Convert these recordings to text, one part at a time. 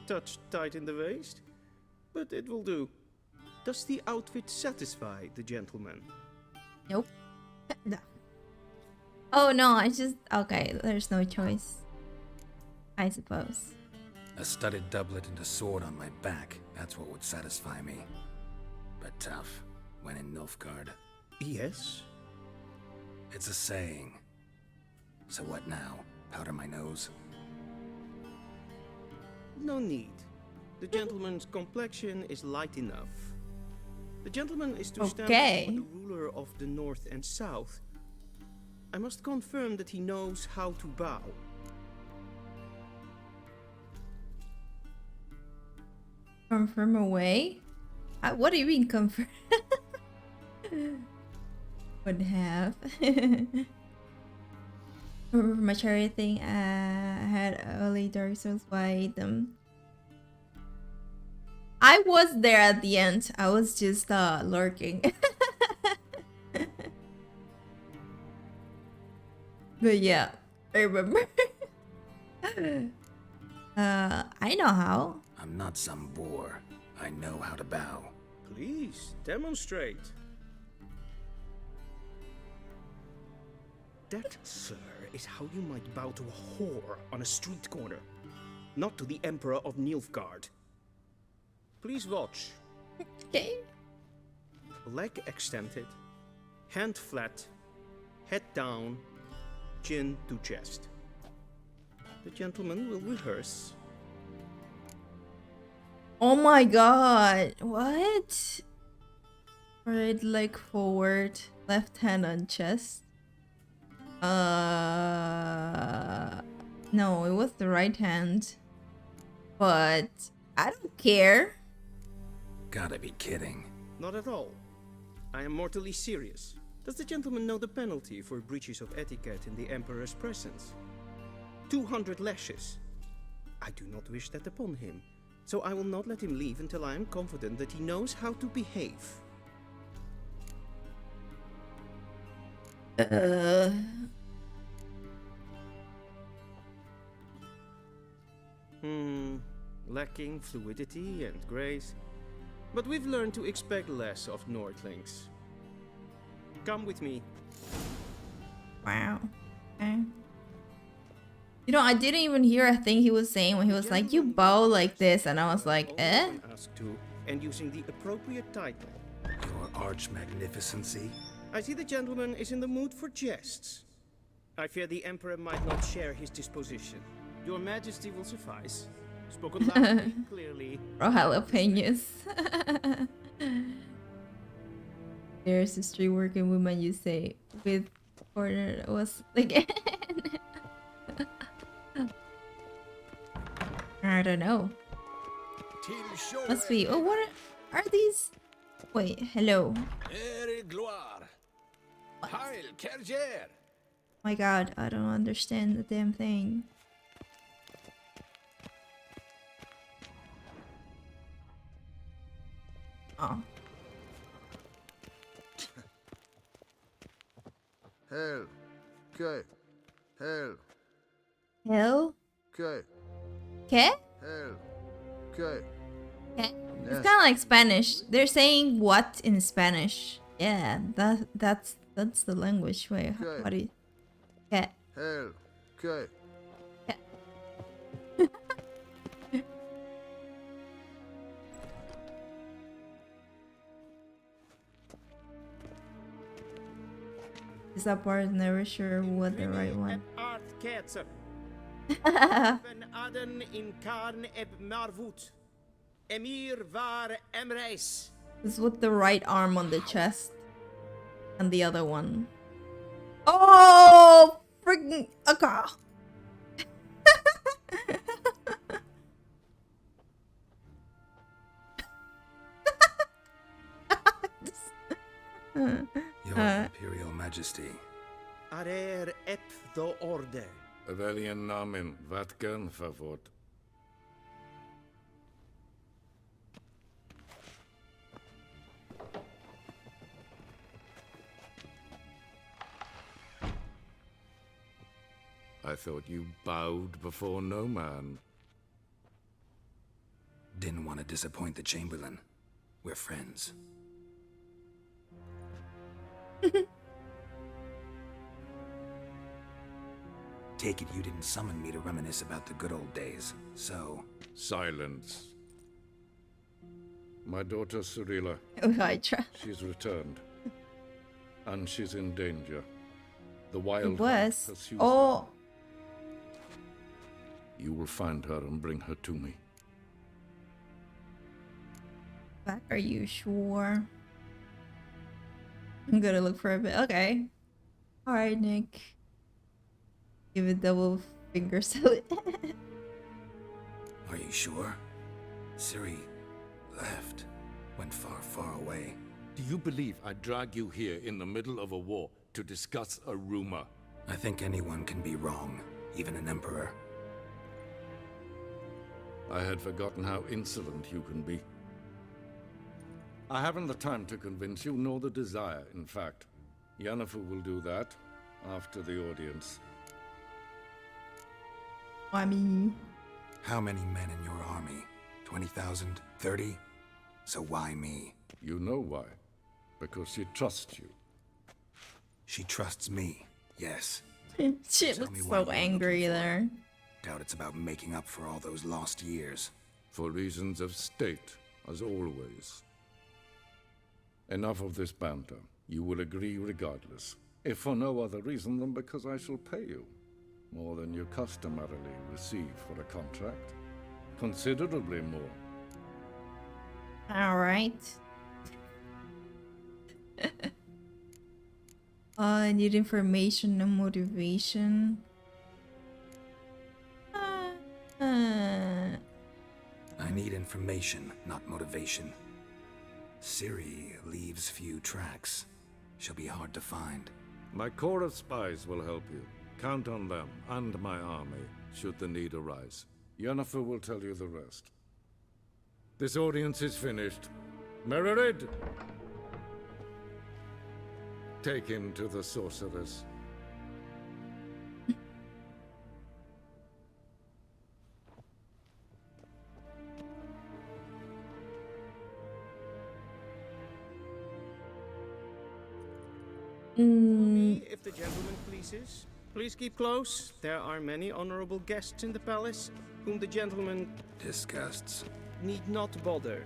touch tight in the waist, but it will do. Does the outfit satisfy the gentleman? Nope. No. Oh no, I just... Okay, there's no choice. I suppose. A studded doublet and a sword on my back, that's what would satisfy me. But tough, when in Nilfgaard. Yes? It's a saying. So what now? Powder my nose? No need. The gentleman's complexion is light enough. The gentleman is to stand before the ruler of the North and South. I must confirm that he knows how to bow. Confirm away? What do you mean confirm? Would have. My chariot thing had early Dark Souls by them. I was there at the end. I was just lurking. But yeah, I remember. I know how. I'm not some boor. I know how to bow. Please, demonstrate. That, sir, is how you might bow to a whore on a street corner, not to the Emperor of Nilfgaard. Please watch. Okay. Leg extended, hand flat, head down, chin to chest. The gentleman will rehearse. Oh my god, what? Right leg forward, left hand on chest. No, it was the right hand. But I don't care. Gotta be kidding. Not at all. I am mortally serious. Does the gentleman know the penalty for breaches of etiquette in the Emperor's presence? 200 lashes. I do not wish that upon him, so I will not let him leave until I am confident that he knows how to behave. Lacking fluidity and grace, but we've learned to expect less of Nordlings. Come with me. Wow. Okay. You know, I didn't even hear a thing he was saying when he was like, you bow like this, and I was like, eh? Asked to, and using the appropriate title. Your arch magnificency. I see the gentleman is in the mood for jests. I fear the Emperor might not share his disposition. Your Majesty will suffice. Spoken loudly, clearly. Bro, jalapenos. There's a street working woman you say with corner was again. I don't know. Must be. Oh, what are these? Wait, hello. Oh my god, I don't understand the damn thing. Oh. Hell. Okay. Hell. Hell? Okay. ¿Qué? Hell. Okay. ¿Qué? It's kind of like Spanish. They're saying what in Spanish. Yeah, that's the language. Wait, Okay. what do you... ¿Qué? Hell. Okay. That part is never sure what the right one. This with the right arm on the chest, and the other one. Oh, freaking okay. Your Imperial Majesty. Arer ep do orde. Weljen namen, wat kan favor? I thought you bowed before no man. Didn't want to disappoint the Chamberlain. We're friends. Take it you didn't summon me to reminisce about the good old days, so... Silence. My daughter Cyrilla, she's returned. And she's in danger. The wild hunt pursues her. Oh, You will find her and bring her to me. back. Are you sure? I'm gonna look for a bit. Okay. All right, Nick. Give it double finger salute. Are you sure? Ciri left. Went far, far away. Do you believe I drag you here in the middle of a war to discuss a rumor? I think anyone can be wrong, even an emperor. I had forgotten how insolent you can be. I haven't the time to convince you, nor the desire, in fact. Yennefer will do that after the audience. I mean, How many men in your army? 20,000? 30? So why me? You know why. Because she trusts you. She trusts me, yes. shit Tell looks me so what you're angry looking for. there. Doubt it's about making up for all those lost years. For reasons of state, as always. Enough of this banter. You will agree regardless. If for no other reason than because I shall pay you. More than you customarily receive for a contract. Considerably more. All right. I need information and motivation. I need information, not motivation. Ciri leaves few tracks. She'll be hard to find. My corps of spies will help you. Count on them and my army, should the need arise. Yennefer will tell you the rest. This audience is finished. Mererid! Take him to the sorceress. If the gentleman pleases. Please keep close. There are many honorable guests in the palace, whom the gentleman Disgusts. need not bother.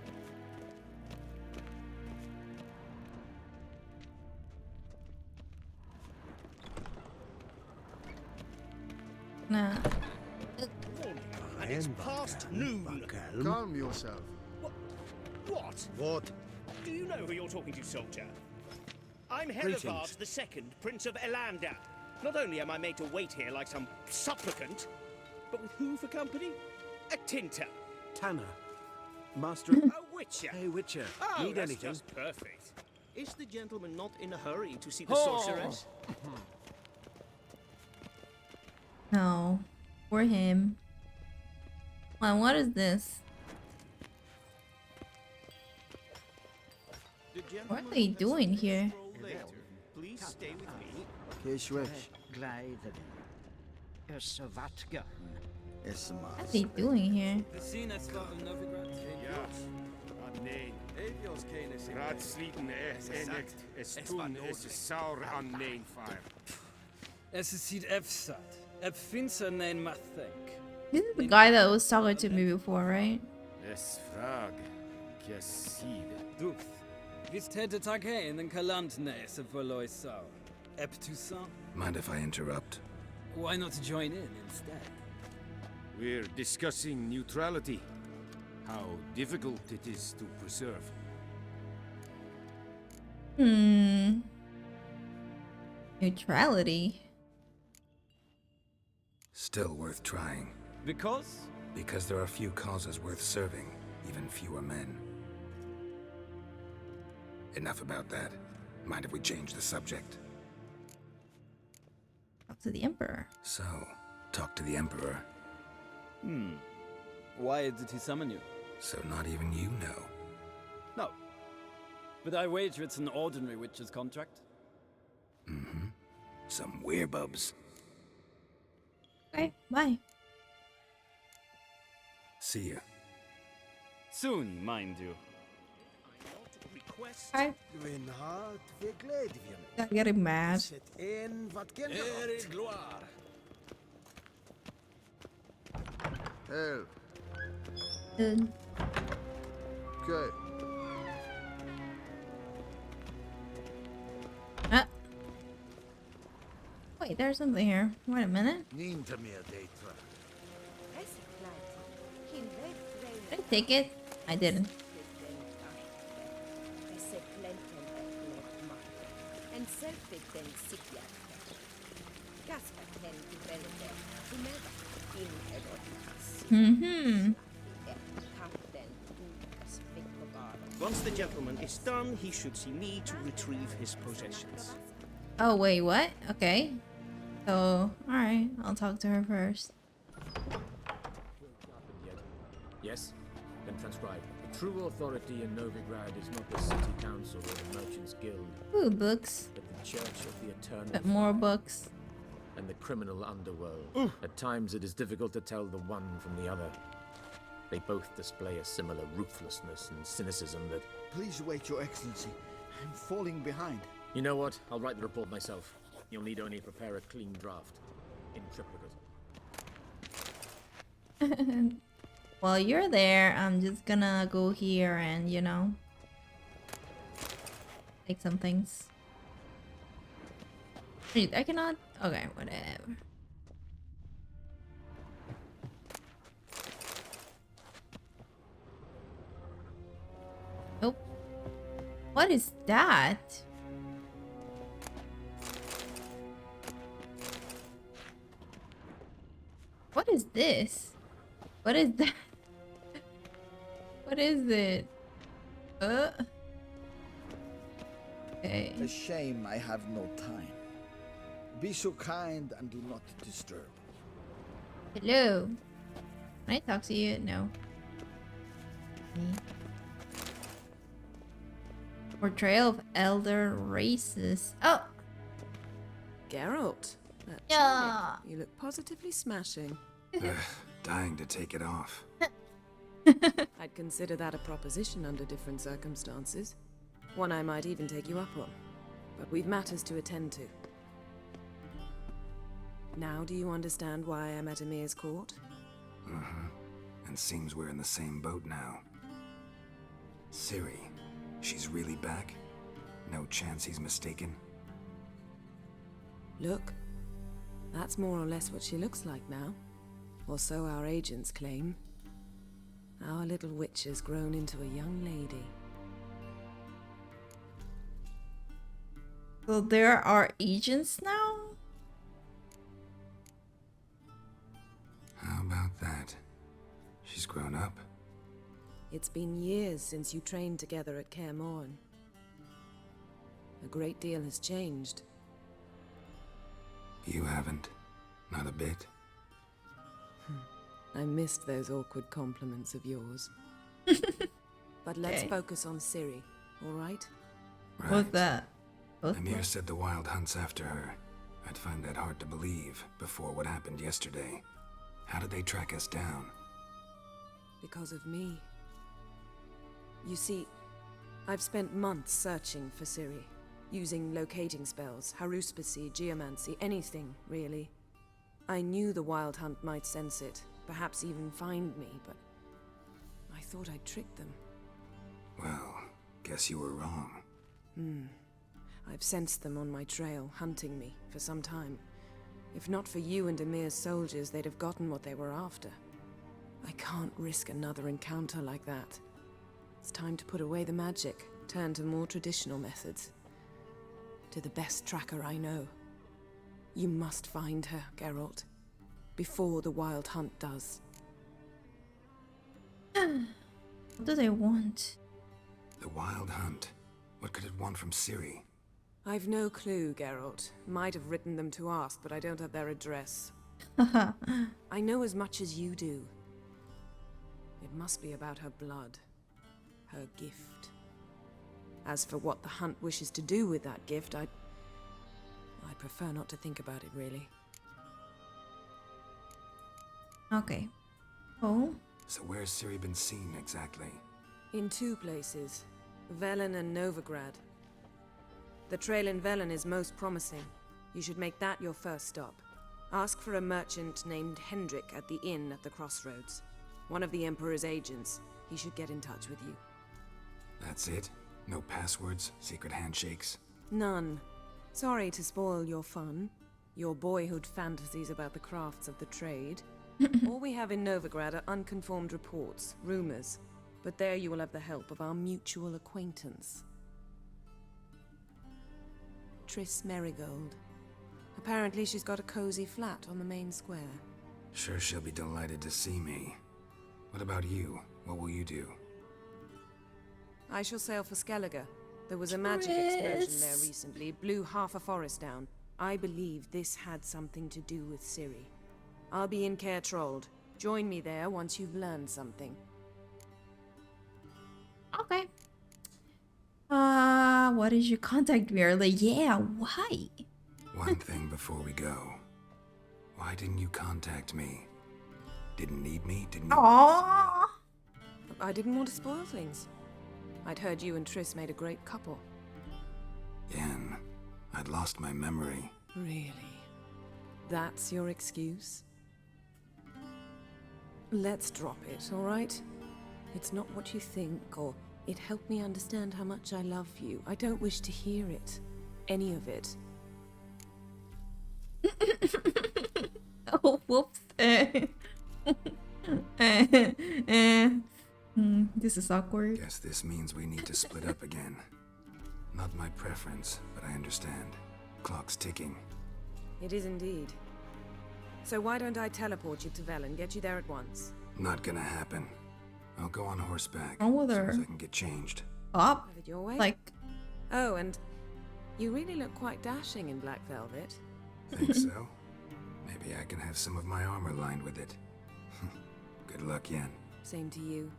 Nah. And it's past noon. Calm yourself. What? What? Do you know who you're talking to, soldier? I'm Herivard II, Prince of Elander. Not only am I made to wait here like some supplicant, but with who for company? A tinter. Tanner. Master of... A witcher. Hey, Witcher. Oh, Need that's anything? just perfect. Is the gentleman not in a hurry to see the sorceress? No. For him. Wow, what is this? The What are gentleman they that doing suggests here? stroll later. Please stay with me. Keeshwish. Gleiden. Usvatgun. What are they doing here? Nee. Raad sliten enigt stun is saur an nein fire. Es is ziet efsat. Ep finser nein mathink. This is the guy that was talking to me before, right? Es frag. Keside. Duft. Vist hätte tag hey in den kalant nese verloi sau. Ep Toussaint. Mind if I interrupt? Why not join in instead? We're discussing neutrality. How difficult it is to preserve. Neutrality. Still worth trying. Because? Because there are few causes worth serving, even fewer men. Enough about that. Mind if we change the subject? Talk to the Emperor. So, talk to the Emperor. Why did he summon you? So not even you know. No. But I wager it's an ordinary witcher's contract. Some werebubs. Okay, bye. See ya. Soon, mind you. Request. I Gwynhard, vi glädjer mig. got getting mad. Sätt en vad generat. gloire. Hell. Okay. Ah. Wait, there's something here. Wait a minute. Inte mer dejtra. Did I take it? I didn't. Mm-hmm. Once the gentleman is done, he should see me to retrieve his possessions. Oh, wait, what? Okay. So, alright, I'll talk to her first. Yes? Then transcribe. The true authority in Novigrad is not the city council or the merchants guild, Ooh, books. but the church of the eternal But more fire books. and the criminal underworld. At times it is difficult to tell the one from the other. They both display a similar ruthlessness and cynicism that... Please wait, Your Excellency. I'm falling behind. You know what? I'll write the report myself. You'll need only prepare a clean draft. In triplicate. While you're there, I'm just gonna go here and, you know, take some things. Wait, I cannot? Okay, whatever. Nope. What is that? What is this? What is that? What is it? Okay. A shame I have no time. Be so kind and do not disturb. Hello. Can I talk to you? No. Portrayal of elder races. Oh! Geralt. That's Yeah. You look positively smashing. Dying to take it off. I'd consider that a proposition under different circumstances. One I might even take you up on. But we've matters to attend to. Now do you understand why I'm at Emhyr's court? And seems we're in the same boat now. Ciri, she's really back? No chance he's mistaken? Look, that's more or less what she looks like now. Or so our agents claim. Our little witch has grown into a young lady. So there are agents now? How about that? She's grown up. It's been years since you trained together at Kaer Morhen. A great deal has changed. You haven't. Not a bit. I missed those awkward compliments of yours. But let's Okay. focus on Ciri, all right? Right. What's that? Emhyr said the Wild hunt's after her. I'd find that hard to believe before what happened yesterday. How did they track us down? Because of me. You see, I've spent months searching for Ciri, using locating spells, haruspicy, geomancy, anything, really. I knew the Wild Hunt might sense it, perhaps even find me, but I thought I'd tricked them. Well, guess you were wrong. I've sensed them on my trail, hunting me, for some time. If not for you and Emhyr's soldiers, they'd have gotten what they were after. I can't risk another encounter like that. It's time to put away the magic, turn to more traditional methods. To the best tracker I know. You must find her, Geralt. Before the Wild Hunt does. What do they want? The Wild Hunt. What could it want from Ciri? I've no clue, Geralt. Might have written them to ask, but I don't have their address. I know as much as you do. It must be about her blood. Her gift. As for what the Hunt wishes to do with that gift, I'd prefer not to think about it, really. Okay. Oh, So where's Ciri been seen exactly? In 2 places, Velen and Novigrad. The trail in Velen is most promising. You should make that your first stop. Ask for a merchant named Hendrik at the inn at the crossroads. One of the Emperor's agents. He should get in touch with you. That's it? No passwords? Secret handshakes? None. Sorry to spoil your fun. Your boyhood fantasies about the crafts of the trade. All we have in Novigrad are unconfirmed reports, rumors. But there you will have the help of our mutual acquaintance. Triss Merigold. Apparently she's got a cozy flat on the main square. Sure she'll be delighted to see me. What about you? What will you do? I shall sail for Skellige. There was a magic explosion there recently, blew half a forest down. I believe this had something to do with Ciri. I'll be in Caer Trold. Join me there once you've learned something. Okay. What did you contact me earlier? Yeah, why? One thing before we go. Why didn't you contact me? Didn't need me, didn't you? Aww. I didn't want to spoil things. I'd heard you and Triss made a great couple. Yen, I'd lost my memory. Really? That's your excuse? Let's drop it, all right? It's not what you think, or it helped me understand how much I love you. I don't wish to hear it. Any of it. Oh, whoops. This is awkward. Guess this means we need to split up again. Not my preference, but I understand. Clock's ticking. It is indeed. So why don't I teleport you to Velen, get you there at once? Not gonna happen. I'll go on horseback. Wrong with as her? soon as I can get changed. Up? Have it your way? Like... Oh, and you really look quite dashing in black velvet. Think so? Maybe I can have some of my armor lined with it. Good luck, Yen. Same to you.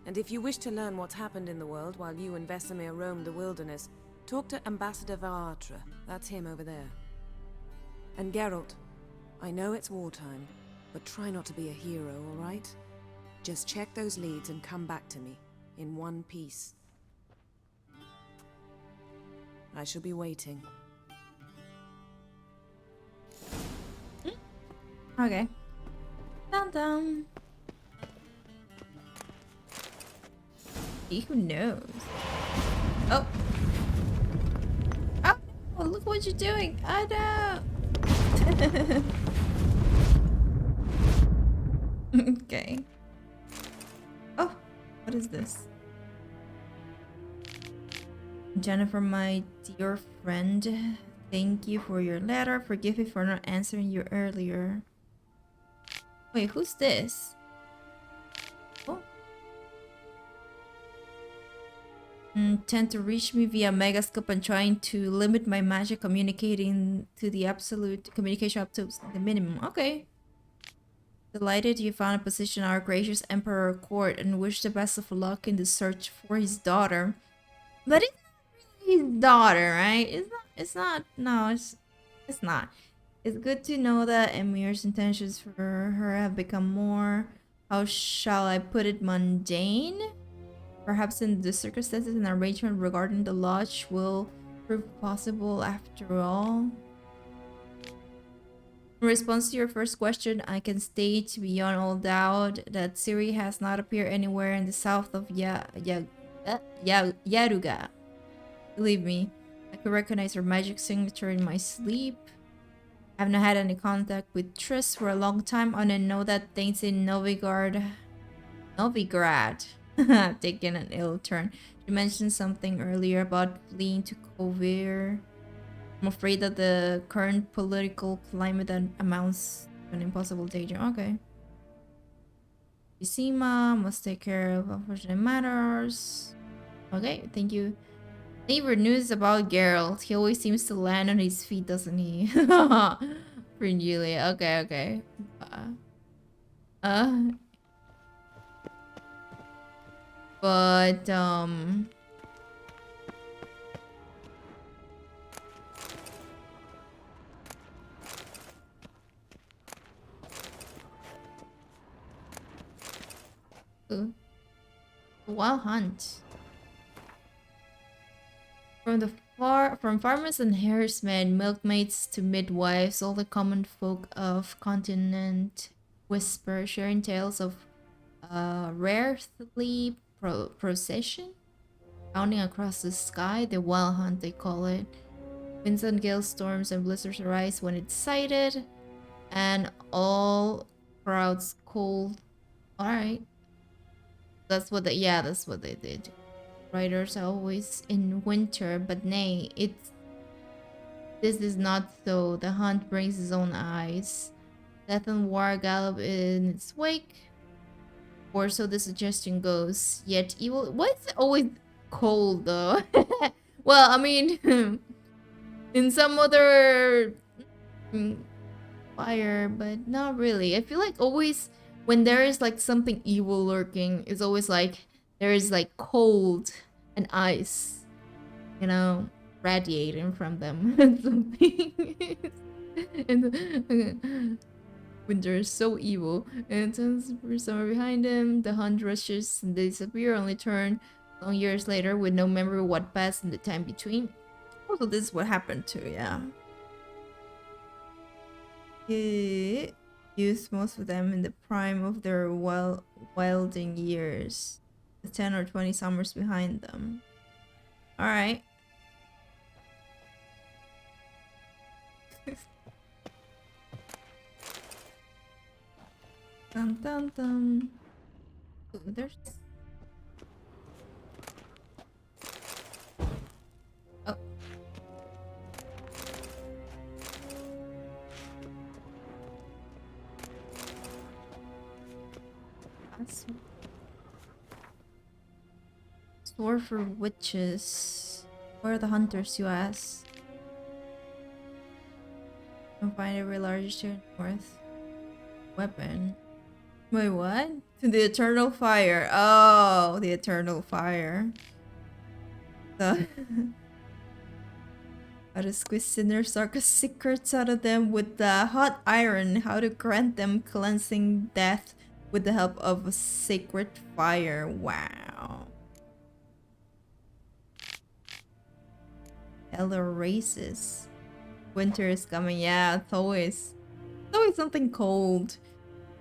And if you wish to learn what's happened in the world while you and Vesemir roamed the wilderness, talk to Ambassador Varatra. That's him over there. And Geralt, I know it's wartime, but try not to be a hero, all right? Just check those leads and come back to me, in one piece. I shall be waiting. Okay. Dun dun. Who knows? Oh. Oh, look what you're doing. I know. Okay. Oh, what is this? Jennifer, my dear friend, thank you for your letter. Forgive me for not answering you earlier. Wait, who's this? Oh. Tend to reach me via Megascope and trying to limit my magic communicating to the absolute communication up to the minimum. Okay. Delighted you found a position at our gracious Emperor court and wish the best of luck in the search for his daughter. But it's not really his daughter, right? It's not. No, it's not. It's good to know that Emhyr's intentions for her have become more, how shall I put it, mundane? Perhaps in the circumstances an arrangement regarding the lodge will prove possible after all. In response to your first question, I can state beyond all doubt that Ciri has not appeared anywhere in the south of Yaruga. Believe me, I could recognize her magic signature in my sleep. I've not had any contact with Triss for a long time, and I know that things in Novigrad have taken an ill turn. You mentioned something earlier about fleeing to Kovir. I'm afraid that the current political climate amounts to an impossible danger. Okay. Isima must take care of unfortunate matters. Okay, thank you. Neighbor news about Geralt. He always seems to land on his feet, doesn't he? Friend Julia. Okay, okay. But Ooh. Wild hunt. From farmers and herdsmen, milkmaids to midwives, all the common folk of continent whisper, sharing tales of rarely procession bounding across the sky. The wild hunt, they call it. Winds and gale storms and blizzards arise when it's sighted, and all crowds cold. All right, that's what that's what they did. Riders are always in winter, but nay, this is not so. The hunt brings his own eyes. Death and war gallop in its wake, or so the suggestion goes. Yet evil. Why is it always cold though? Well, I mean, in some other fire, but not really. I feel like always when there is like something evil lurking, it's always like there is like cold and ice, you know, radiating from them and something. And winter is so evil, and turns for summer behind him. The hunt rushes and they disappear, only turn long years later with no memory of what passed in the time between. Also, this is what happened to, yeah. He used most of them in the prime of their wilding years. 10 or 20 summers behind them. Alright. Dun dun dun. Ooh, there's... Oh. That's... Store for witches. Where are the hunters, you ask? You'll find every large north weapon. Wait, what? To the eternal fire. Oh, the eternal fire. So how to squeeze sinners' darkest secrets out of them with the hot iron. How to grant them cleansing death with the help of a sacred fire. Wow. Elder races. Winter is coming. Yeah, it's always something cold.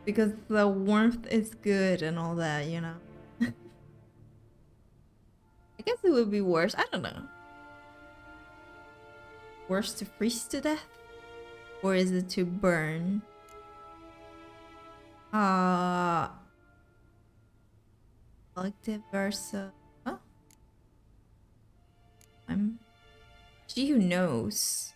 Because the warmth is good and all that, you know. I guess it would be worse. I don't know. Worse to freeze to death? Or is it to burn? Collective versa. Oh. She who knows.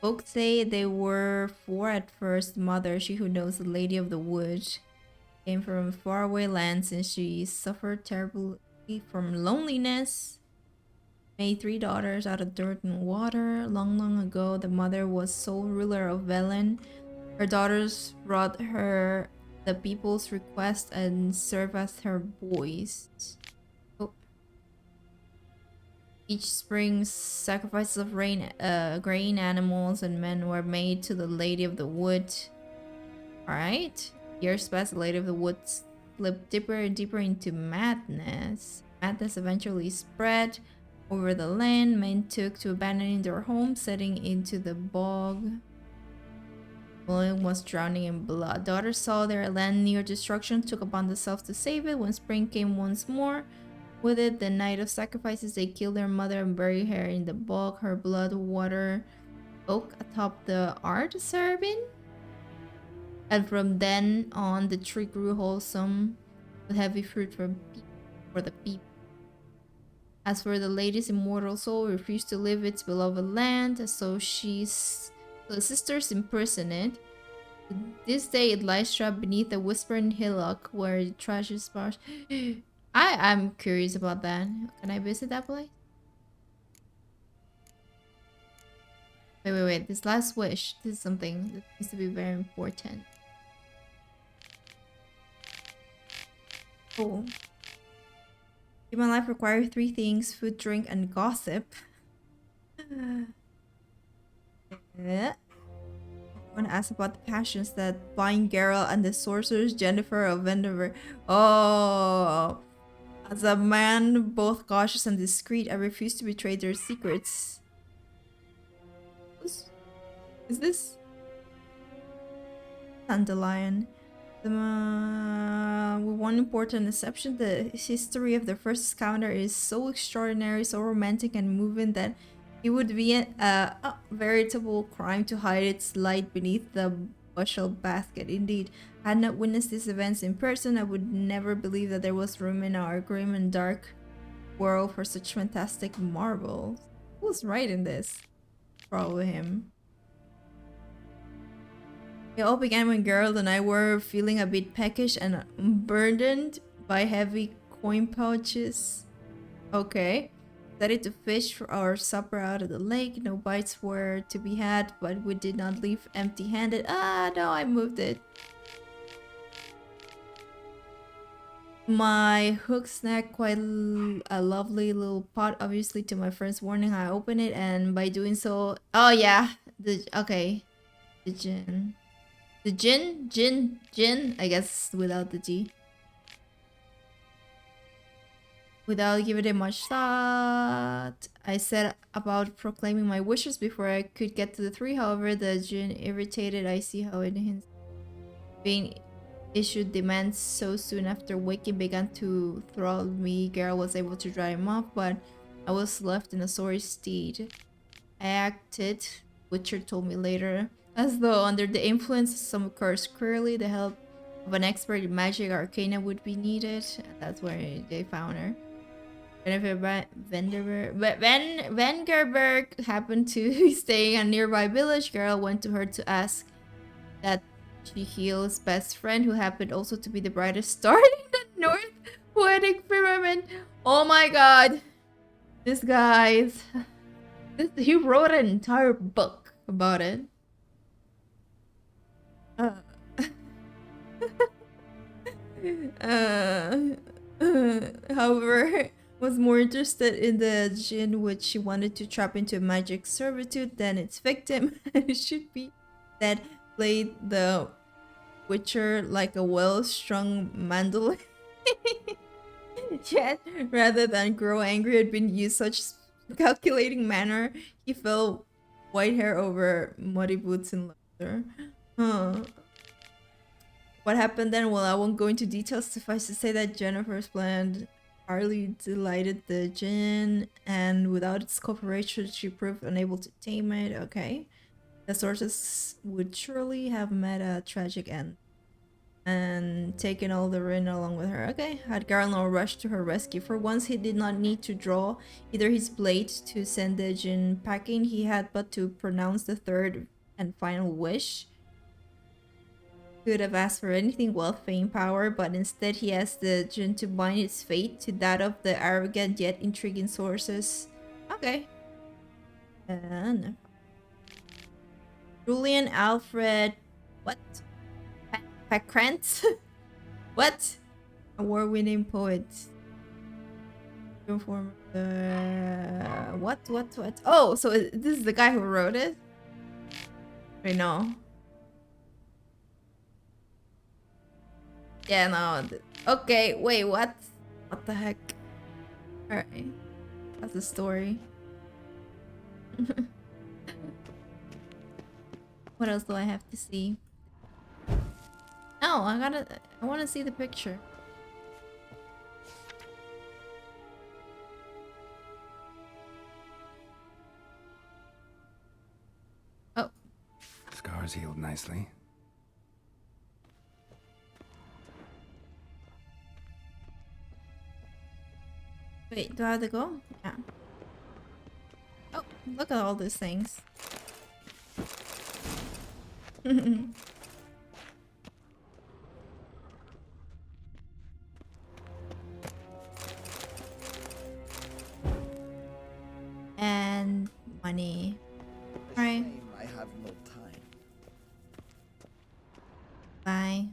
Folks say they were four at first. Mother, she who knows, the Lady of the Wood, came from faraway lands and she suffered terribly from loneliness. Made 3 daughters out of dirt and water. Long, long ago, the mother was sole ruler of Velen. Her daughters brought her the people's request and served as her boys. Each spring, sacrifices of grain, animals, and men were made to the Lady of the Wood. Alright. Years passed, the Lady of the Wood slipped deeper and deeper into madness. Madness eventually spread over the land. Men took to abandoning their homes, setting into the bog. William was drowning in blood. Daughters saw their land near destruction, took upon themselves to save it. When spring came once more, with it, the night of sacrifices, they killed their mother and buried her in the bog. Her blood water oak atop the art serving. And from then on, the tree grew wholesome, with heavy fruit for the people. As for the lady's immortal soul, refused to leave its beloved land, so the sisters imprison it. This day, it lies trapped beneath a whispering hillock where the trash is sparse. I'm curious about that. Can I visit that place? Wait. This last wish. This is something that needs to be very important. Cool. Human life requires 3 things: food, drink, and gossip. want to ask about the passions that bind Geralt and the sorceress Jennifer of Vendover. Oh, as a man both cautious and discreet, I refuse to betray their secrets. Is this Dandelion? With one important exception, the history of the first encounter is so extraordinary, so romantic and moving that it would be a veritable crime to hide its light beneath the bushel basket. Indeed, had I not witnessed these events in person, I would never believe that there was room in our grim and dark world for such fantastic marvels. Who was writing this? Probably him. It all began when Geralt and I were feeling a bit peckish and burdened by heavy coin pouches. Okay. Decided to fish for our supper out of the lake. No bites were to be had, but we did not leave empty-handed. Ah, no, I moved it. My hook snagged quite a lovely little pot. Obviously, to my friend's warning, I opened it, and by doing so... Oh, yeah. Okay. The gin. The gin, I guess, without the G. Without giving it much thought, I set about proclaiming my wishes before I could get to the tree. However, the gin irritated. I see how it hints. Being issued demands so soon after waking began to throttle me. Geralt was able to dry him off, but I was left in a sore state. I acted, Witcher told me later, as though under the influence of some curse. Clearly, the help of an expert in magic arcana would be needed. That's where they found her. Jennifer Vengerberg happened to be staying in a nearby village. Geralt went to her to ask that she heal his best friend, who happened also to be the brightest star in the North Poetic Firmament. Oh my god. This guy's... he wrote an entire book about it. However, was more interested in the djinn which she wanted to trap into magic servitude than its victim. It should be that played the Witcher like a well-strung mandolin. Yet, rather than grow angry at being used such calculating manner, he fell white hair over muddy boots and leather. What happened then? Well, I won't go into details. Suffice to say that Jennifer's plan hardly delighted the djinn, and without its cooperation, she proved unable to tame it. Okay. The sources would surely have met a tragic end and taken all the Rin along with her. Okay. Had Geralt rushed to her rescue. For once, he did not need to draw either his blade to send the djinn packing. He had but to pronounce the third and final wish. Could have asked for anything, wealth, fame, power, but instead he asked the djinn to bind its fate to that of the arrogant yet intriguing sources. Okay. And Julian Alfred... What? Pakrantz? What? Award-winning poet. What? Oh, so this is the guy who wrote it? I know. Yeah, no. Okay, wait, what? What the heck? Alright. That's the story. What else do I have to see? No, I want to see the picture. Oh. Scars healed nicely. Wait, do I have to go? Yeah. Oh, look at all these things. And money. Alright. I have no time. Bye.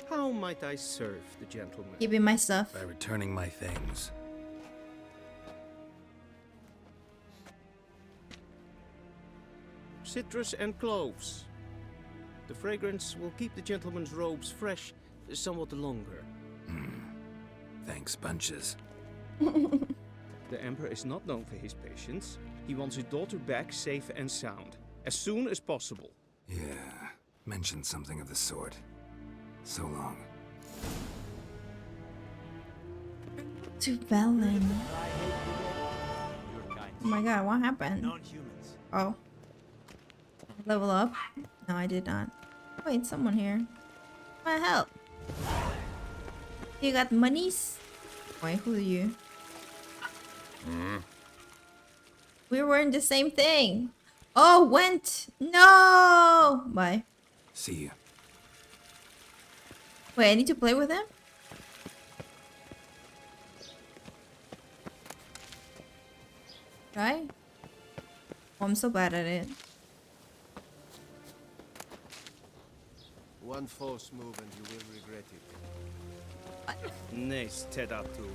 How might I serve the gentleman? Give me my stuff. By returning my things. citrus and cloves. The fragrance will keep the gentleman's robes fresh somewhat longer. Thanks, bunches. The Emperor is not known for his patience. He wants his daughter back safe and sound, as soon as possible. Yeah, mentioned something of the sort. So long. To Velen. Oh my god, what happened? Non-humans. Oh. Level up? No, I did not. Wait, someone here. My help. You got monies? Wait, who are you? We were in the same thing. Oh, went. No. Bye. See you. Wait, I need to play with him? Right? Oh, I'm so bad at it. One false move and you will regret it. Nice, Tedatu.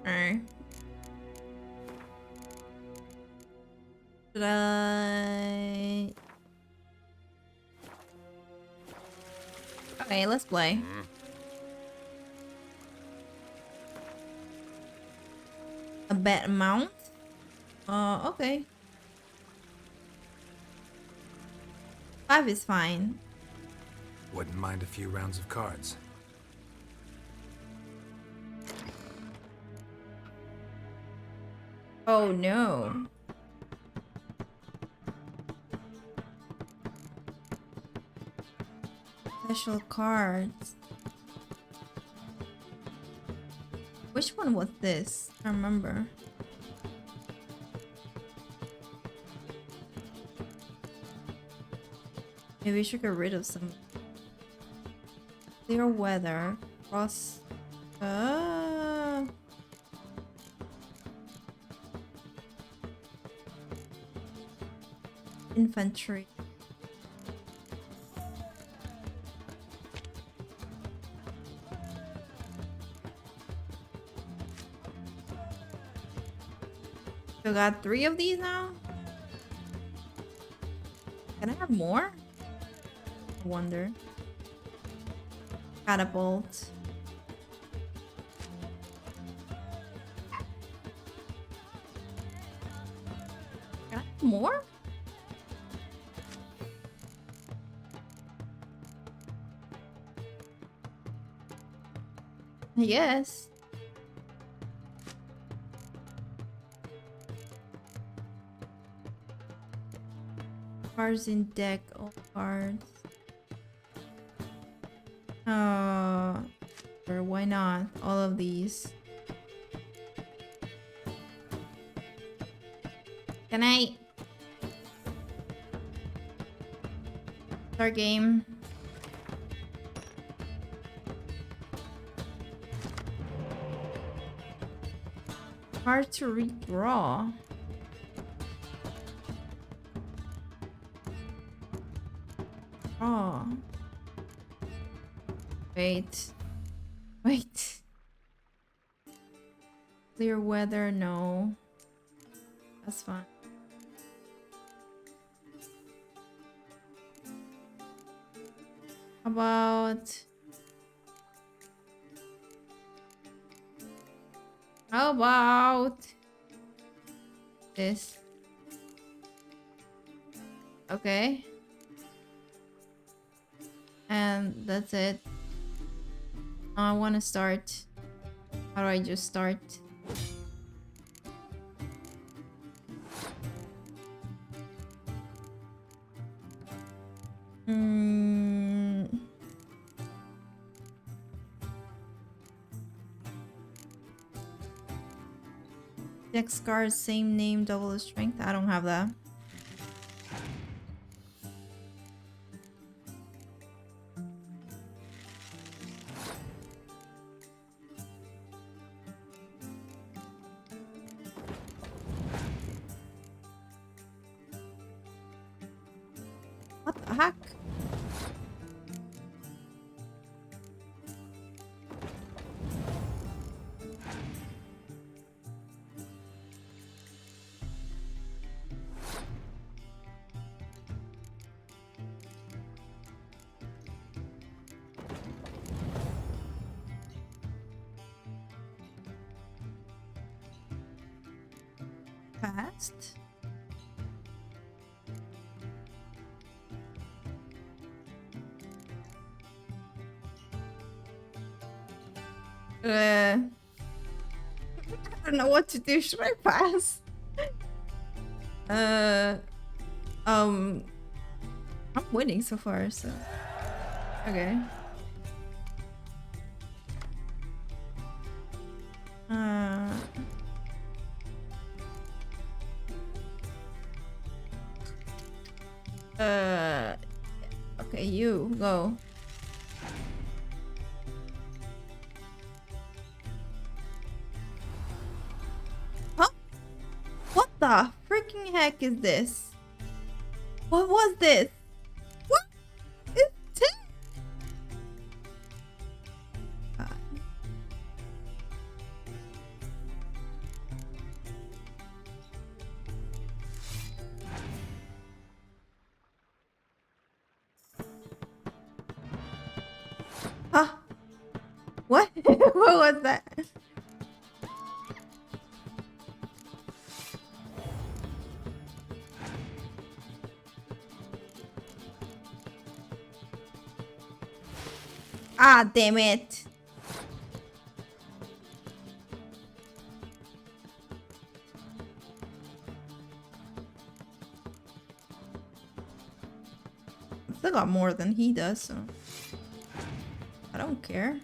Alright. Should I... Okay, let's play. A bet amount? Okay. 5 is fine. Wouldn't mind a few rounds of cards. Oh no. Special cards. Which one was this? I don't remember. Maybe we should get rid of some. Clear weather. Cross. Infantry. So got 3 of these now? Can I have more? I wonder. Catapult. Can I have more? Yes. Cards in deck, all cards. Sure, why not? All of these. Can I start game? Hard to redraw. Oh. Wait. Wait. Clear weather, no. That's fine. How about this? Okay. And that's it. I want to start. How do I just start? Dex cards, same name, double the strength. I don't have that. What the heck? fast. I don't know what to do. Should I pass? I'm winning so far, so okay. Okay, you go. Huh? What the freaking heck is this? What was this? What? It's 10? Huh? What? What was that? Ah, damn it. I still got more than he does, so I don't care.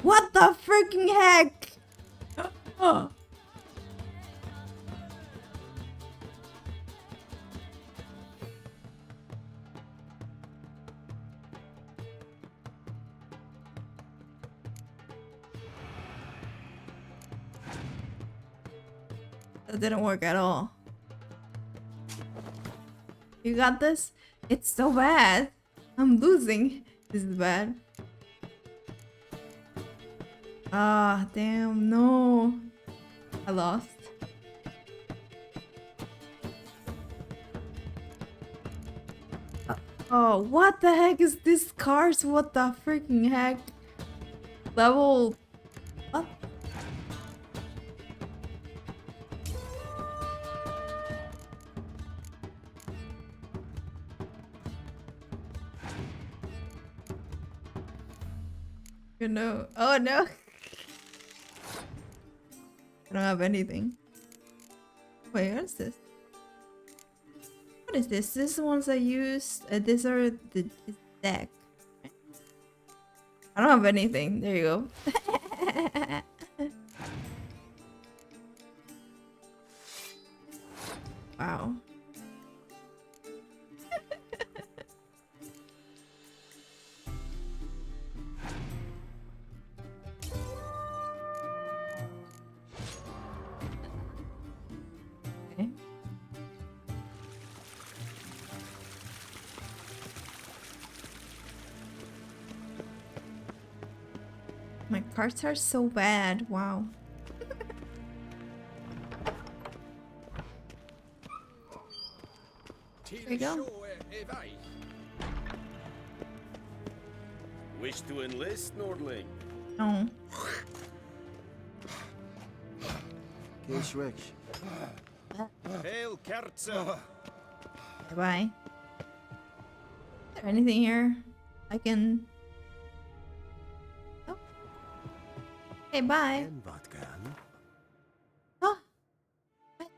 What the freaking heck? Oh. That didn't work at all. You got this? It's so bad. I'm losing. This is bad. Ah, damn, no. I lost. Oh, what the heck is this cars? What the freaking heck? Level... What? You know... Oh, no. I don't have anything. Wait, what is this? What is this? This is the ones I used. These are the deck. I don't have anything. There you go. Wow. Okay. My cards are so bad. Wow. There you go. Wish to enlist, Nordling? No. Hail, Kerzer! Bye. Is there anything here I can... Oh. Okay, bye. Oh. What?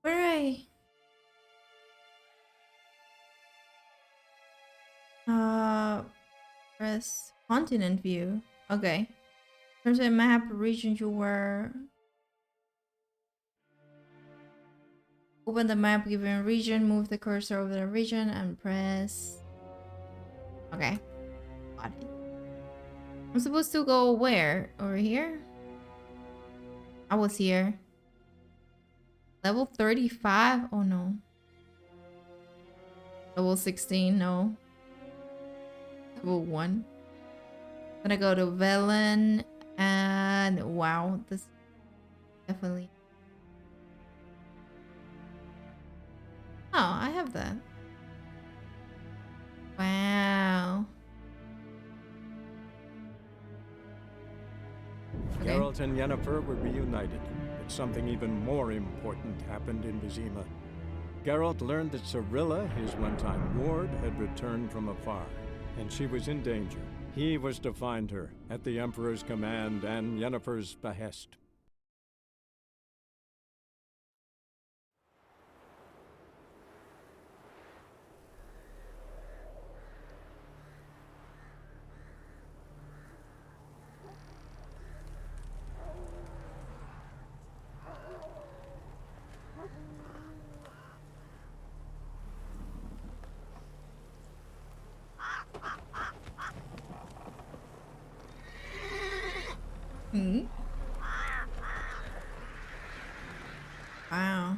Hooray. Press continent view. Okay. There's a map region you were... Open the map given region, move the cursor over the region and press... Okay. Got it. I'm supposed to go where? Over here? I was here. Level 35? Oh no. Level 16? No. level 1. Gonna go to Velen and wow, this definitely. Oh, I have that. Wow. Okay. Geralt and Yennefer were reunited, but something even more important happened in Vizima. Geralt learned that Cirilla, his one-time ward, had returned from afar, and she was in danger. He was to find her, at the Emperor's command and Yennefer's behest. Wow.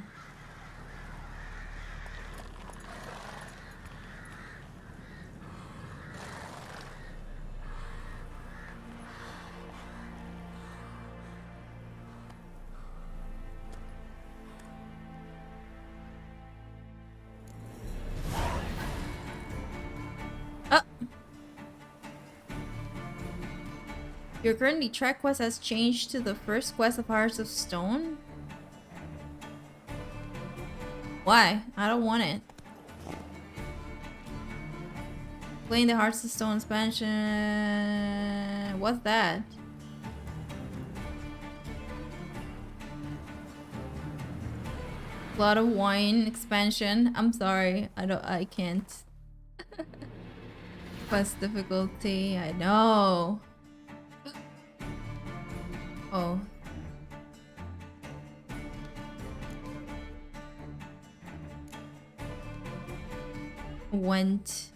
Your currently track quest has changed to the first quest of Hearts of Stone? Why? I don't want it. Playing the Hearts of Stone expansion. What's that? Blood of Wine expansion. I'm sorry. I can't. Quest difficulty. I know. Oh. Went.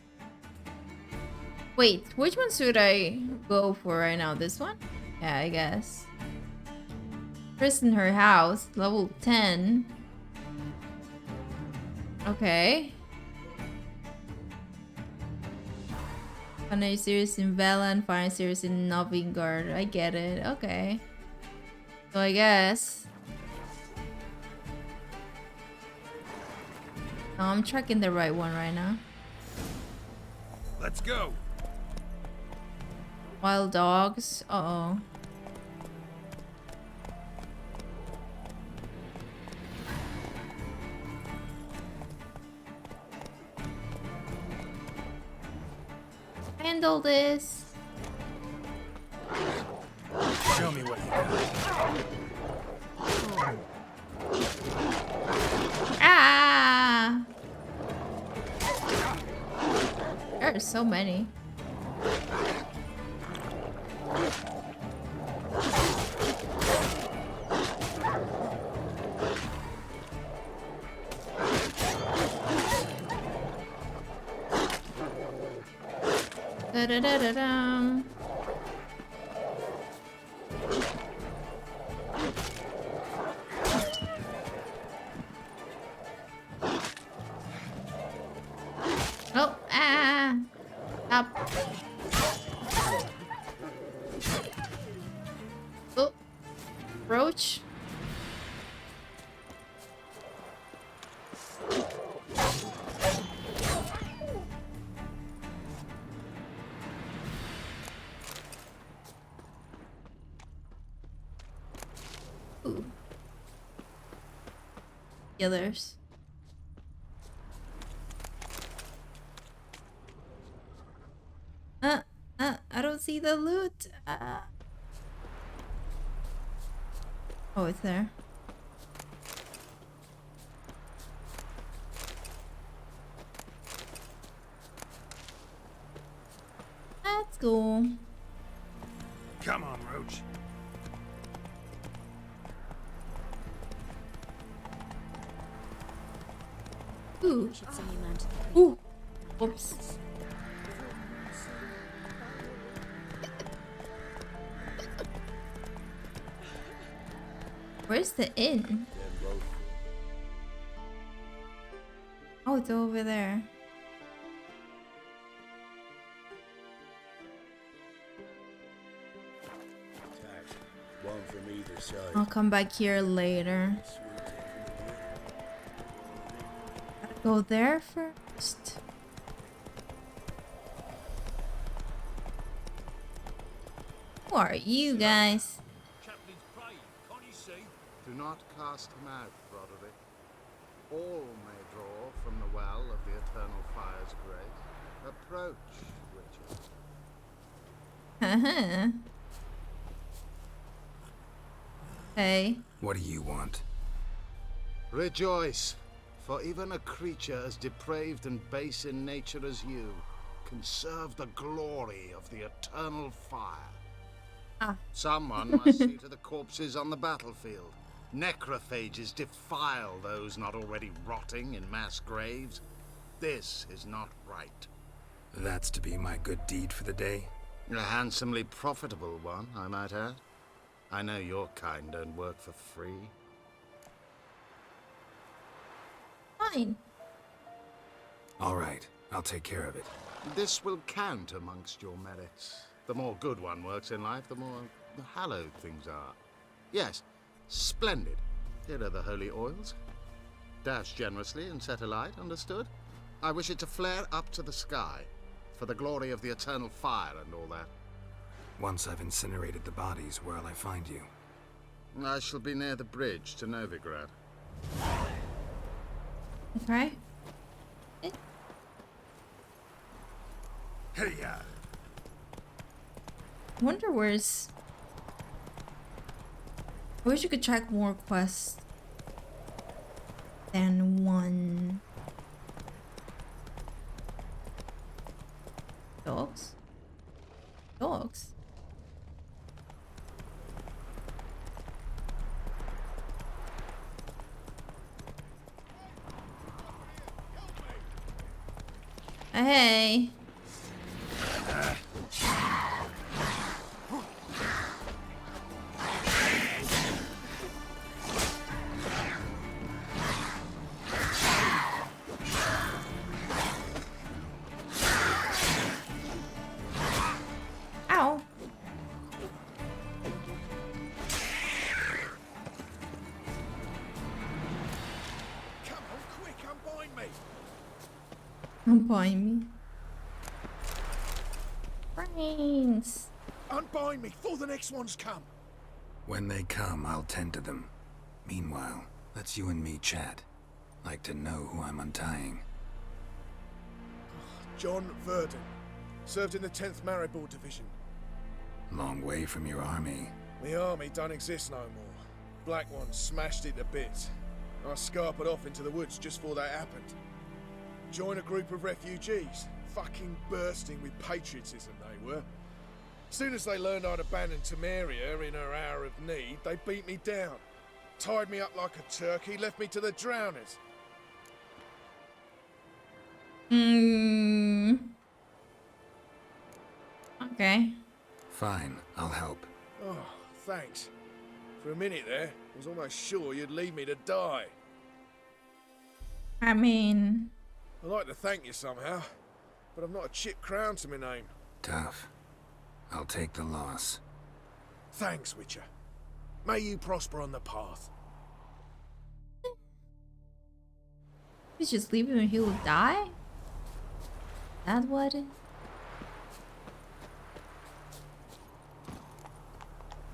Wait, which one should I go for right now? This one? Yeah, I guess. First in her house, level 10. Okay. Final series in Velen, final series in Novingard. I get it. Okay. So I guess. No, I'm tracking the right one right now. Let's go. Wild dogs. Uh-oh. Handle this. Show me what you got. Ah! There are so many. Da da da da da. Oh, ah! Stop. Oh, roach. Ooh. Killers. I don't see the loot. Oh, it's there. Let's go. Come on, Roach. Ooh. Ooh. Whoops. Where's the inn? Oh, it's over there. from either side. I'll come back here later. Gotta go there first. Who are you guys? Do not cast him out, Broderick. All may draw from the well of the Eternal Fire's grace. Approach, Richard. Hey. What do you want? Rejoice, for even a creature as depraved and base in nature as you can serve the glory of the Eternal Fire. Ah. Someone must see to the corpses on the battlefield. Necrophages defile those not already rotting in mass graves. This is not right. That's to be my good deed for the day? A handsomely profitable one, I might add. I know your kind don't work for free. Fine. All right, I'll take care of it. This will count amongst your merits. The more good one works in life, the more hallowed things are. Yes, splendid. Here are the holy oils. Dash generously and set alight, understood? I wish it to flare up to the sky, for the glory of the Eternal Fire and all that. Once I've incinerated the bodies, where'll I find you? I shall be near the bridge to Novigrad. Okay. Hey, yeah. I wonder where's... I wish you could track more quests than one. Dogs? Dogs? Hey. Ow. Come on, quick, unbind me. Unbind me. Brains. Unbind me before the next ones come. When they come, I'll tend to them. Meanwhile, let's you and me chat. Like to know who I'm untying. John Verdon. Served in the 10th Maribor Division. Long way from your army. The army don't exist no more. Black Ones smashed it to bits. I scarpered off into the woods just before that happened. Joined a group of refugees. Fucking bursting with patriotism they were. Soon as they learned I'd abandoned Temeria in her hour of need, they beat me down. Tied me up like a turkey, left me to the drowners. Okay. Fine, I'll help. Oh, thanks. For a minute there, I was almost sure you'd leave me to die. I mean... I'd like to thank you somehow, but I've not a chip crown to my name. Tough. I'll take the loss. Thanks, Witcher. May you prosper on the path. You just leave him and he will die? That what?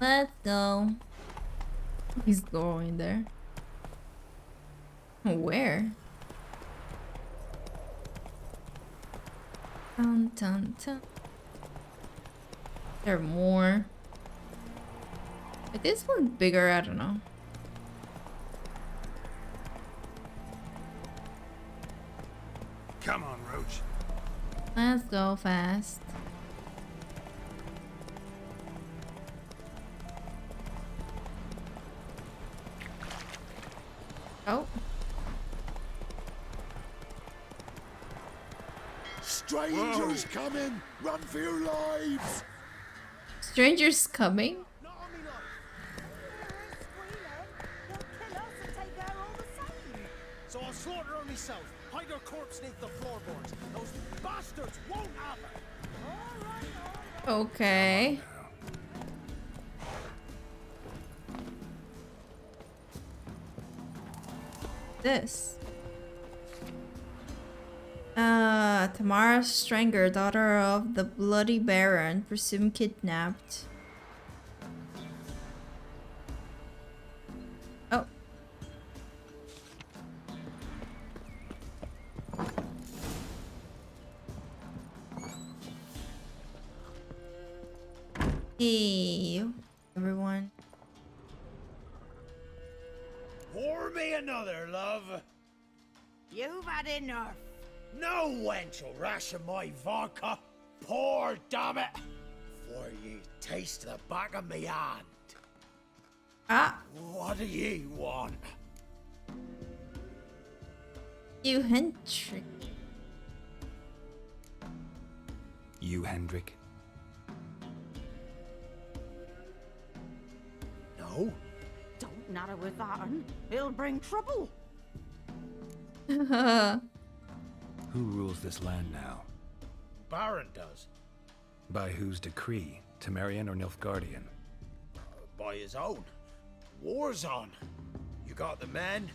Let's go. He's going there. Where? Dun, dun, dun. There are more. Is this one bigger? I don't know. Come on, Roach. Let's go fast. Oh. Strangers coming! Run for your lives! Strangers coming? So I'll slaughter her myself. Hide her corpse beneath the floorboards. Those bastards won't have her. Okay. this? Tamara Stranger, daughter of the Bloody Baron, presumed kidnapped. Oh. Hey, everyone. Pour me another, love. You've had enough. No wench will ration my vodka. Pour, damn it. For ye taste the back of me hand. Ah. What do ye want? You Hendrik. You, Hendrik? No. Don't natter with that un. It'll bring trouble. Who rules this land now? Baron does. By whose decree? Temerian or Nilfgaardian? By his own. War's on. You got the men,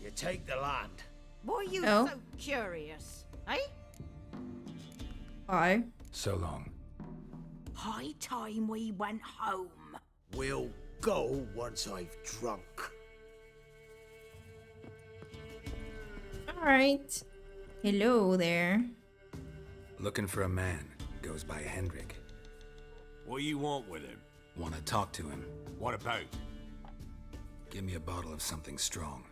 you take the land. Why are you Oh. so curious, eh? Why? So long. High time we went home. We'll go once I've drunk. Alright. Hello there. Looking for a man. Goes by Hendrik. What do you want with him? Want to talk to him. What about? Give me a bottle of something strong.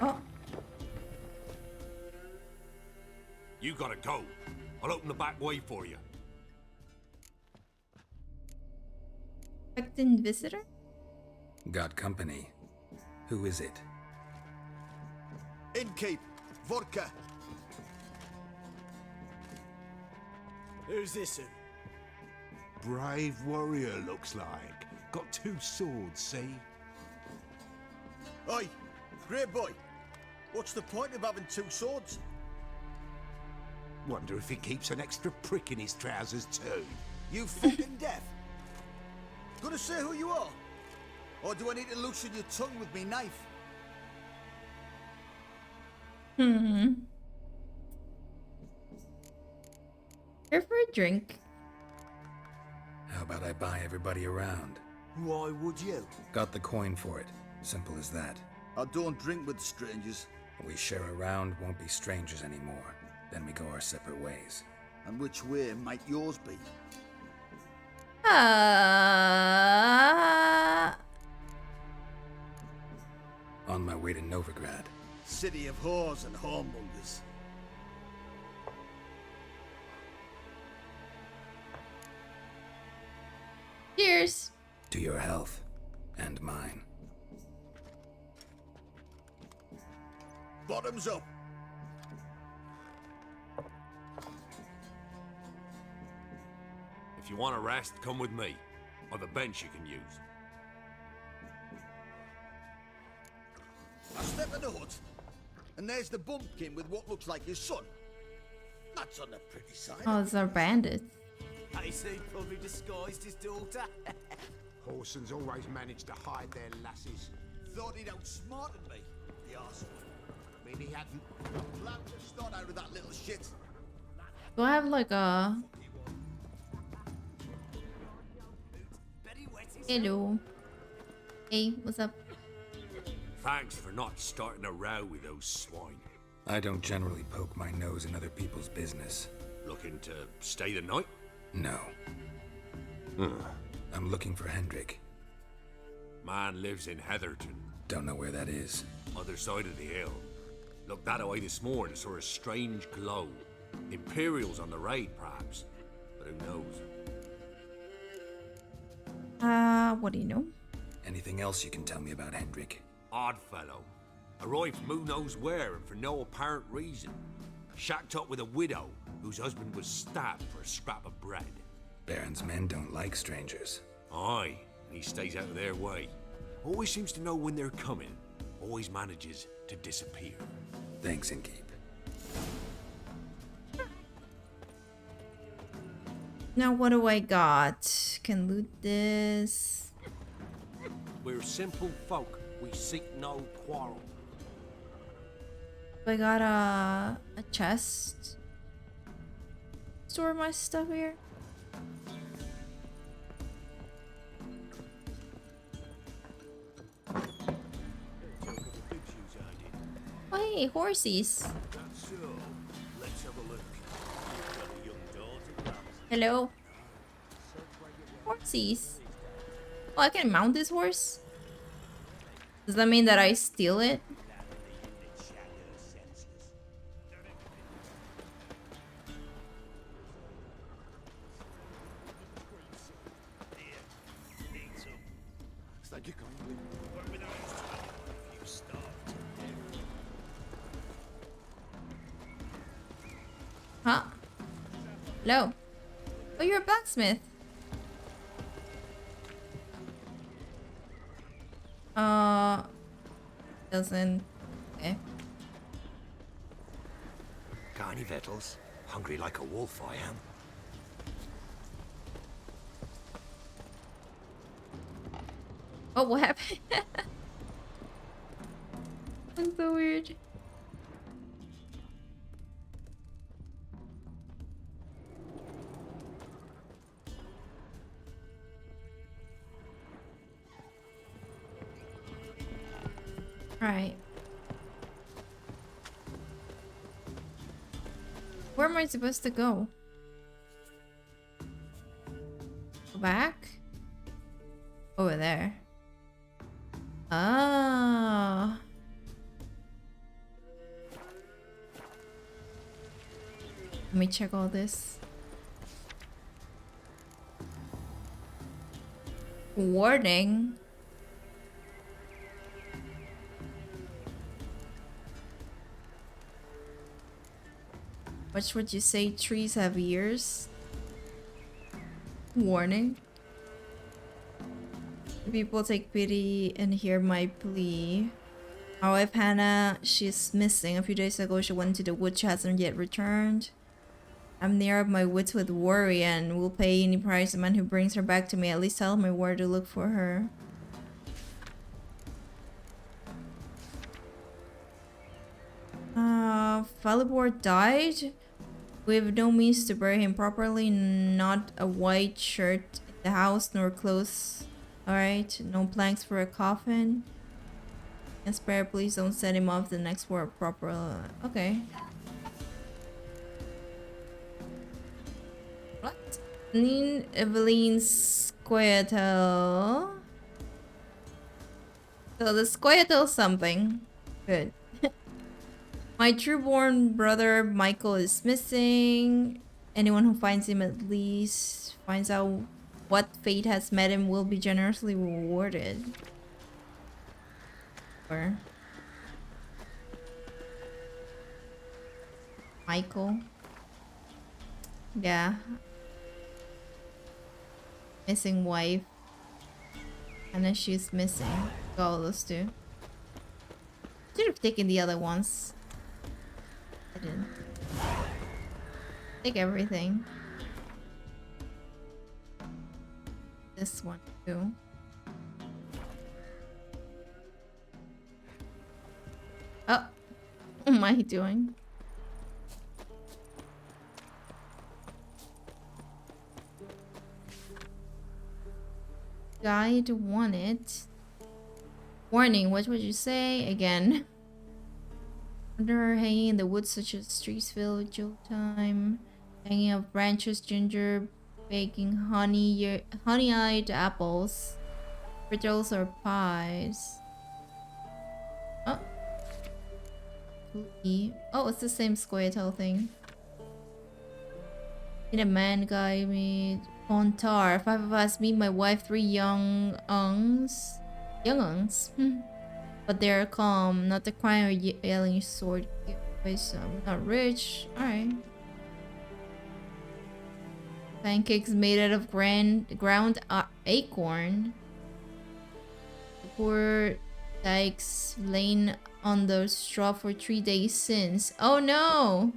Oh. You gotta go. I'll open the back way for you. Expectant visitor? Got company. Who is it? Innkeep, vodka. Who's this in? Brave warrior, looks like. Got 2 swords, see? Oi, great boy. What's the point of having 2 swords? Wonder if he keeps an extra prick in his trousers, too. You fucking deaf. Gonna say who you are? Or do I need to loosen your tongue with me knife? Here for a drink. How about I buy everybody around? Why would you? Got the coin for it. Simple as that. I don't drink with strangers. We share a round, won't be strangers anymore. Then we go our separate ways. And which way might yours be? On my way to Novigrad. City of whores and whoremongers. Cheers. To your health. And mine. Bottoms up. If you want a rest, come with me. I've a bench you can use. I step in the hut, and there's the bumpkin with what looks like his son. That's on the pretty side. Oh, it's our bandits. I say probably disguised his daughter. Horsons always manage to hide their lasses. Thought he'd outsmarted me, the arsehole. I mean, he hadn't. Plan to start out with that little shit. Do I have like a... Hello. Hey, what's up? Thanks for not starting a row with those swine. I don't generally poke my nose in other people's business. Looking to stay the night? No. I'm looking for Hendrik. Man lives in Heatherton. Don't know where that is. Other side of the hill. Looked that away this morning, saw a strange glow. Imperials on the raid, perhaps. But who knows? What do you know? Anything else you can tell me about Hendrik? Odd fellow. Arrived from who knows where and for no apparent reason. Shacked up with a widow whose husband was stabbed for a scrap of bread. Baron's men don't like strangers. Aye, and he stays out of their way. Always seems to know when they're coming. Always manages to disappear. Thanks, Innkeep. Now what do I got? Can loot this. We're simple folk. We seek no quarrel. I got a chest. Store my stuff here. Oh, hey, horsies. Hello. Horsies. Oh, I can mount this horse? Does that mean that I steal it? Huh? Hello. Oh, you're a blacksmith. Doesn't. Okay. Got any victuals? Hungry like a wolf, I am. Oh, what happened? That's so weird. Right. Where am I supposed to go? Go back? Over there. Ah. Let me check all this. Warning. Which would you say trees have ears? Warning. People take pity and hear my plea. Our wife Hannah, she's missing. A few days ago she went to the woods, she hasn't yet returned. I'm near of my wits with worry and will pay any price the man who brings her back to me. At least tell me where to look for her. Falibor died? We have no means to bury him properly. Not a white shirt in the house, nor clothes. Alright, no planks for a coffin. And spare, please don't send him off the next war proper. Okay. What? Evelyn Squirtle. So the Squirtle something. Good. My true-born brother Michael is missing. Anyone who finds him at least finds out what fate has met him will be generously rewarded. Or Michael. Yeah. Missing wife. And then she's missing. Got all those two. Should have taken the other ones. I didn't. Take everything. This one too. Oh, what am I doing? Guide wanted. Warning, what would you say? Again. Under her, hanging in the woods such as trees filled with Joe time. Hanging of branches, ginger, baking honey-eyed apples. Fritters or pies. Oh. Oh, it's the same Squirtle thing. Need a man guy made on tar. 5 of us, me, my wife, 3 young uns. But they're calm, not the crying or yelling sword giveaway, so I'm not rich. Alright. Pancakes made out of ground acorn. The poor dykes lain on the straw for 3 days since. Oh no!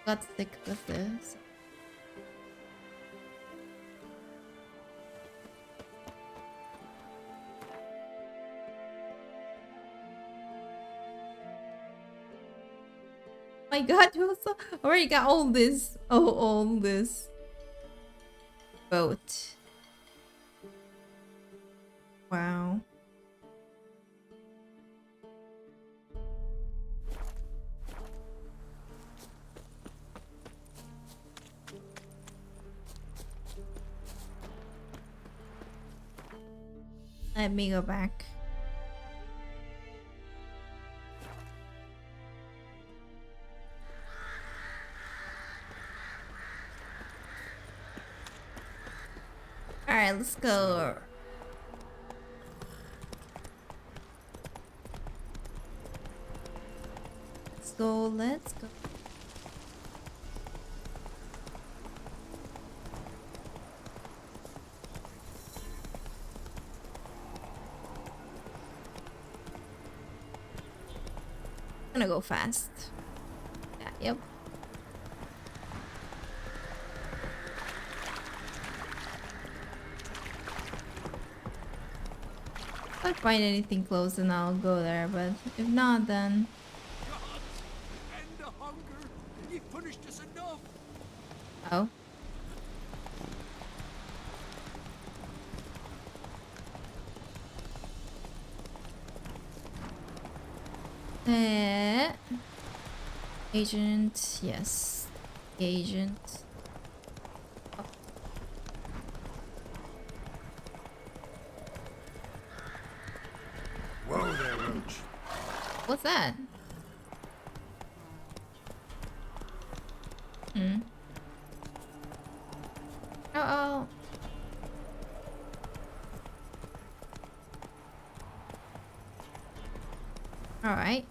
Got sick with this. My god, you also already got all this. Oh, all this. Boat. Wow. Let me go back. Alright, let's go. Let's go. I'm gonna go fast. Yeah, yep. If I find anything close, then I'll go there, but if not, then... End the hunger! You've punished us enough! Oh. Agent, yes. Agent. Oh. Whoa there, Roach. What's that? Hmm. Oh. All right.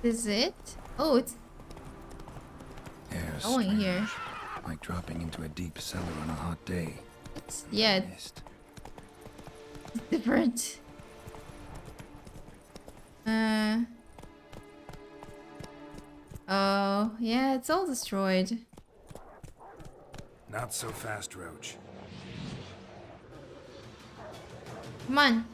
This is it? Oh, it's going here. Like dropping into a deep cellar on a hot day. Yeah. It's different. Oh, yeah, it's all destroyed. Not so fast, Roach. Come on.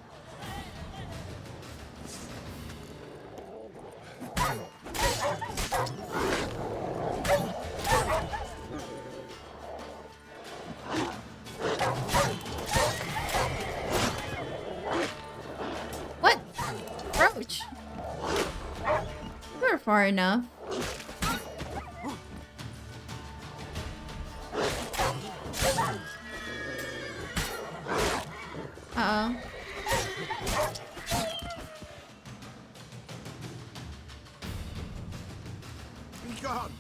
What? Roach. We're far enough. Uh-oh. Be gone!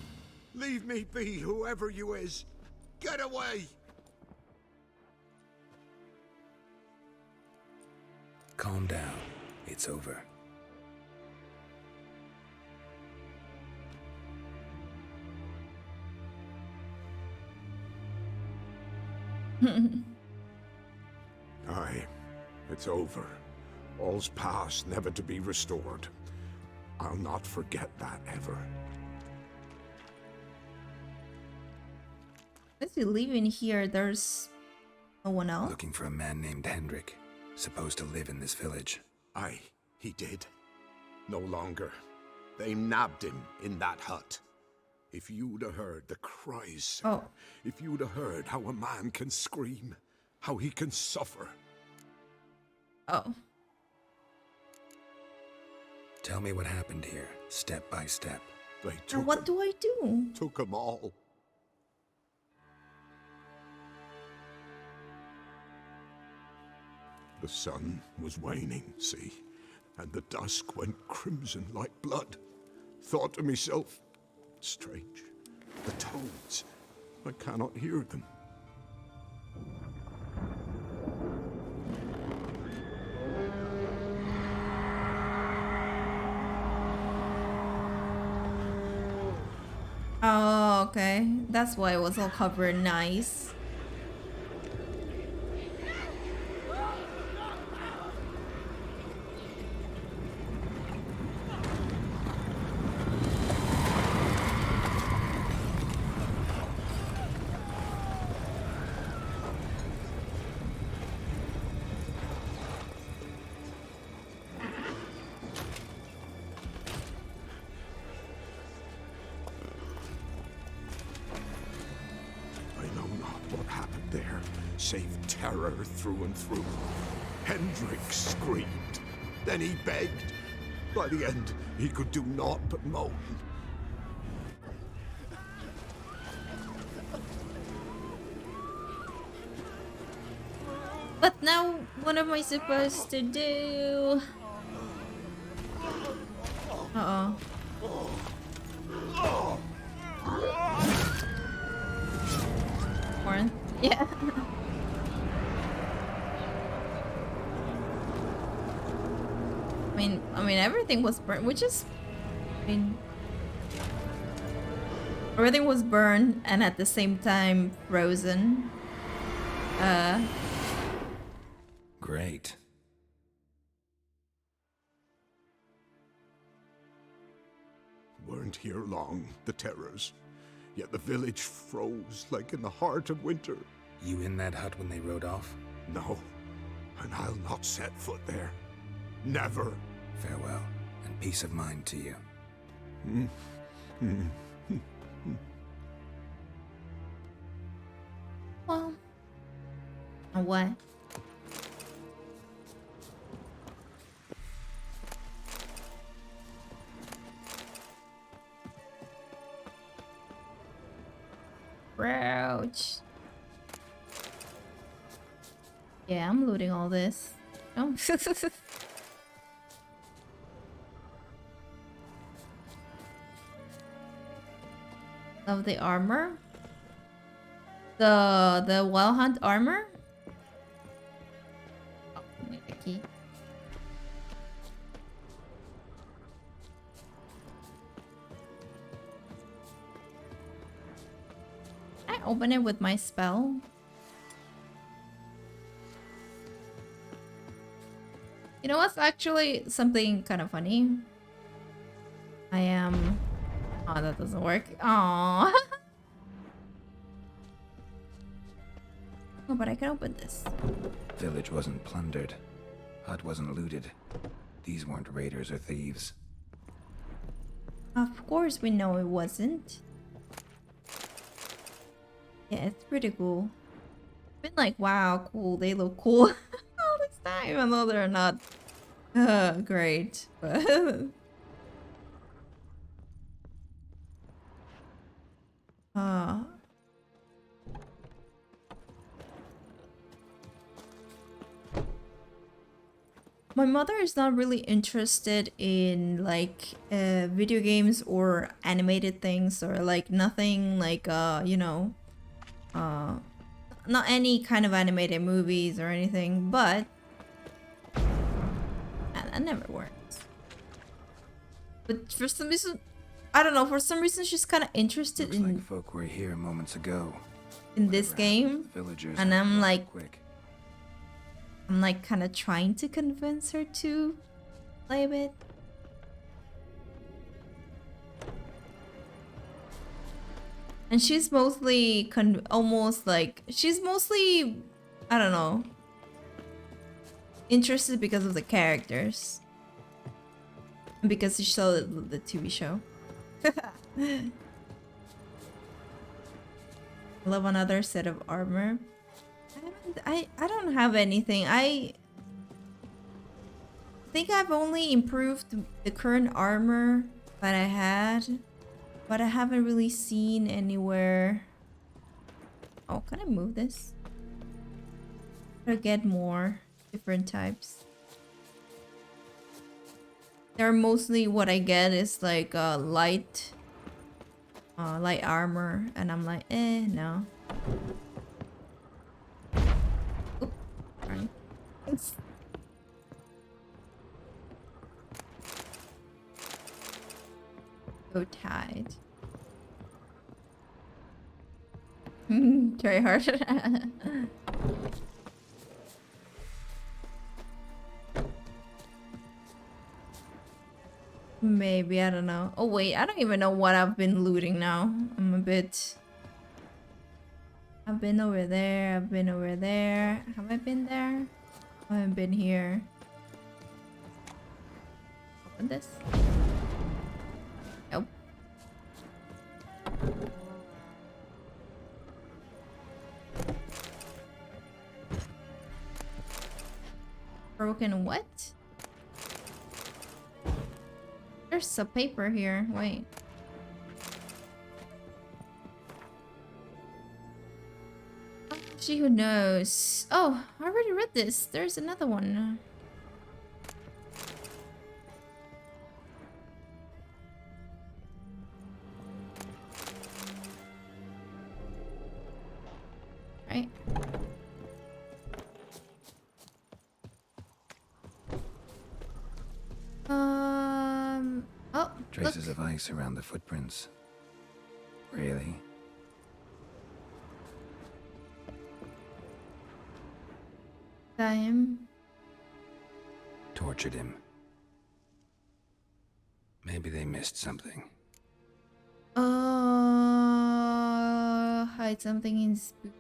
Leave me be, whoever you is! Get away! Calm down. It's over. Aye, it's over. All's past, never to be restored. I'll not forget that ever. As we leave in here, there's no one else. Looking for a man named Hendrik, supposed to live in this village. Aye, he did. No longer. They nabbed him in that hut. If you'd have heard the cries, sir. Oh. If you'd have heard how a man can scream, how he can suffer. Oh. Tell me what happened here, step by step. They And what do I do? Took them all. The sun was waning, see, and the dusk went crimson like blood. Thought to myself, strange, the toads, I cannot hear them. Oh, okay. That's why it was all covered nice. safe terror through and through. Hendrik screamed. Then he begged. By the end, he could do naught but moan. But now, what am I supposed to do? Uh-oh. Warren? Yeah. I mean, everything was burnt, which is... I mean... Everything was burned and at the same time frozen. Great. Weren't here long, the terrors. Yet the village froze like in the heart of winter. You in that hut when they rode off? No, and I'll not set foot there. Never. Farewell, and peace of mind to you. Well... What? Ouch. Yeah, I'm looting all this. Oh. Of the armor? The Wild Hunt armor? Oh, I need the key. Can I open it with my spell? You know what's actually something kind of funny? I am... Oh, that doesn't work. Aww. Oh, but I can open this. Village wasn't plundered. Hut wasn't looted. These weren't raiders or thieves. Of course we know it wasn't. Yeah, it's pretty cool. Been like, wow, cool. They look cool all this time, even though they're not great. But my mother is not really interested in like video games or animated things or like nothing like you know, not any kind of animated movies or anything, but that never works. But for some reason, I don't know, for some reason she's kind of interested Looks in like folk were here moments ago. in this game, Villagers and I'm like quick. I'm like kind of trying to convince her to play a bit. And she's mostly almost like she's mostly, I don't know, interested because of the characters. And because she saw the TV show. Love another set of armor. I don't have anything. I think I've only improved the current armor that I had, but I haven't really seen anywhere. Oh, can I move this? Or get more different types. They're mostly what I get is like light armor, and I'm like, no. Oop, sorry. So tied. Try hard. Maybe, I don't know. Oh wait, I don't even know what I've been looting now. I'm a bit... I've been over there, I've been over there. Have I been there? I haven't been here. Open this? Nope. broken what? There's a paper here. Wait. She who knows. Oh, I already read this. There's another one. Right. Oh, Traces look. of ice around the footprints. Really? Time. Tortured him. Maybe they missed something. Hide something in his boot.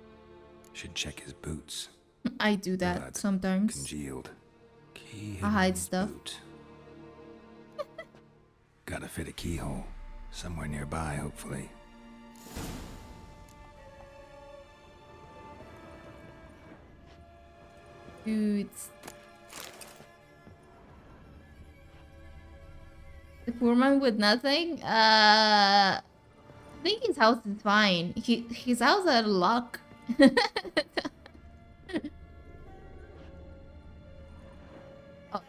Should check his boots. I do that Blood sometimes. Congealed. Key I hide hidden stuff. boot. Gotta fit a keyhole. Somewhere nearby, hopefully. Boots. The poor man with nothing? I think his house is fine. His house had luck. Oh.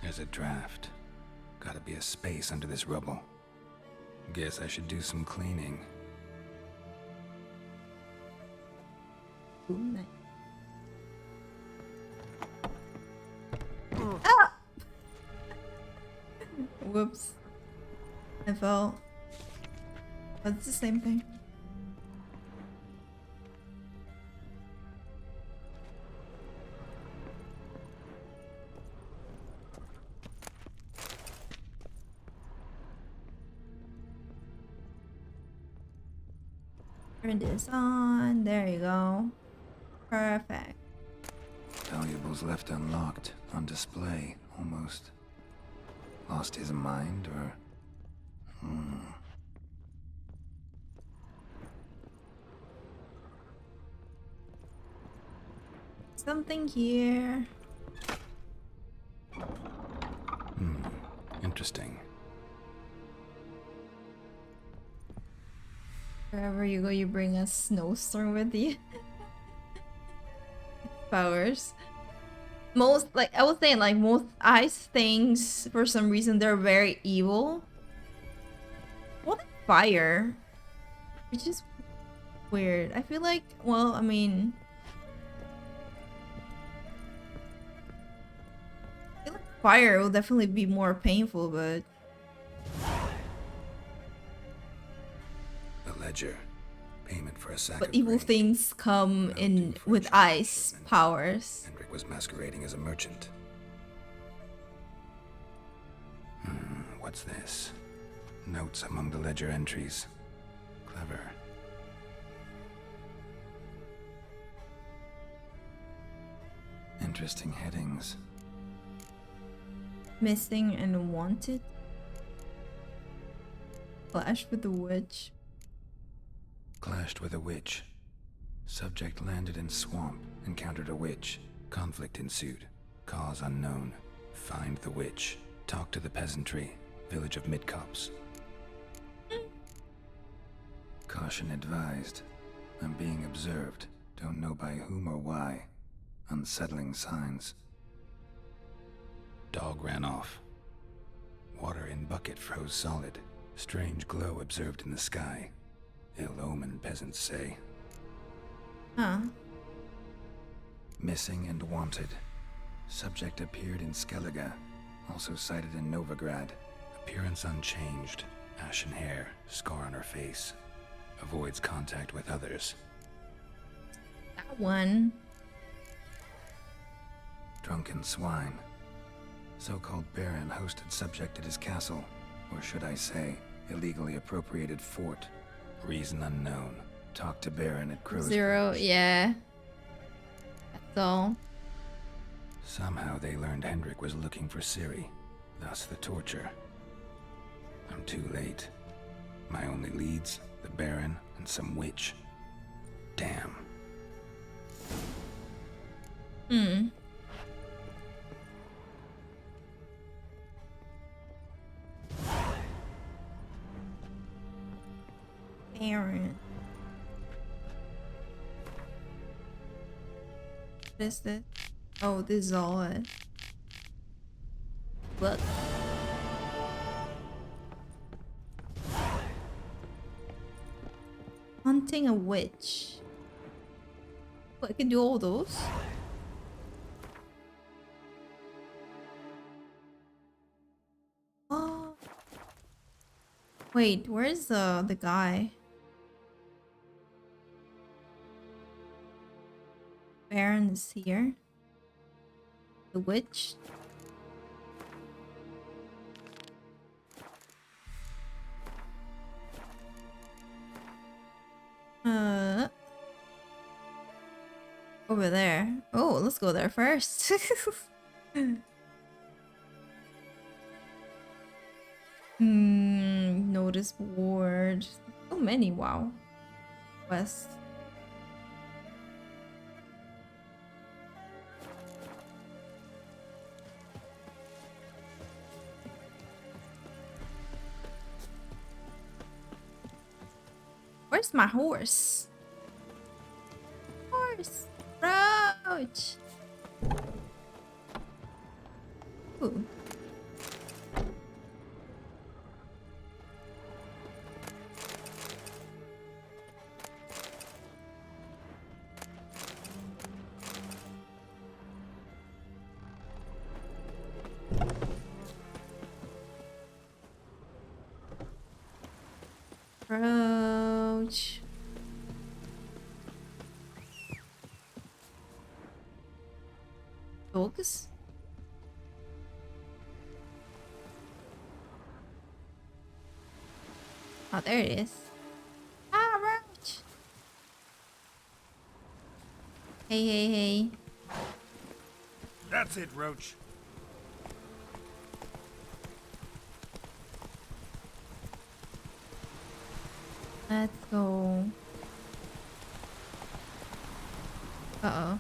There's a draft. Gotta be a space under this rubble. Guess I should do some cleaning. Ooh, nice. Ah! Whoops. I fell. But it's the same thing. Turn this on. There you go. Perfect. Valuables left unlocked, on display, almost. Lost his mind, or... Something here. Interesting. Wherever you go, you bring a snowstorm with you. Powers. Most, like, I was saying, like, most ice things, for some reason, they're very evil. What fire? Which is weird. I feel like, well, I mean... I feel like fire will definitely be more painful, but... The ledger. Payment for a sack But of evil grain. things come in with ice powers. Hendrik was masquerading as a merchant. What's this? Notes among the ledger entries. Clever. Interesting headings. Missing and wanted. Clash with the witch. Clashed with a witch. Subject landed in swamp, encountered a witch. Conflict ensued. Cause unknown. Find the witch. Talk to the peasantry. Village of Midcops. Caution advised. I'm being observed. Don't know by whom or why. Unsettling signs. Dog ran off. Water in bucket froze solid. Strange glow observed in the sky. Ill omen, peasants say. Huh. Missing and wanted. Subject appeared in Skellige. Also sighted in Novigrad. Appearance unchanged. Ashen hair, scar on her face. Avoids contact with others. That one. Drunken swine. So-called baron hosted subject at his castle. Or should I say, illegally appropriated fort. Reason unknown. Talk to baron at Crow's. 0, yeah. That's all. Somehow they learned Hendrik was looking for Ciri. Thus the torture. I'm too late. My only leads, the baron and some witch. Damn. Hmm. Baron. What is this? Oh, this is all it. Look. Hunting a witch. Oh, I can do all those. Oh. Wait, where's the guy? Baron is here. The witch. Over there. Oh, let's go there first. Notice board. So many, wow. West. Where's my horse? Horse! Roach! Ooh. Roach. Dogs? Oh, there it is. Ah, Roach! Hey, hey, hey. That's it, Roach. Let's go. Uh-oh.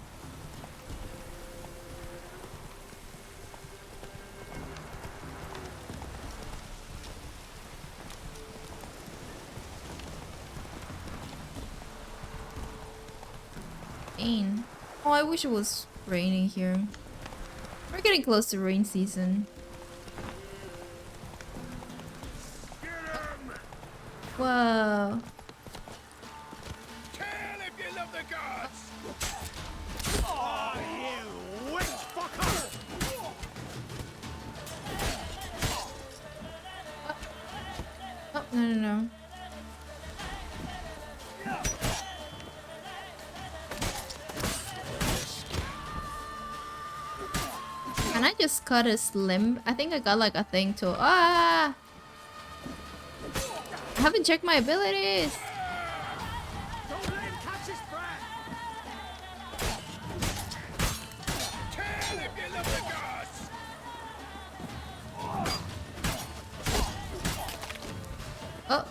Rain. Oh, I wish it was raining here. We're getting close to rain season. Whoa. Kill if you love the gods! Oh, you witch fucker! Oh, no, no, no. Can I just cut his limb? I think I got like a thing to. Ah! I haven't checked my abilities. Don't let him catch his breath! Kill if you love the gods! Oh.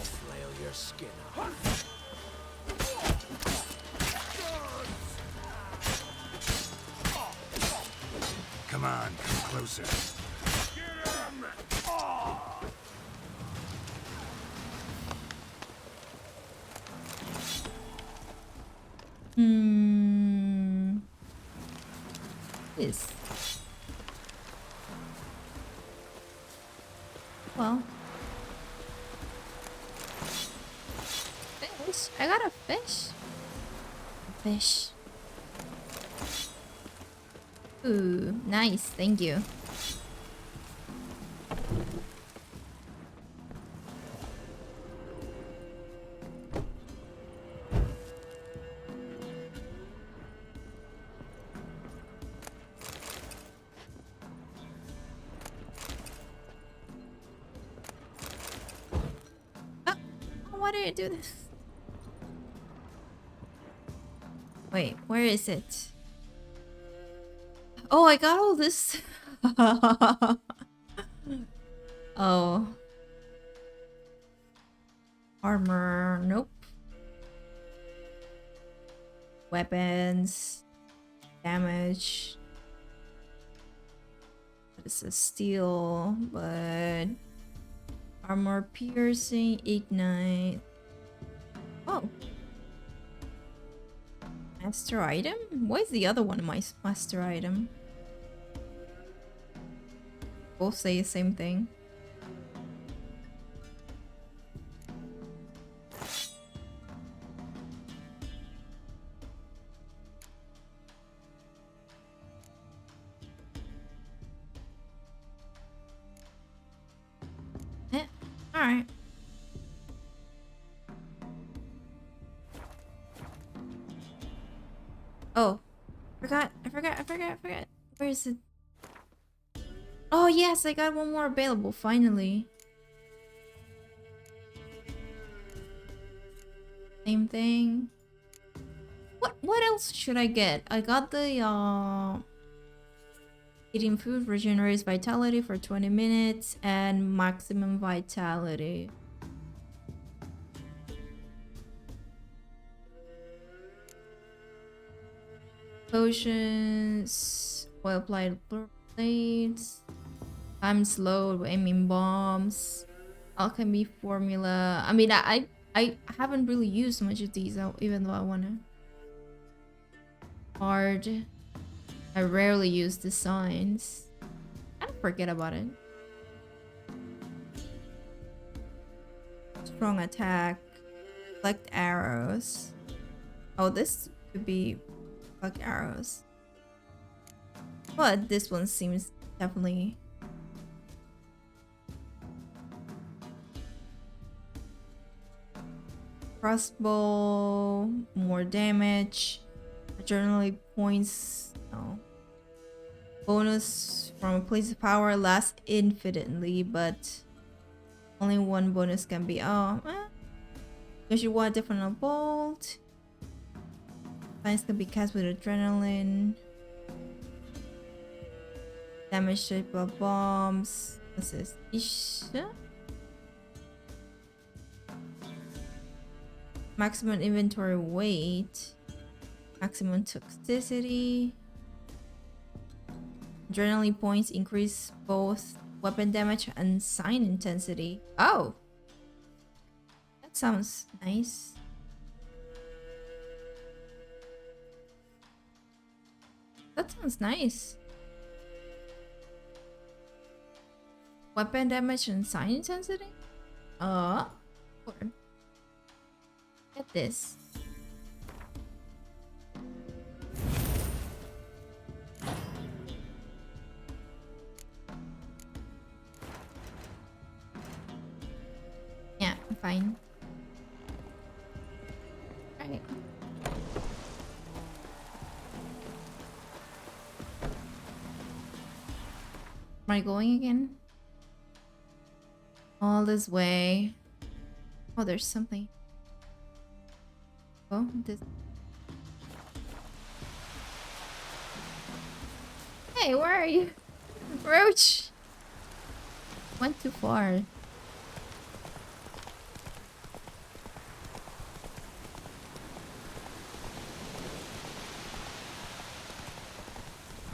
Flail your skin off. Come on, come closer. Yes. Well. Fish. I got a fish. Fish. Ooh, nice. Thank you. Why did I do this? Wait, where is it? Oh, I got all this. Oh. Armor, nope. Weapons, damage. This is steel, but armor piercing, ignite. Oh. Master item? Why is the other one my master item? Both say the same thing. Alright. Oh. I forgot. Where is it? Oh yes, I got one more available, finally. Same thing. What else should I get? I got the eating food regenerates vitality for 20 minutes and maximum vitality. Potions, oil applied blades, time slow, aiming bombs, alchemy formula. I mean, I haven't really used much of these, even though I wanna. Hard. I rarely use the signs. I don't forget about it. Strong attack. Collect arrows. Oh, this could be like arrows. But this one seems definitely. Crossbow. More damage. Adrenaline points. No. Bonus from a place of power lasts infinitely, but only one bonus can be. Because you want different bolt. Signs can be cast with adrenaline. Damage shaped by bombs. What's this? Isha? Maximum inventory weight. Maximum toxicity. Adrenaline points increase both weapon damage and sign intensity. Oh! That sounds nice. That sounds nice. Weapon damage and sign intensity? Get this. Yeah, I'm fine. Alright. Am I going again? All this way. Oh, there's something. Oh, this. Hey, where are you? Roach! Went too far.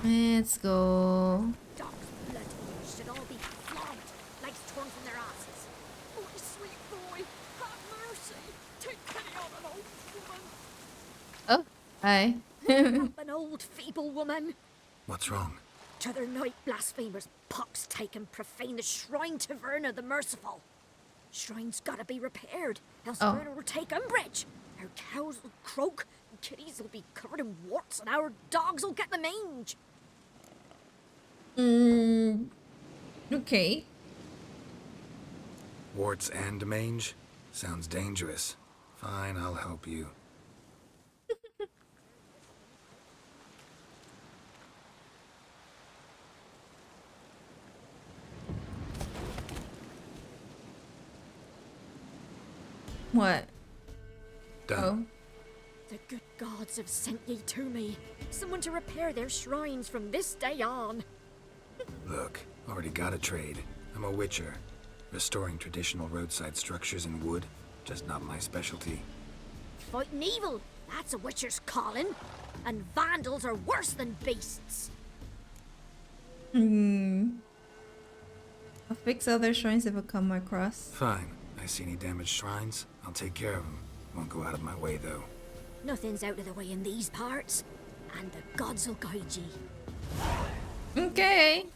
Let's go. Dog's blood should all be flogged like torn from their asses. Oh, sweet boy, have mercy. Take pity on an old woman. Oh, hi. An old feeble woman. What's wrong? T'other night blasphemers pox take and profane the shrine to Verna the Merciful. Shrine's gotta be repaired, else Verna will take umbrage. Our cows will croak, and kitties will be covered in warts, and our dogs will get the mange. Okay. Warts and mange? Sounds dangerous. Fine, I'll help you. What? Done. Oh. The good gods have sent ye to me. Someone to repair their shrines from this day on. Look, already got a trade. I'm a witcher. Restoring traditional roadside structures in wood. just not my specialty. Fighting evil, that's a witcher's calling. And vandals are worse than beasts. I'll fix other shrines if I come across. Fine. I see any damaged shrines, I'll take care of them. Won't go out of my way, though. Nothing's out of the way in these parts. And the gods will guide ye. Okay.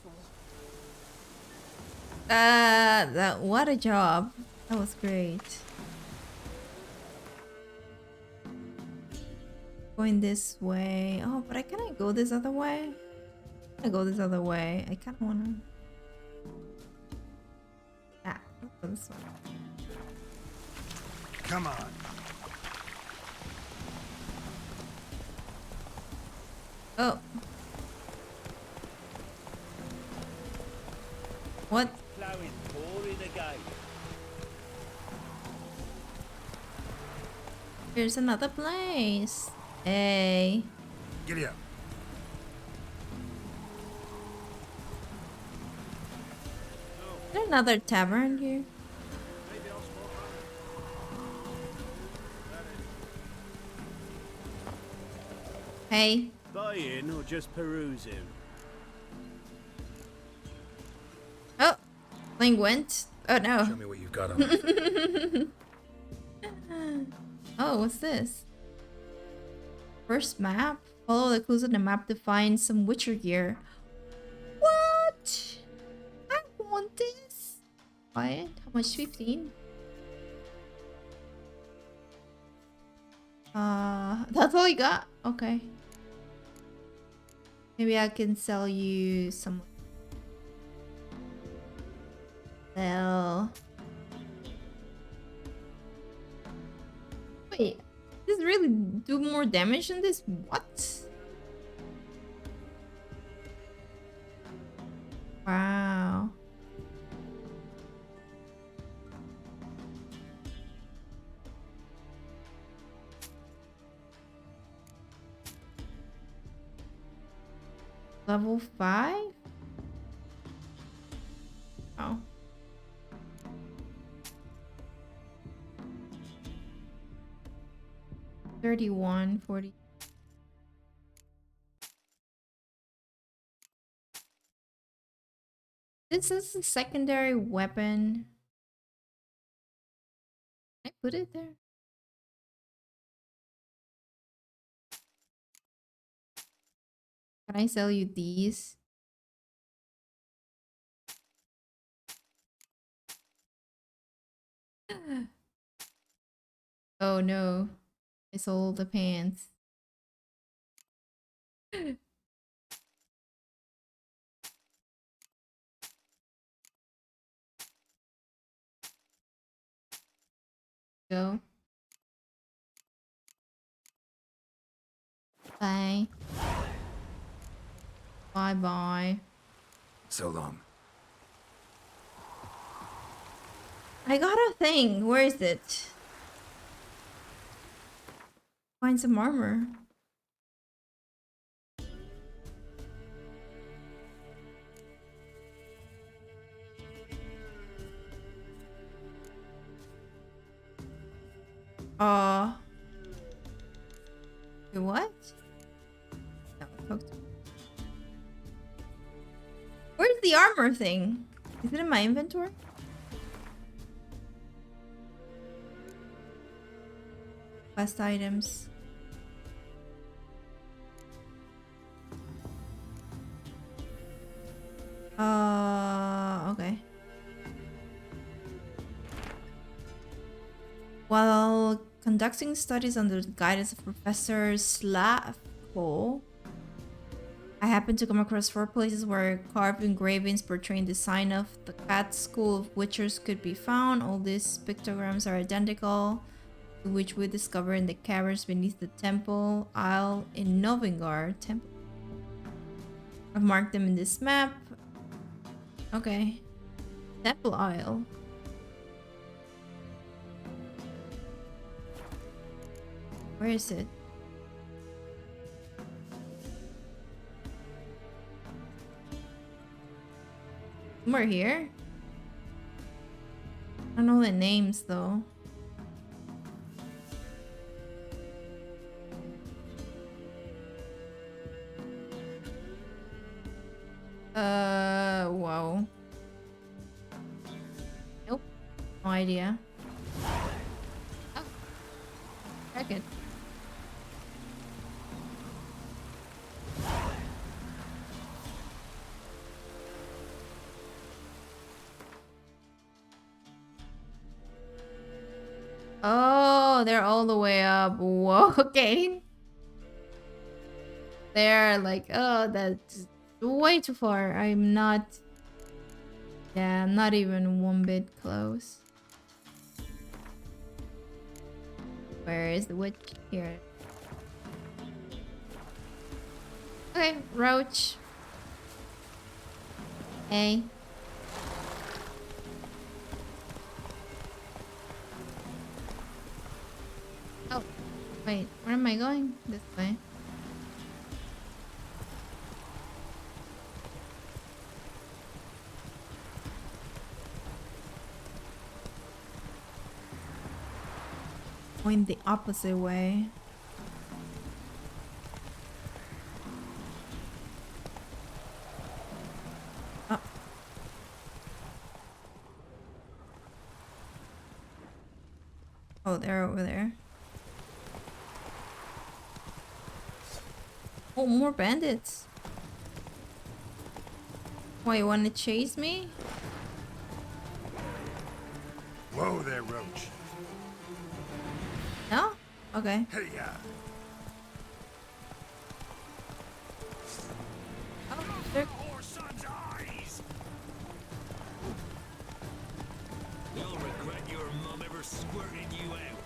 What a job. That was great. Going this way. Oh, but can I go this other way? I go this other way. I kind of want to. Let's go this way. Come on. Oh. What? Flowing pouring again. Here's another place. Hey. Giddy up. Is there another tavern here? Hey. Buying or just perusing? Oh, Ling went. Oh no. Show me what you've got on. Oh, what's this? First map. Follow the clues on the map to find some Witcher gear. What? I want this. Buy it. How much? 15. That's all you got? Okay. Maybe I can sell you some. Well. Wait. Does this really do more damage than this? What? Wow. Level 5? Oh. $31, $40. This is a secondary weapon. Can I put it there? Can I sell you these? Oh no. I sold the pants. Go. Bye. Bye bye. So long. I got a thing. Where is it? Find some armor. What? No, talk to me. Where's the armor thing? Is it in my inventory? Quest items. Okay. While conducting studies under the guidance of Professor Slavko, I happened to come across 4 places where carved engravings portraying the sign of the cat school of witchers could be found. All these pictograms are identical to which we discovered in the caverns beneath the temple isle in Novingar Temple. I've marked them in this map. Okay. Temple Isle. Where is it? Somewhere here? I don't know the names though. Wow. Nope. No idea. Oh. Check it. Oh, they're all the way up. Whoa, okay. They're like, oh, that's way too far. I'm not... Yeah, I'm not even one bit close. Where is the witch? Here. Okay, roach. Hey. Oh, wait, where am I going? This way. Going the opposite way. Oh. Oh, they're over there. Oh, more bandits. Why, you want to chase me? Whoa there, Roach. No? Okay. Hey, Oh, they're... You'll regret your mum ever squirting you out.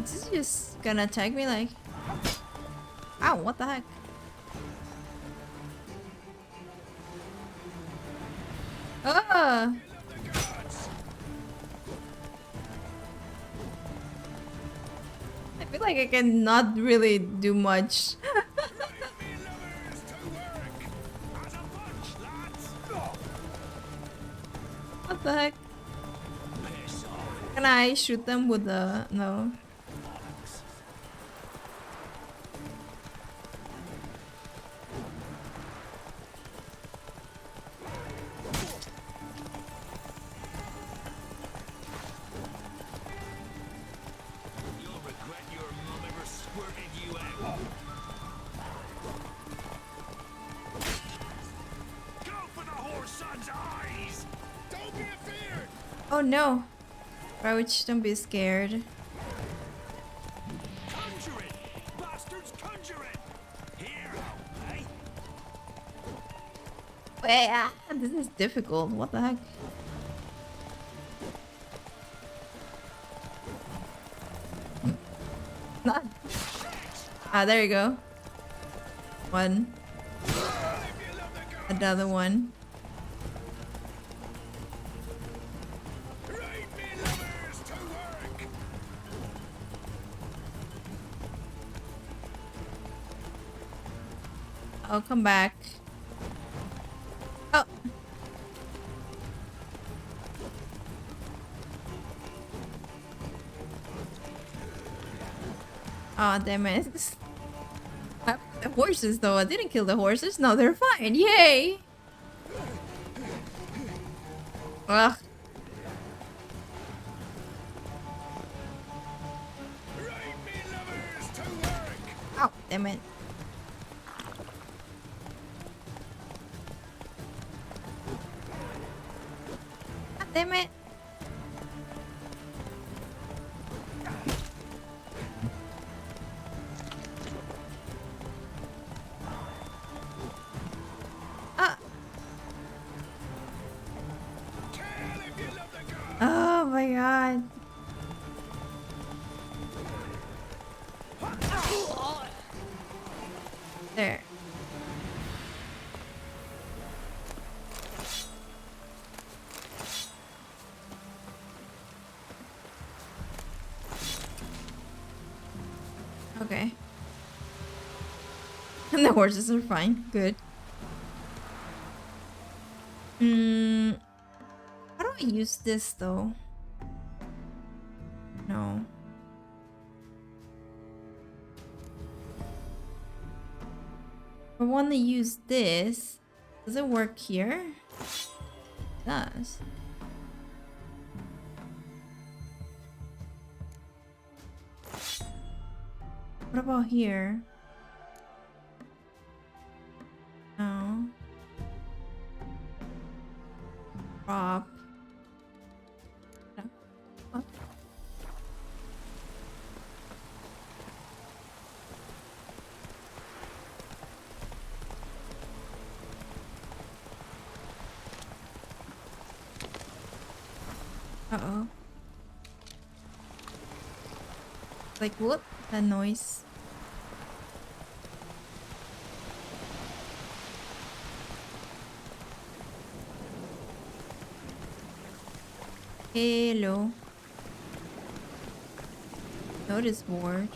This is just gonna attack me like... Ow, what the heck? Ah! I feel like I cannot really do much. What the heck? Can I shoot them with the... No. Oh no! Roach, don't be scared. Conjure it! Bastards, conjure it! Here, eh? Wait, this is difficult. What the heck? Not. Ah, there you go. One. Another one. I'll come back. Oh. Aw, damn it. The horses, though. I didn't kill the horses. No, they're fine. Yay! Ugh. Oh, damn it. Damn it. Ah. Oh my god. There. Okay. And the horses are fine. Good. How do I use this though? No. I want to use this. Does it work here? It does. What about here? No. Prop. No. Uh-oh. Like what? That noise. Hello. Notice board.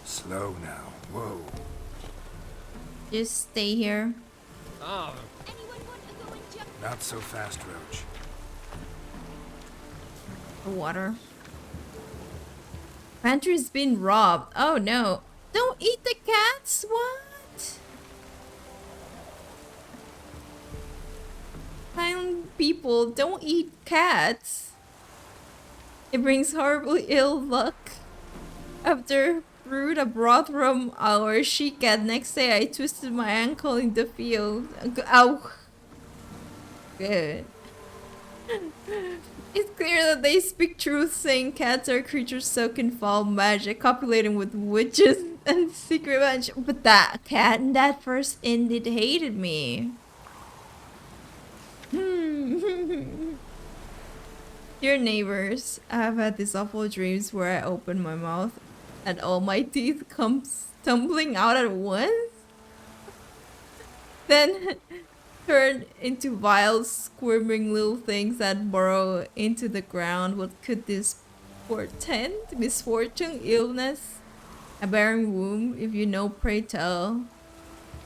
Slow now. Whoa. Just stay here. Oh. Not so fast, Roach. The water. Pantry's been robbed. Oh no. Don't eat the cats? What? Kind people, don't eat cats. It brings horribly ill luck. After brewed a broth from our she cat, next day I twisted my ankle in the field. Ow. Good. It's clear that they speak truth, saying cats are creatures soaked in foul magic, copulating with witches and secret magic. But that cat in that first inn did hated me. Dear neighbors, I have had these awful dreams where I open my mouth and all my teeth come tumbling out at once. Then turn into vile, squirming little things that burrow into the ground. What could this portend? Misfortune, illness, a barren womb? If you know, pray tell.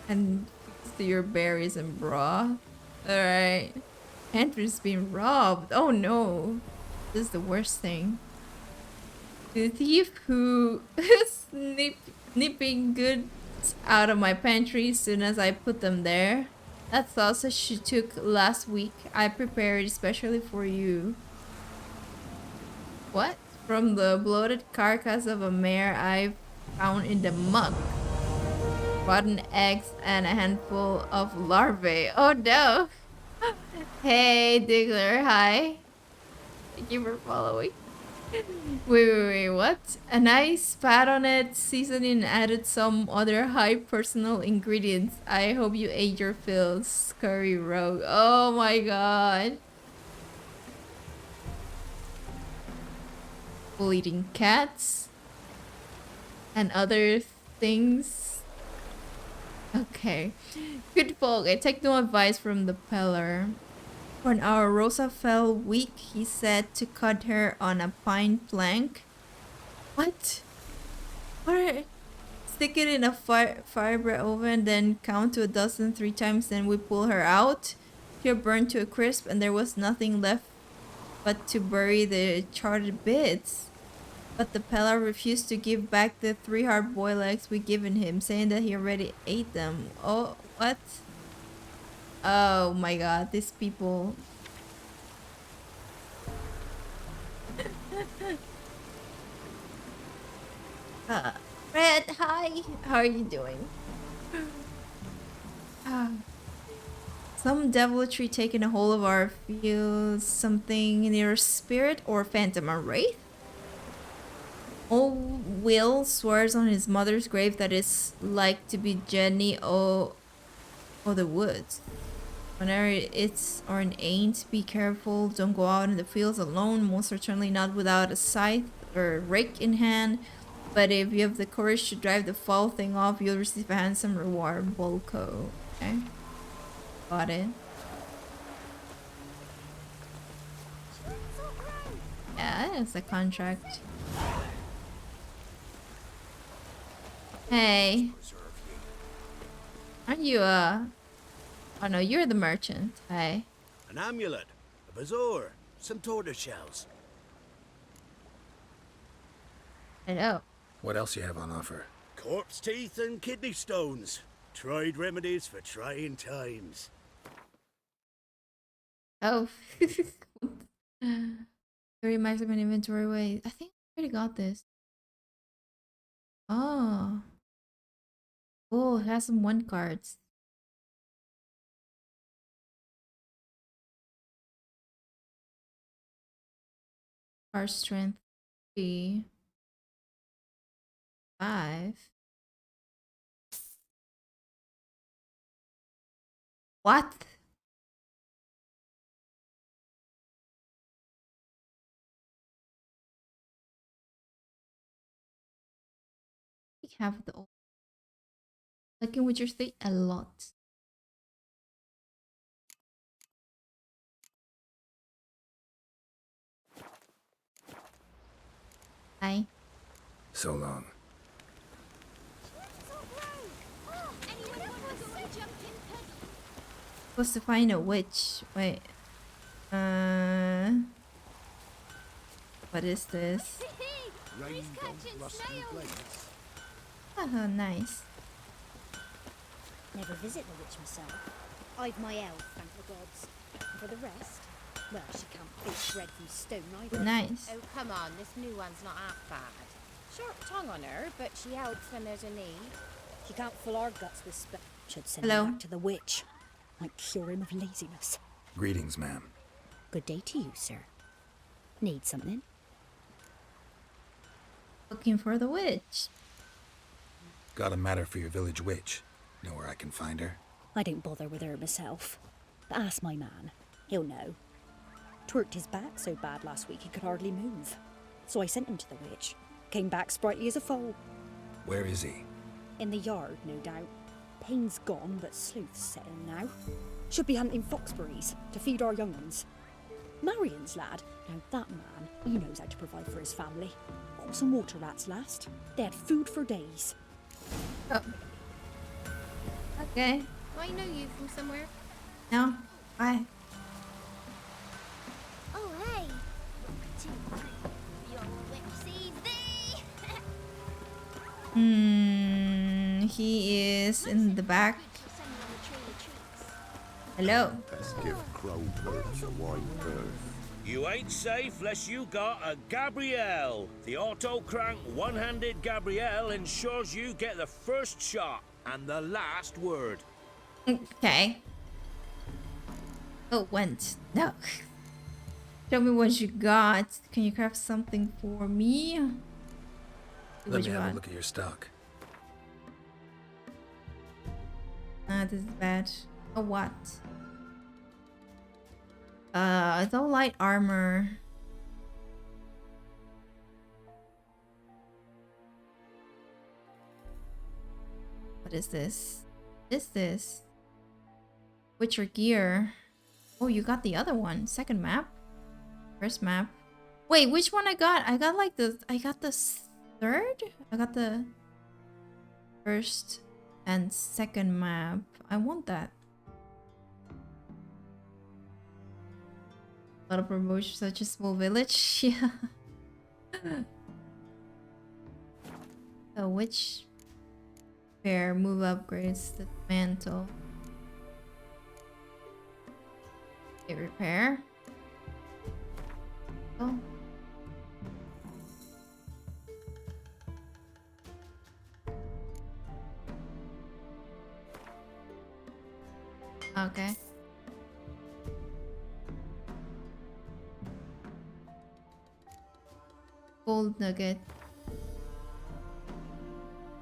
And fix to your berries and broth. Alright. Pantry's been robbed. Oh no. This is the worst thing. The thief who snipping goods out of my pantry as soon as I put them there. That sausage she took last week, I prepared especially for you. What? From the bloated carcass of a mare I found in the muck. Rotten eggs and a handful of larvae. Oh no! Hey Diggler, hi. Thank you for following. Wait, what? And I spat on it, seasoning, and added some other high personal ingredients. I hope you ate your fill, scurry rogue. Oh my god. Full eating cats. And other things. Okay. Good folk, I take no advice from the peller. When our Rosa fell weak, he said to cut her on a pine plank. What? What? Stick it in a fiber oven, then count to 12 3 times, then we pull her out. She burned to a crisp, and there was nothing left but to bury the charred bits. But the peller refused to give back the 3 hard-boiled eggs we given him, saying that he already ate them. Oh, what? Oh my god, these people. Red, hi. How are you doing? Some deviltry taking a hold of our fields. Something near a spirit or phantom, a wraith? Old Will swears on his mother's grave that it's like to be Jenny o' the woods. Whenever it's or an ain't, be careful. Don't go out in the fields alone. Most certainly not without a scythe or a rake in hand. But if you have the courage to drive the foul thing off, you'll receive a handsome reward. Bolko. Okay. Got it. Yeah, that's a contract. Hey. Aren't you Oh no, you're the merchant. Hey. An amulet, a bazaar, some tortoise shells. I know. What else you have on offer? Corpse teeth and kidney stones. Tried remedies for trying times. Oh. Very maximum inventory weight. I think I already got this. Oh. Oh, it has some 1 cards. Card strength 3. 5. What? We have the clicking with your stick a lot. Hi. So long. Supposed to find a witch. Wait. What is this? Oh, nice. Never visit the witch myself. I've my elf, thank the gods. And for the rest, well, she can't fix bread from stone either. Nice. Oh, come on, this new one's not half bad. Sharp tongue on her, but she helps when there's a need. She can't fill our guts with spell. Should send Hello. him back to the witch. Might cure him of laziness. Greetings, ma'am. Good day to you, sir. Need something? Looking for the witch. Got a matter for your village witch. Know where I can find her? I don't bother with her myself. But ask my man. He'll know. Twerked his back so bad last week he could hardly move. So I sent him to the witch. Came back sprightly as a foal. Where is he? In the yard, no doubt. Pain's gone, but sleuth's set in now. Should be hunting foxberries to feed our young ones. Marion's lad, now that man, he knows how to provide for his family. Got some water rats last. They had food for days. Oh. Okay. I know you from somewhere. No. Bye. Oh, hey! Your witch sees thee! He is in the back. Hello. Let's give crow birds a wide berth. You ain't safe less you got a Gabrielle. The auto-crank one-handed Gabrielle ensures you get the first shot and the last word. Okay. Oh, went. No. Tell me what you got. Can you craft something for me? Let me have a look at your stock. Ah, this is bad. Oh, what? It's all light armor. What is this? What is this? Witcher gear. Oh, you got the other one. Second map. First map. Wait, which one I got? I got like the... I got the third? I got the first and second map. I want that. A lot of promotion, such a small village. Yeah. Oh, which pair move upgrades the mantle? Okay, repair. Oh. Okay. Gold nugget.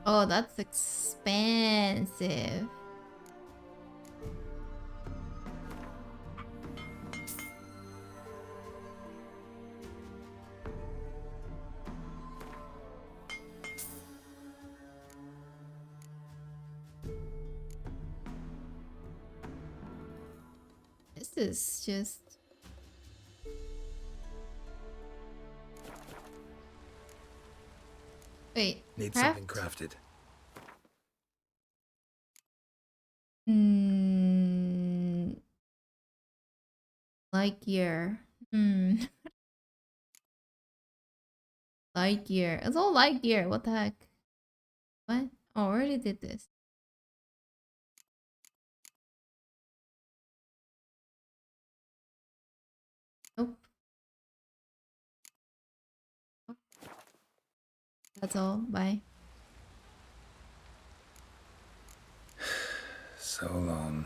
Oh, that's expensive. This is just... Wait, Need craft? something crafted. Like gear. Light gear. It's all light gear. What the heck? What? Oh, I already did this. Nope. That's all. Bye. So long.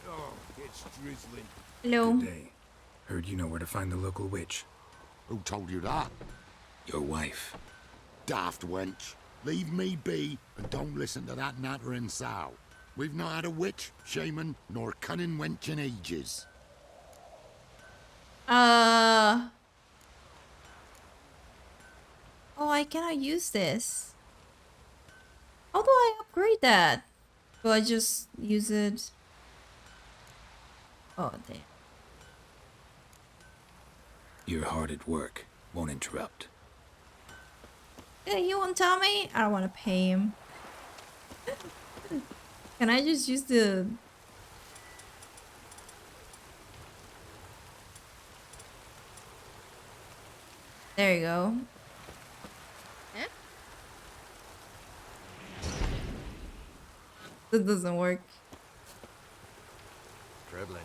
Oh, it's drizzling. Hello. Good day. Heard you know where to find the local witch. Who told you that? Your wife. Daft wench. Leave me be and don't listen to that nattering sow. We've not had a witch, shaman, nor cunning wench in ages. Oh, I cannot use this. How do I upgrade that? Do I just use it? Oh, damn. You're hard at work. Won't interrupt. Yeah, you want Tommy? I don't want to pay him. Can I just use the... There you go. Huh? That doesn't work. Dribbling.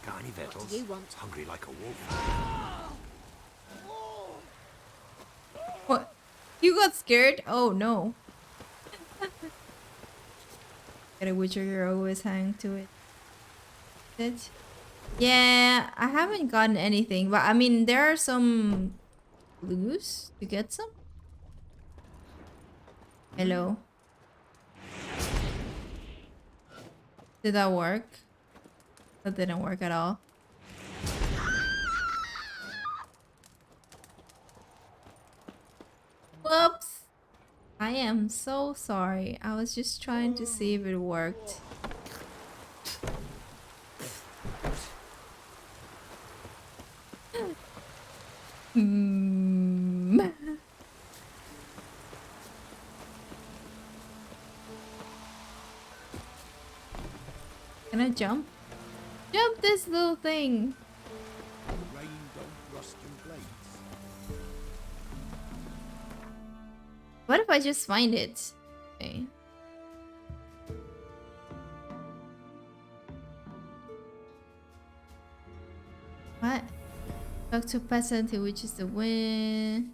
Got any victuals? What do you want? Hungry like a wolf. What? You got scared? Oh no. Get a witcher, you're always hang to it. Yeah, I haven't gotten anything, but I mean there are some clues to get some. Hello. Did that work? That didn't work at all. Whoops. I am so sorry. I was just trying to see if it worked. Can I jump? Jump this little thing. Rain don't rust your blades. What if I just find it? Okay. What? Talk to a peasant who witches the wind.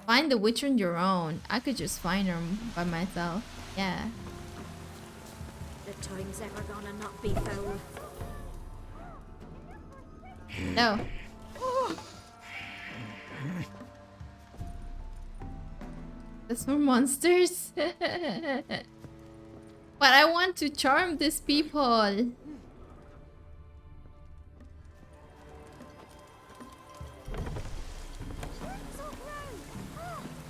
Find the witch on your own. I could just find her by myself. Yeah. The time's ever gonna not be foul. No. There's more monsters. But I want to charm these people.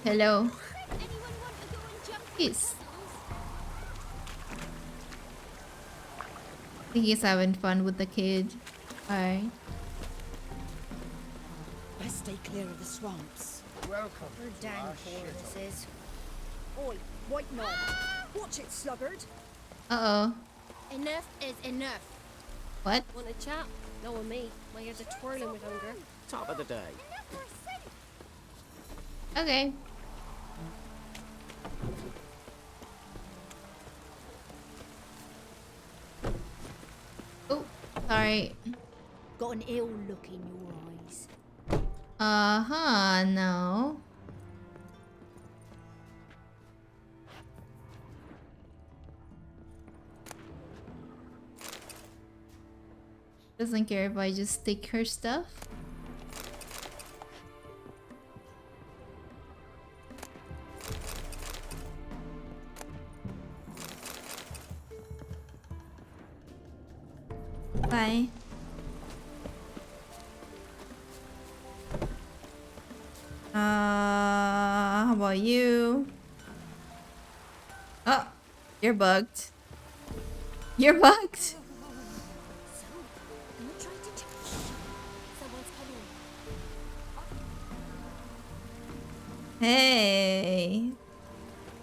Hello. Peace. I think he's having fun with the kid. Alright. Best stay clear of the swamps. Welcome. We're down poor, this is. Oi, white knob. Watch it, sluggard. Uh-oh. Enough is enough. What? Want a chat? No with me. My ears are twirling with hunger. Top of the day. Okay. Oh, sorry. Got an ill look in your eyes. Uh-huh, no. Doesn't care if I just take her stuff. Bye. How about you? Oh, you're bugged. You're bugged. Hey.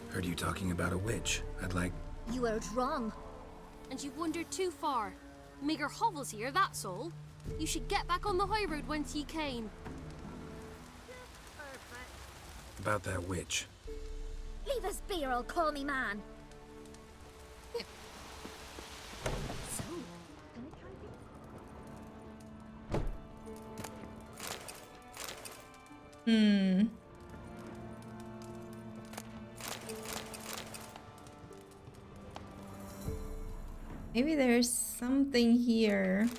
Heard you talking about a witch. I'd like... You heard wrong. And you've wandered too far. Meager hovels here, that's all. You should get back on the high road whence ye came. About that witch. Leave us be or I'll call me man. So, gonna try Maybe there's something here.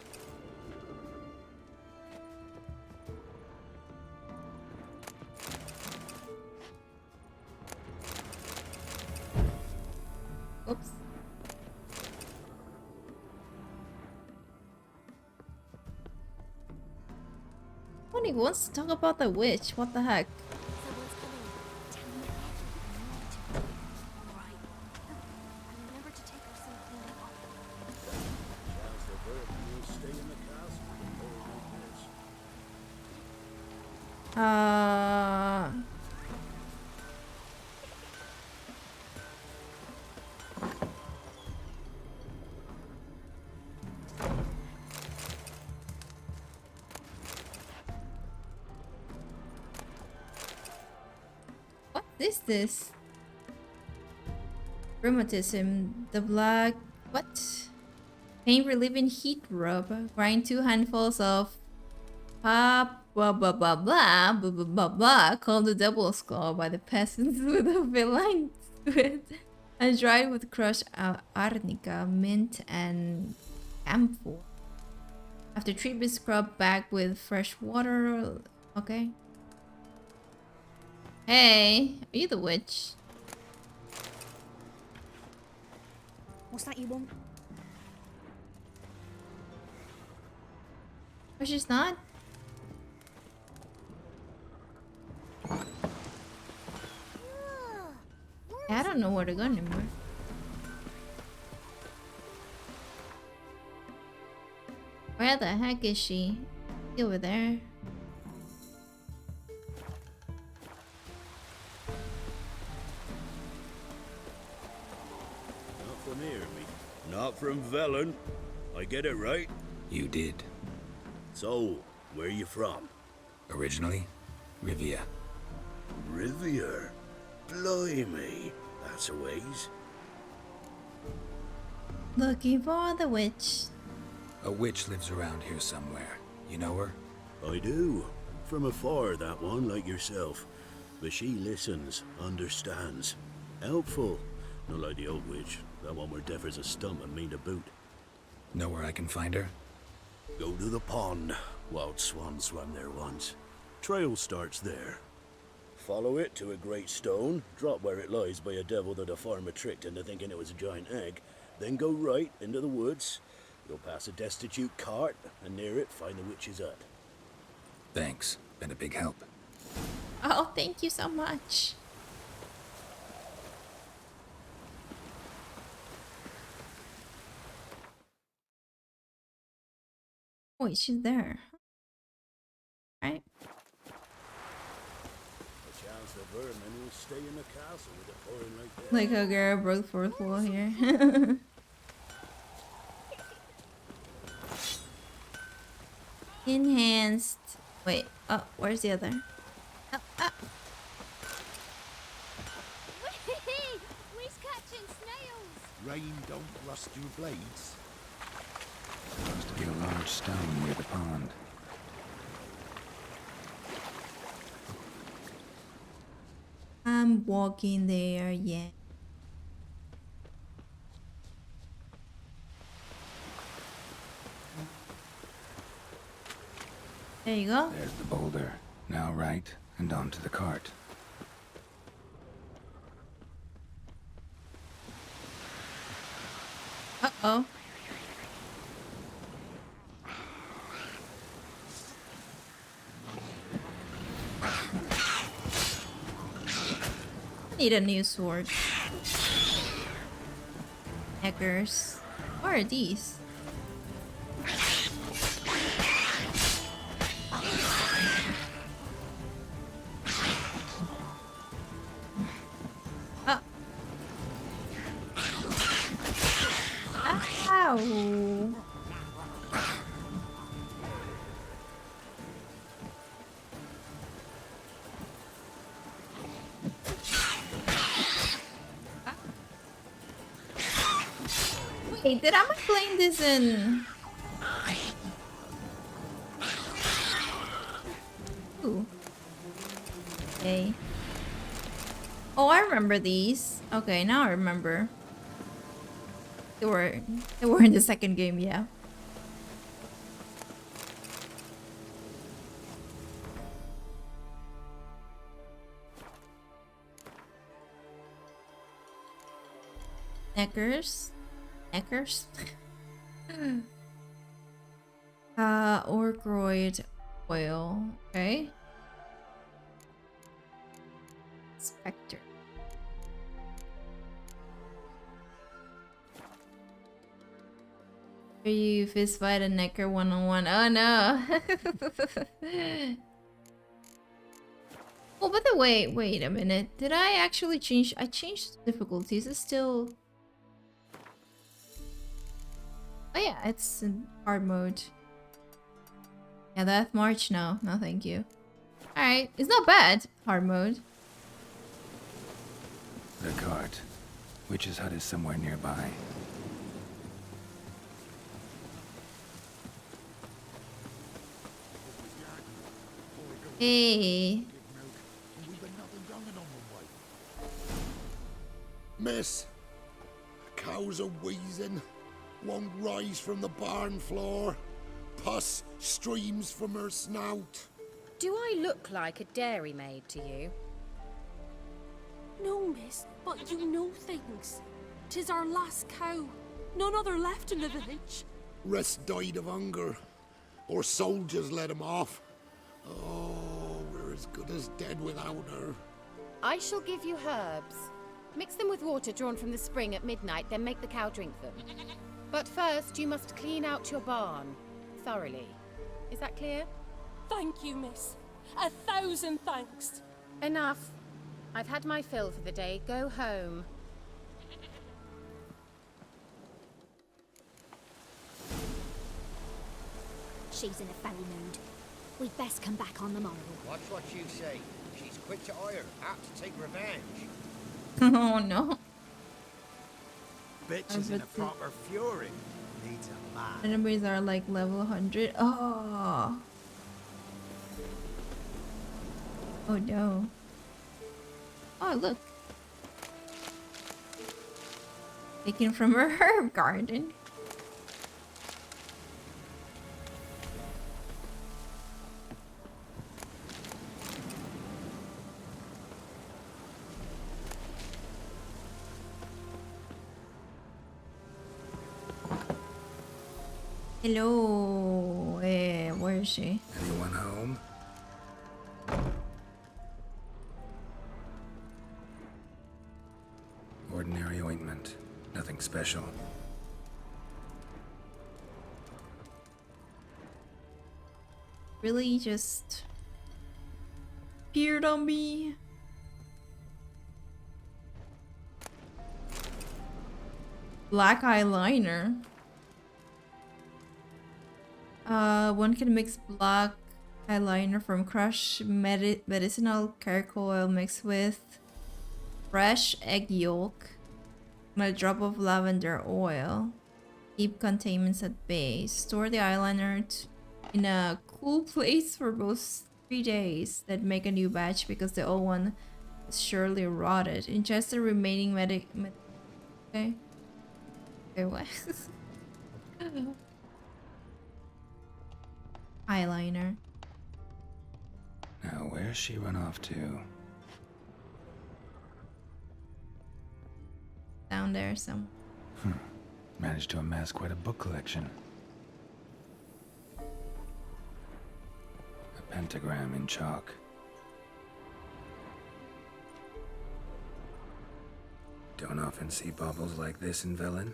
Oops. Nobody wants to talk about the witch. What the heck? Someone's coming. Tell me everything you need to. All right. And remember to take her some cleaning up. How's the bird? You'll stay in the castle or like this? What is this? Rheumatism, the black... What? Pain relieving heat rub. Grind 2 handfuls of... blah blah blah blah blah blah blah blah called the double skull by the peasants with a feline squid and dried with crushed arnica, mint, and camphor. After treatment, scrub back with fresh water. Okay. Hey, are you the witch? What's that you want? Oh, she's not? I don't know where to go anymore. Where the heck is she? Over there. Not from here, me. Not from Velen. I get it right? You did. So, where you from? Originally, Rivia. Rivia? Blimey. That's a ways. Looking for the witch. A witch lives around here somewhere. You know her? I do. From afar, that one, like yourself. But she listens, understands. Helpful. Not like the old witch. That one were deaf as a stump and mean to boot. Know where I can find her? Go to the pond. Wild swan swam there once. Trail starts there. Follow it to a great stone, drop where it lies by a devil that a farmer tricked into thinking it was a giant egg, then go right into the woods. You'll pass a destitute cart, and near it find the witch's hut. Thanks. Been a big help. Oh, thank you so much. Wait, she's there. Right? A chance the vermin will stay in the castle with a pouring like that. Like a girl broke fourth wall here. Enhanced. Wait. Oh, where's the other? Oh, oh. We's catching snails. Rain don't rust your blades. Supposed to be a large stone near the pond. I'm walking there, yeah. There you go. There's the boulder. Now right, and onto the cart. Uh-oh. Need a new sword. Eggers. What are these? Oh. Ow. Wait, did I playing this in? Ooh. Okay. Oh, I remember these. Okay, now I remember. They were in the second game, yeah. Neckers. Orgroid oil. Okay. Spectre. You fist fight a Necker one-on-one. Oh no. Oh, by the way, wait a minute. Did I actually change? I changed difficulties. It's still. Oh yeah, it's in hard mode. Yeah, Death March now. No, thank you. Alright, it's not bad. Hard mode. The cart. Witch's hut is somewhere nearby. Hey. Miss, cows are wheezing, won't rise from the barn floor. Pus streams from her snout. Do I look like a dairymaid to you? No, miss, but you know things. 'Tis our last cow. None other left in the village. Rest died of hunger, or soldiers let him off. Oh, we're as good as dead without her. I shall give you herbs. Mix them with water drawn from the spring at midnight, then make the cow drink them. But first, you must clean out your barn thoroughly. Is that clear? Thank you, miss. 1,000 thanks. Enough. I've had my fill for the day. Go home. She's in a foul mood. We'd best come back on the morrow. Watch what you say. She's quick to ire, apt to take revenge. Oh no. Bitch is in a proper fury. Needs a man. Enemies are like level 100. Oh. Oh no. Oh look. Taken from her herb garden. Hello. Where is she? Anyone home? Ordinary ointment. Nothing special. Really just appeared on me. Black eyeliner. One can mix black eyeliner from crushed medicinal charcoal oil mixed with fresh egg yolk and a drop of lavender oil. Keep contaminants at bay. Store the eyeliner in a cool place for both 3 days. Then make a new batch because the old one is surely rotted. Ingest the remaining okay. Okay, what? Eyeliner. Now, where's she run off to? Down there somewhere. Managed to amass quite a book collection. A pentagram in chalk. Don't often see baubles like this in Velen.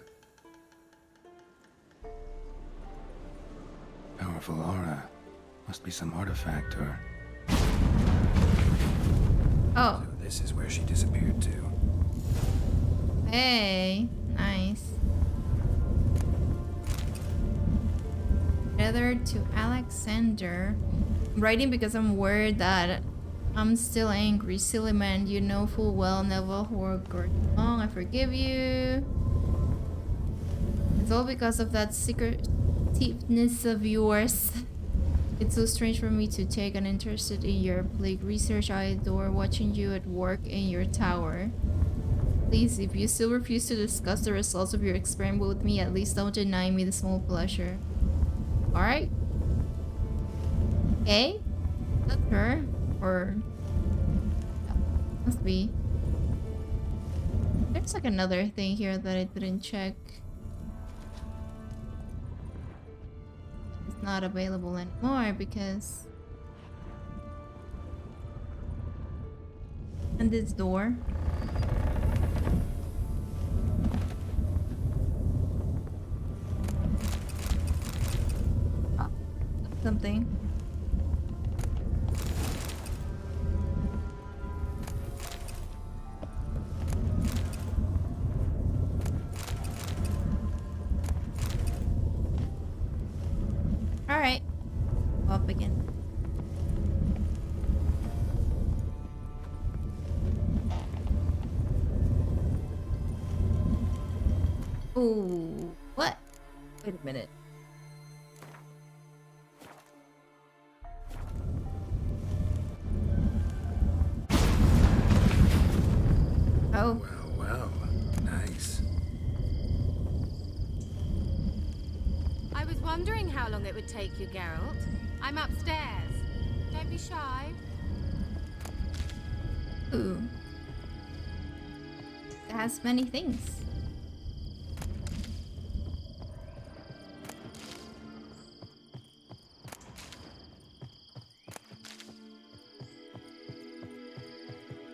Powerful aura. Must be some artifact or... Oh. So this is where she disappeared to. Hey, nice. Letter to Alexander. I'm writing because I'm worried that I'm still angry. Silly man, you know full well Neville Horgord. Long, I forgive you. It's all because of that secretiveness of yours. It's so strange for me to take an interest in your plague research. I adore watching you at work in your tower. Please, if you still refuse to discuss the results of your experiment with me, at least don't deny me the small pleasure. Alright. Okay. That's her. Or... must be. There's like another thing here that I didn't check. It's not available anymore because... and this door. Oh, something. Alright. Up again. Ooh, what? Wait a minute. Oh. Well, nice. I was wondering how long it would take you, Geralt. I'm upstairs. Don't be shy. Ooh. It has many things.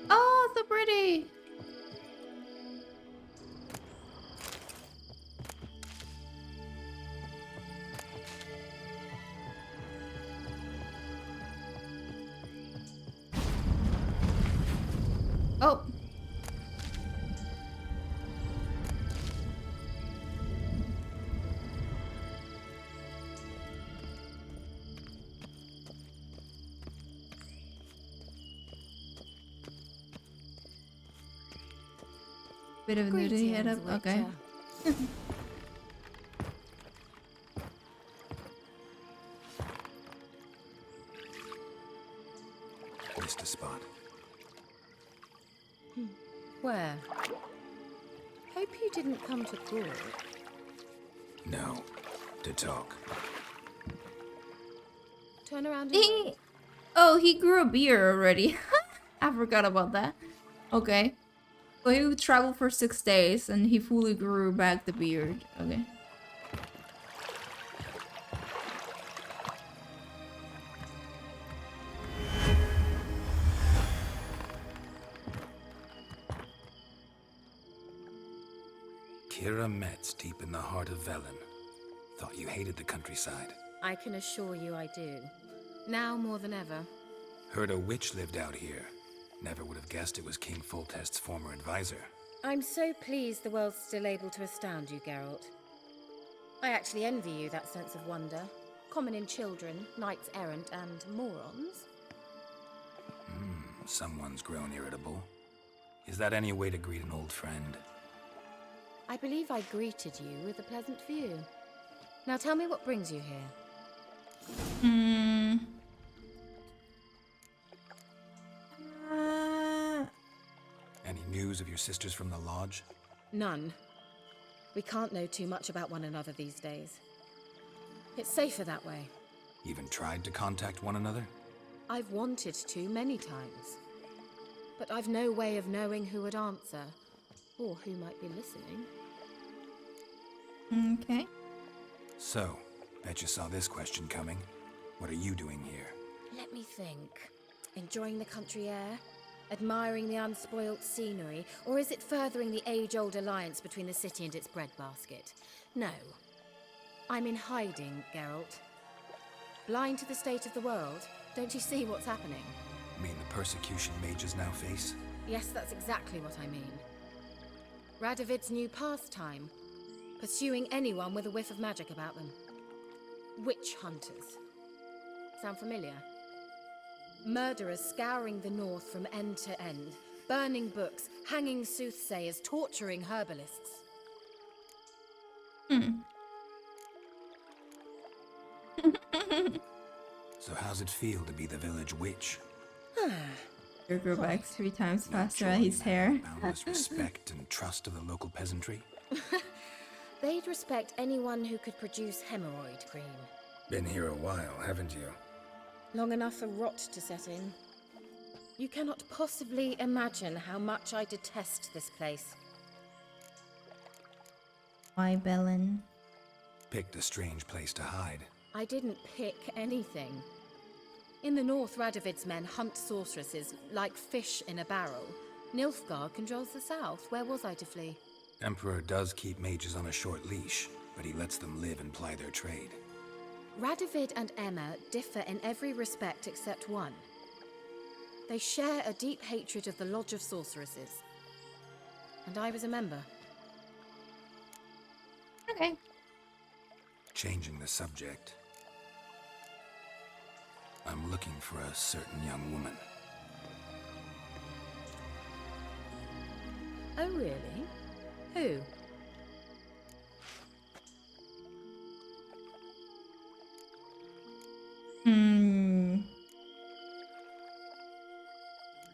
Oh, so pretty. Oh. Bit of nudity head up. Okay. Missed a spot. Where? Hope you didn't come to court. No. To talk. Turn around and Oh, he grew a beard already. I forgot about that. Okay. So he traveled for 6 days and he fully grew back the beard. Okay. Kira Metz, deep in the heart of Velen. Thought you hated the countryside. I can assure you I do. Now more than ever. Heard a witch lived out here. Never would have guessed it was King Foltest's former advisor. I'm so pleased the world's still able to astound you, Geralt. I actually envy you that sense of wonder. Common in children, knights errant, and morons. Someone's grown irritable. Is that any way to greet an old friend? I believe I greeted you with a pleasant view. Now tell me what brings you here. Any news of your sisters from the lodge? None. We can't know too much about one another these days. It's safer that way. Even tried to contact one another? I've wanted to many times. But I've no way of knowing who would answer, or who might be listening. Okay. So, bet you saw this question coming. What are you doing here? Let me think. Enjoying the country air? Admiring the unspoilt scenery? Or is it furthering the age-old alliance between the city and its breadbasket? No. I'm in hiding, Geralt. Blind to the state of the world? Don't you see what's happening? Mean the persecution mages now face? Yes, that's exactly what I mean. Radovid's new pastime. Pursuing anyone with a whiff of magic about them. Witch hunters. Sound familiar? Murderers scouring the north from end to end. Burning books, hanging soothsayers, torturing herbalists. So how's it feel to be the village witch? Your grow back 3 times faster at his hair. Boundless respect and trust of the local peasantry? They'd respect anyone who could produce hemorrhoid cream. Been here a while, haven't you? Long enough for rot to set in. You cannot possibly imagine how much I detest this place. Why, Belen? Picked a strange place to hide. I didn't pick anything. In the north, Radovid's men hunt sorceresses like fish in a barrel. Nilfgaard controls the south. Where was I to flee? Emperor does keep mages on a short leash, but he lets them live and ply their trade. Radovid and Emhyr differ in every respect except one. They share a deep hatred of the Lodge of Sorceresses. And I was a member. Okay. Changing the subject. I'm looking for a certain young woman. Oh, really? Who?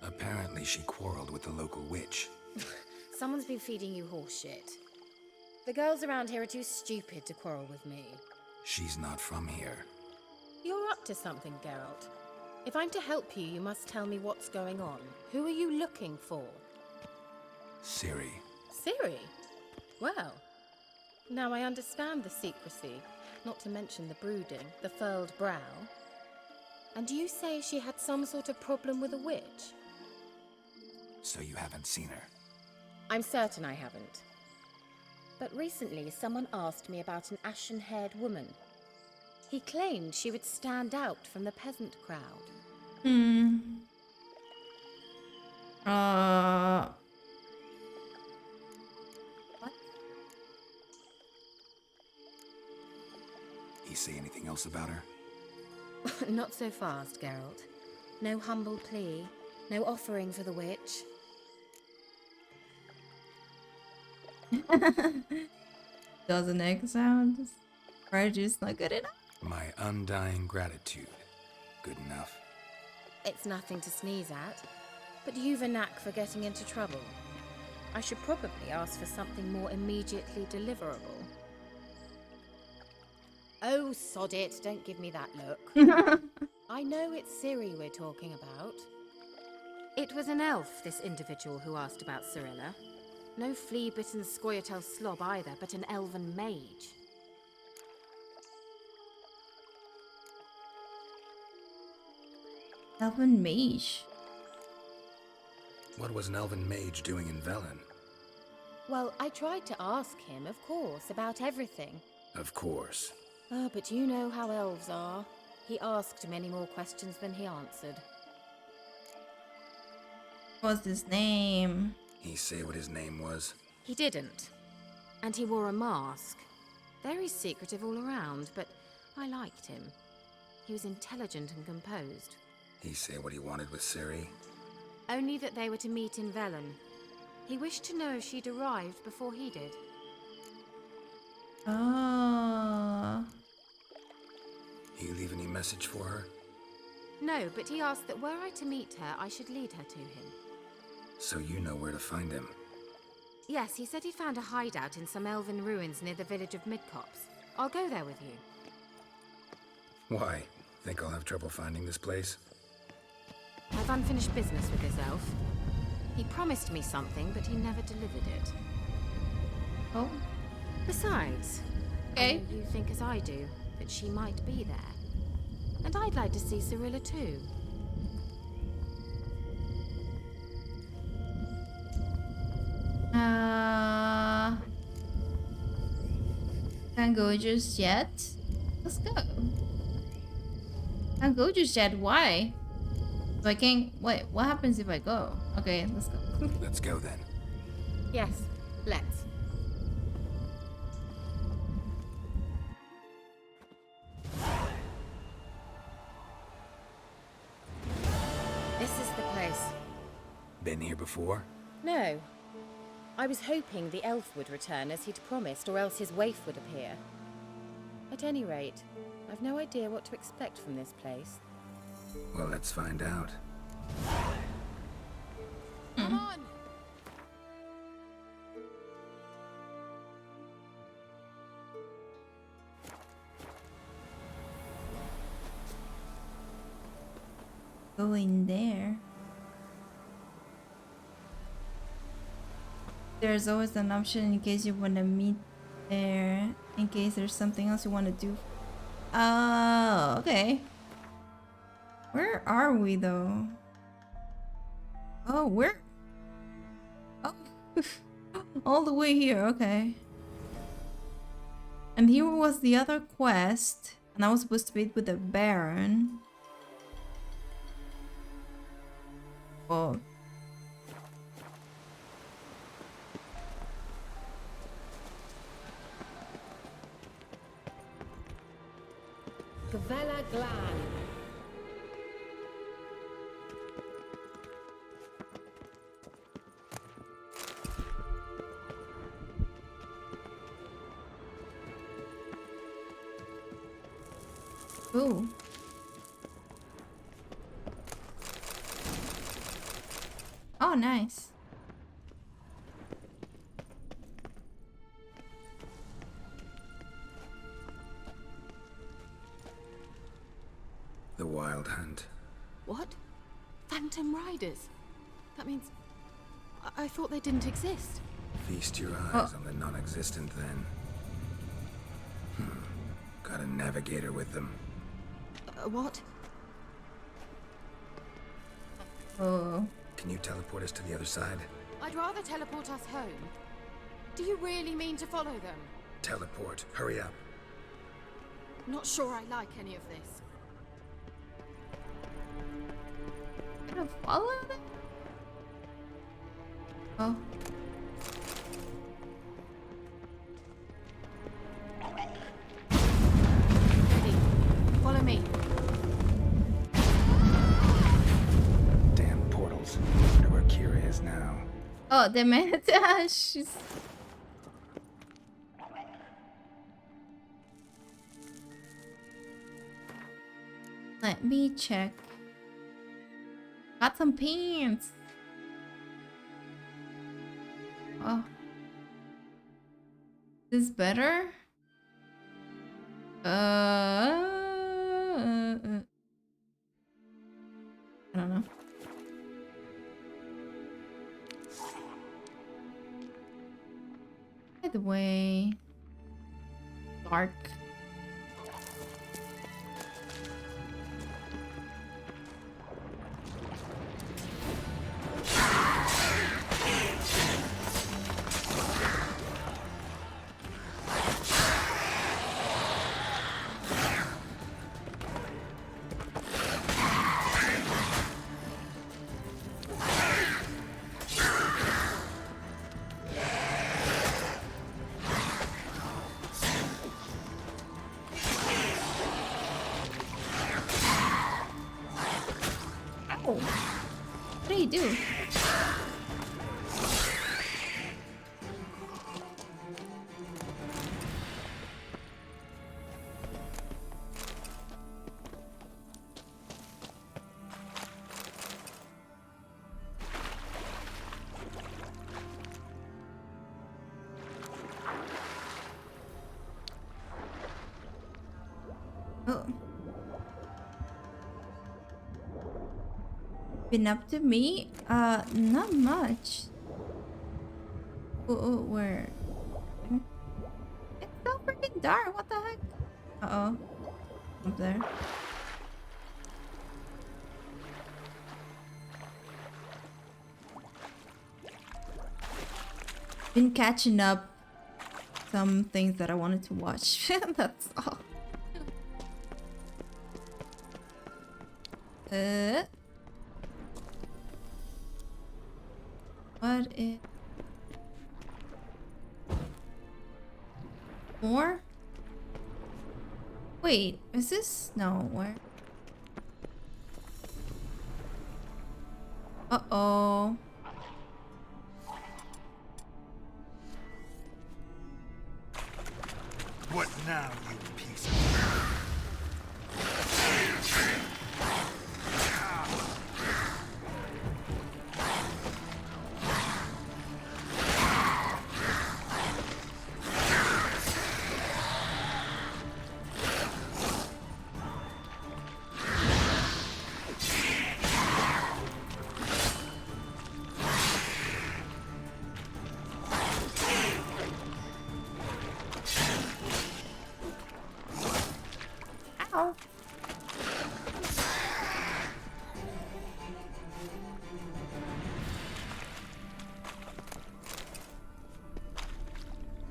Apparently she quarreled with the local witch. Someone's been feeding you horse shit. The girls around here are too stupid to quarrel with me. She's not from here. You're up to something, Geralt. If I'm to help you, you must tell me what's going on. Who are you looking for? Ciri. Ciri? Well, now I understand the secrecy, not to mention the brooding, the furled brow. And you say she had some sort of problem with a witch? So you haven't seen her? I'm certain I haven't. But recently, someone asked me about an ashen-haired woman. He claimed she would stand out from the peasant crowd. What? He say anything else about her? Not so fast, Geralt. No humble plea, no offering for the witch. Doesn't egg sound? Just not good enough? My undying gratitude. Good enough. It's nothing to sneeze at, but you've a knack for getting into trouble. I should probably ask for something more immediately deliverable. Oh, sod it, don't give me that look. I know it's Ciri we're talking about. It was an elf, this individual who asked about Cirilla. No flea-bitten Scoia'tael slob either, but an elven mage. Elven mage? What was an elven mage doing in Velen? Well, I tried to ask him, of course, about everything. Of course. Oh, but you know how elves are. He asked many more questions than he answered. What's his name? He say what his name was? He didn't. And he wore a mask. Very secretive all around, but I liked him. He was intelligent and composed. He say what he wanted with Ciri? Only that they were to meet in Velen. He wished to know if she'd arrived before he did. Oh. He leave any message for her? No, but he asked that were I to meet her, I should lead her to him. So you know where to find him? Yes, he said he'd found a hideout in some elven ruins near the village of Midcopse. I'll go there with you. Why? Think I'll have trouble finding this place? I've unfinished business with this elf. He promised me something, but he never delivered it. Oh? Besides, I know you think as I do, that she might be there. And I'd like to see Cirilla too. Can't go just yet. Let's go. Can't go just yet. Why? So I can't. Wait. What happens if I go? Okay, let's go. Let's go then. Yes, let's. This is the place. Been here before? No. I was hoping the elf would return as he'd promised, or else his waif would appear. At any rate, I've no idea what to expect from this place. Well, let's find out. Come on! Go in there. There's always an option in case you want to meet there, in case there's something else you want to do. Oh, okay. Where are we though? Oh, where? Oh, all the way here, okay. And here was the other quest, and I was supposed to meet with the Baron. Oh. Gavella Glan. Ooh. Oh, nice. The Wild Hunt. What? Phantom Riders? That means... I thought they didn't exist. Feast your eyes on the non-existent then. Got a navigator with them. What? Oh. Can you teleport us to the other side? I'd rather teleport us home. Do you really mean to follow them? Teleport. Hurry up. Not sure I like any of this. Gonna follow them? Oh. Ready. Follow me. Damn portals. Wonder where Kira is now. Oh, the man. She's... Let me check. Got some pants. Oh. Is this better? I don't know. By the way, dark. What do you do? Oh. Been up to me? Not much. Oh, where? It's so freaking dark. What the heck? Uh-oh. Up there. Been catching up some things that I wanted to watch. That's all. What is more? Wait, is this no where? What now, you piece of...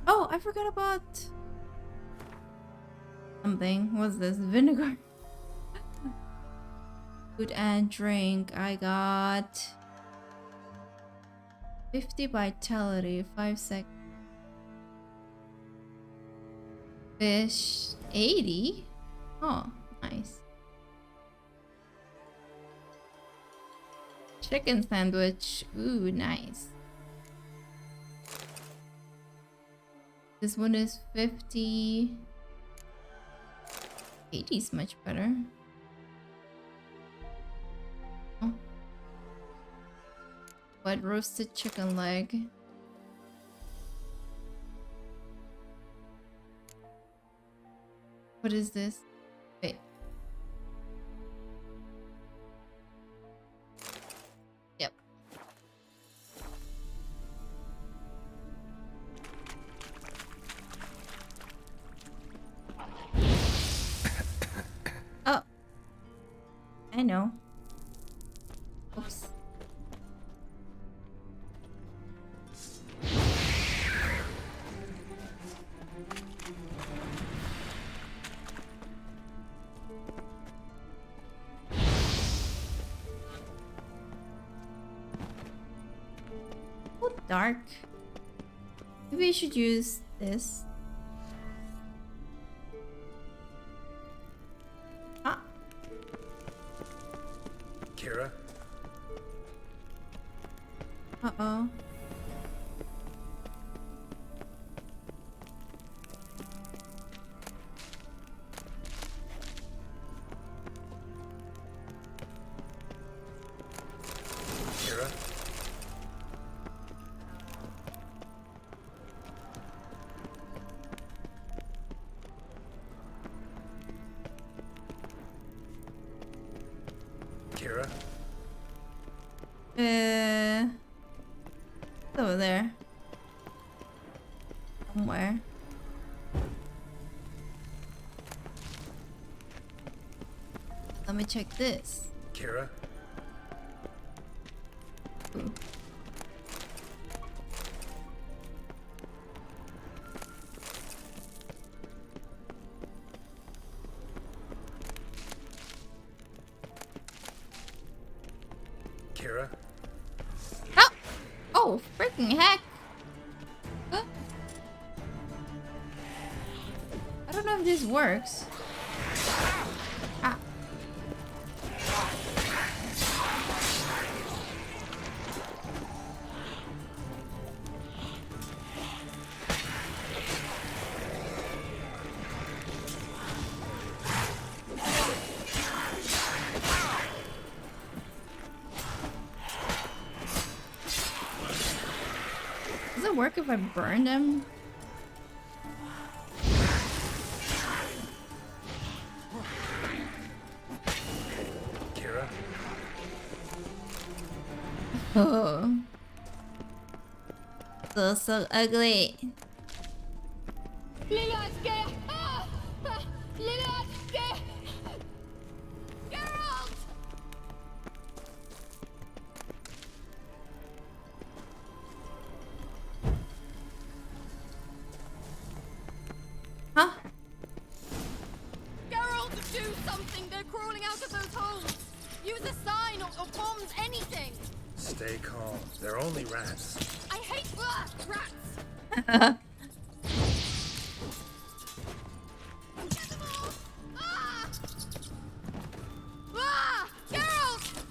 Oh, I forgot about something. What's this? Vinegar. Food and drink. I got 50 vitality, 5 seconds. Fish 80. Oh, nice. Chicken sandwich. Ooh, nice. This one is 50. 80 is much better. Oh. What roasted chicken leg? What is this? Wait. Yep. Oh. I know. Oops. Oh, dark. Maybe I should use this. Ah. Kira? Uh-oh. Kira? Kira? It's over there. Somewhere. Let me check this. Kira? Ooh. Kira? Oh! Oh, freaking heck! Huh? I don't know if this works. Ah. Does it work if I burn them? Kira? Oh. So ugly. Huh? Geralt, do something! They're crawling out of those holes! Use a sign or bombs, anything! Stay calm. They're only rats. I hate rats! Ah! Geralt!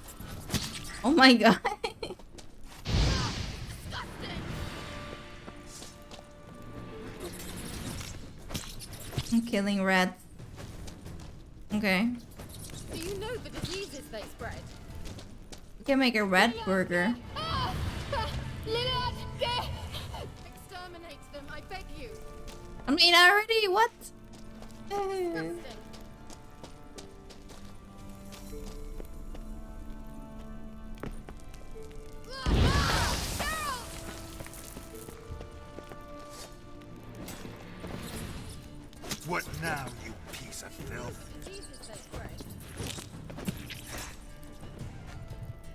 Oh my god. I'm killing rats. Okay. Do you know the diseases they spread? You can make a rat burger. Exterminate them, I beg you. I mean, I already what? Disgusting. What now, you piece of filth?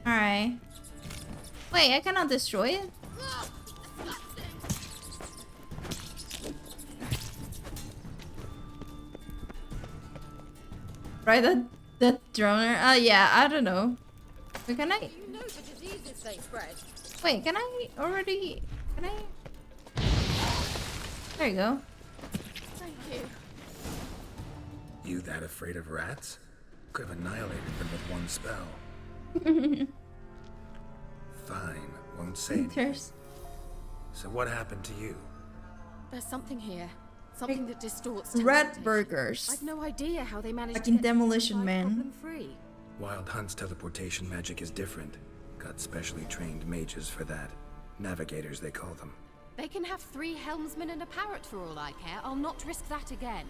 Alright. Wait, I cannot destroy it? Right, that droner? Yeah, I don't know. Wait, can I? You know the diseases they spread. Wait, can I already? Can I? There you go. Thank you. You that afraid of rats? Could have annihilated them with one spell. Fine, won't say anything. So what happened to you? There's something here. Something that distorts Rat teleportation. burgers. I've no idea how they managed Like to in get Demolition Man. problem-free. Wild Hunt's teleportation magic is different. Got specially trained mages for that. Navigators, they call them. They can have 3 helmsmen and a parrot for all I care. I'll not risk that again.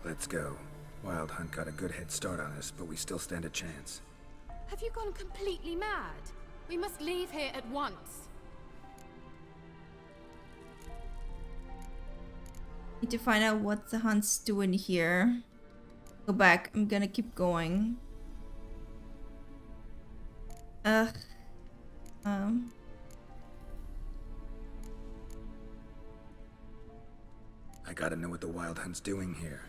Let's go. Wild Hunt got a good head start on us, but we still stand a chance. Have you gone completely mad? We must leave here at once. Need to find out what the hunt's doing here. Go back. I'm gonna keep going. Ugh. I gotta know what the Wild Hunt's doing here.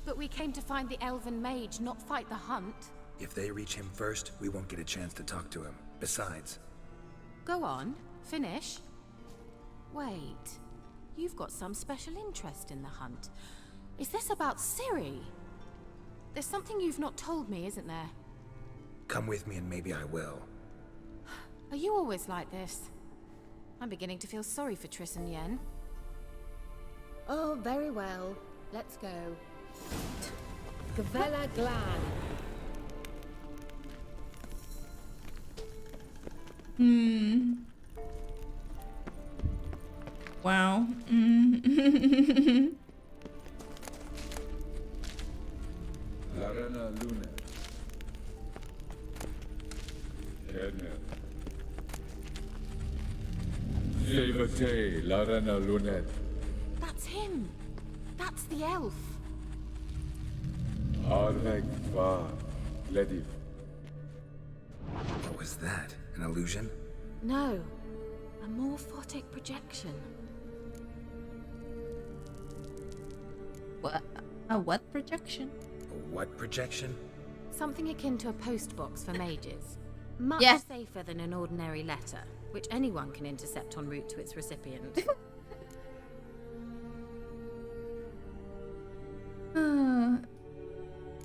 But we came to find the elven mage, not fight the hunt. If they reach him first, we won't get a chance to talk to him. Besides... Go on, finish. Wait, you've got some special interest in the hunt. Is this about Ciri? There's something you've not told me, isn't there? Come with me and maybe I will. Are you always like this? I'm beginning to feel sorry for Triss and Yen. Oh, very well. Let's go. Gavella Glan. Wow. Larena Luna. Edner. Levate, Larena Lunet. That's him. That's the elf. Arvek va Glediv. What was that? An illusion? No, a morphotic projection. What? A what projection? A what projection? Something akin to a postbox for mages. Much Yeah. safer than an ordinary letter, which anyone can intercept en route to its recipient.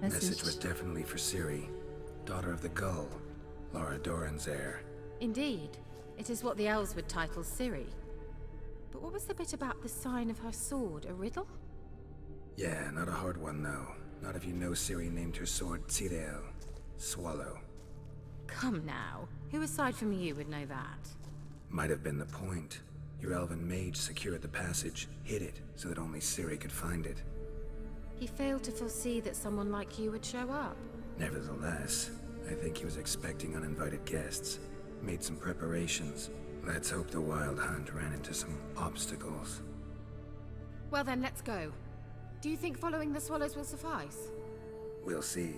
Message was definitely for Ciri, daughter of the Gull, Lara Doran's heir. Indeed, it is what the elves would title Ciri. But what was the bit about the sign of her sword? A riddle? Yeah, not a hard one though. Not if you know Ciri named her sword Tirel, Swallow. Come now, who aside from you would know that? Might have been the point. Your elven mage secured the passage, hid it, so that only Ciri could find it. He failed to foresee that someone like you would show up. Nevertheless, I think he was expecting uninvited guests. Made some preparations. Let's hope the Wild Hunt ran into some obstacles. Well then, let's go. Do you think following the swallows will suffice? We'll see.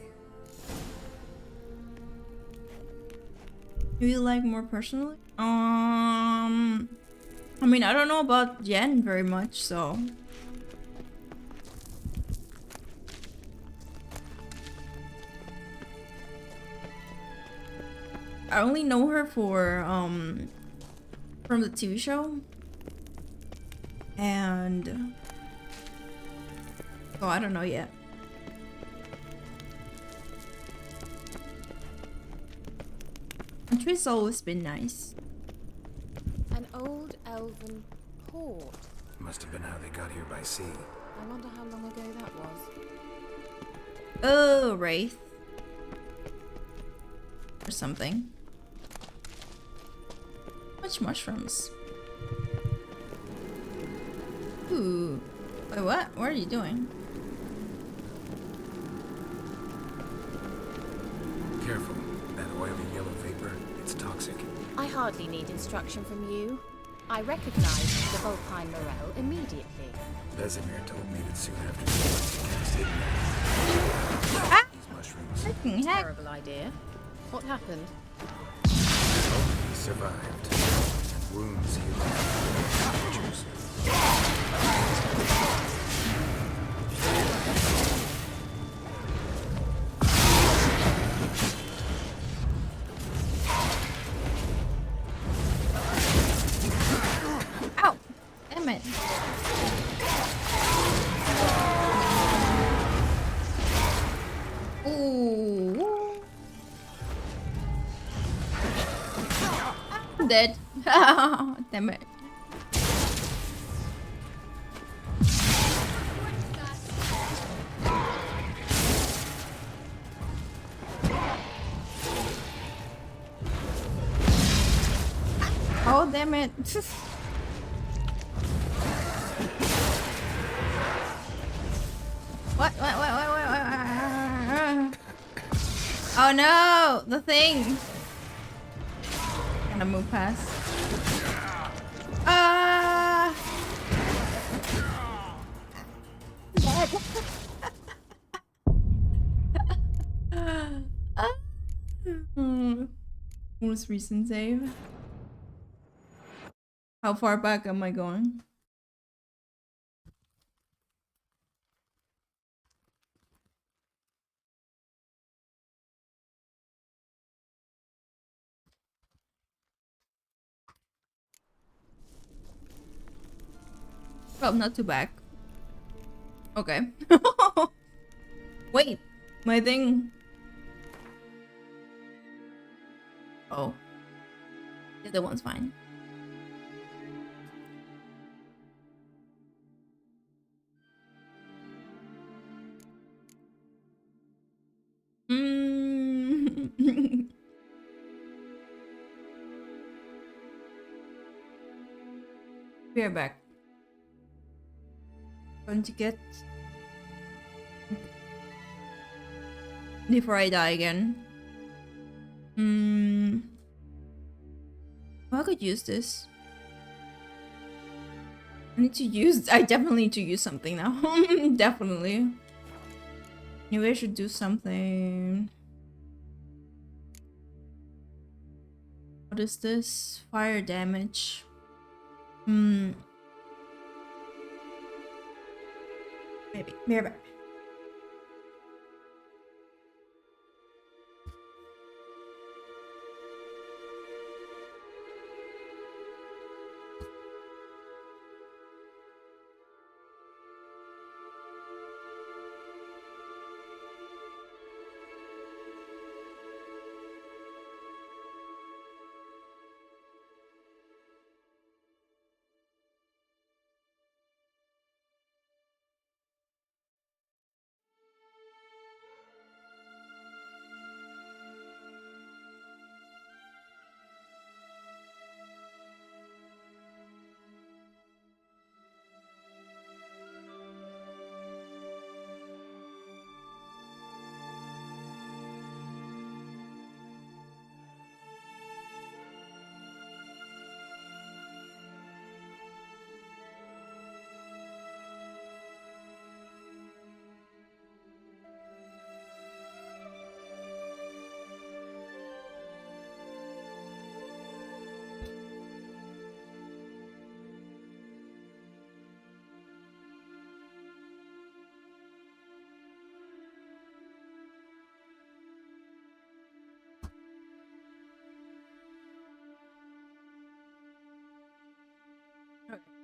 Do you like more personally? I mean, I don't know about Yen very much, so. I only know her for, from the TV show. And... oh, I don't know yet. Country's always been nice. An old elven port. Must have been how they got here by sea. I wonder how long ago that was. Oh, Wraith. Or something. Much mushrooms. Ooh. Wait, what? What are you doing? Careful. That oily yellow vapor, it's toxic. I hardly need instruction from you. I recognized the Vulpine Morel immediately. Vesemir told me that soon after he cast it. These mushrooms. Terrible idea. What happened? He survived. Wounds healed. Creatures. Ow! Damn it. Ooh. I'm dead. Damn it. Oh, damn it. What? Oh no! The thing! Gonna move past. Ah! Most recent save. How far back am I going? Well, not too back. Okay. Wait, my thing. Oh. The other one's fine. We're back. Going to get before I die again. I could use this. I definitely need to use something now. Definitely. Maybe I should do something. What is this? Fire damage. Maybe. Maybe.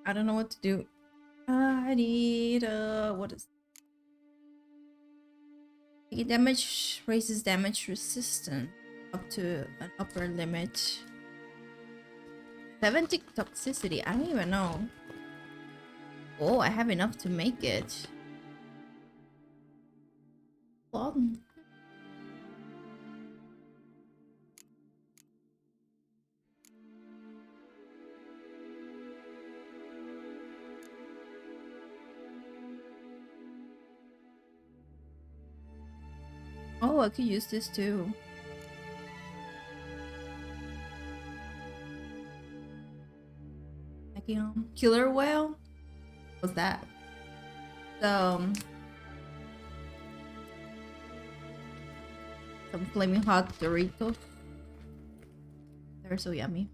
I don't know what to do. I need what is damage raises damage resistance up to an upper limit. 70 toxicity. I don't even know. Oh, I have enough to make it. Long. Oh, I could use this too. Killer whale? What's that? Some flaming hot Doritos. They're so yummy.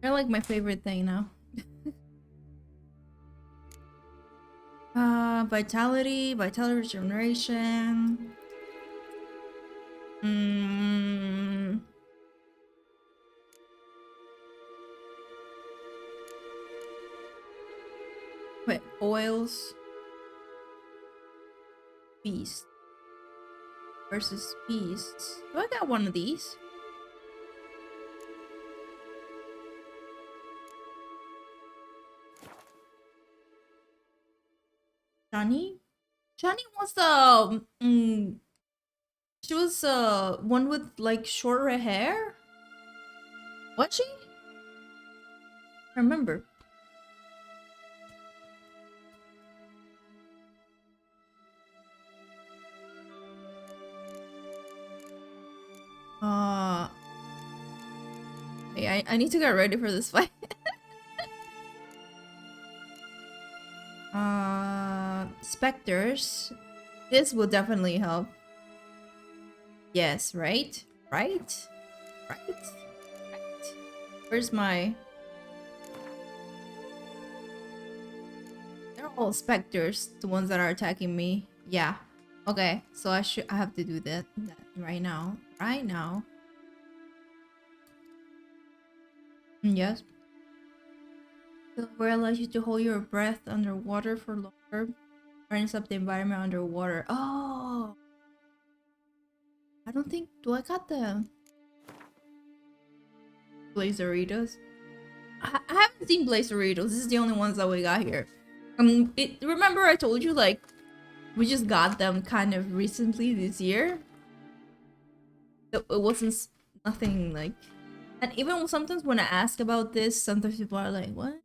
They're like my favorite thing now. Vitality regeneration. Wait, oils. Beast versus beasts. Do I got one of these? Johnny? Johnny was the she was one with like shorter hair? Was she? I remember. Hey, I need to get ready for this fight. Specters. This will definitely help. Yes, right? Right? Where's my... They're all specters, the ones that are attacking me. Yeah. Okay, so I have to do that right now. Right now. Yes. Silver allows you to hold your breath underwater for longer. Turns up the environment underwater. Oh! I don't think... Do I got the... Blazeritos? I haven't seen Blazeritos. This is the only ones that we got here. Remember I told you, like, we just got them kind of recently this year? It wasn't... Nothing, like... And even sometimes when I ask about this, sometimes people are like, what?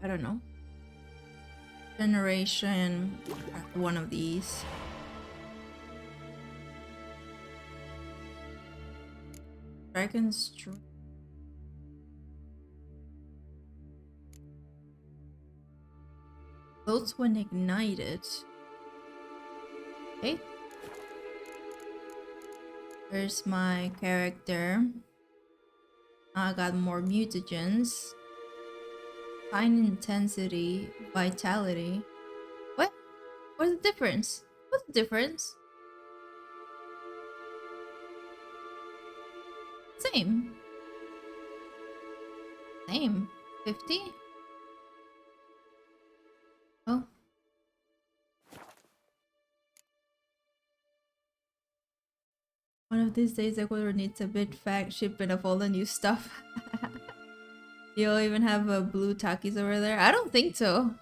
I don't know. Generation, one of these. Dragon's Strength. Floats when ignited. Okay. There's my character. I got more mutagens. Fine intensity, vitality. What? What's the difference? What's the difference? Same. 50? Oh. One of these days Ecuador needs a big fat shipment of all the new stuff. You'll even have blue Takis over there? I don't think so.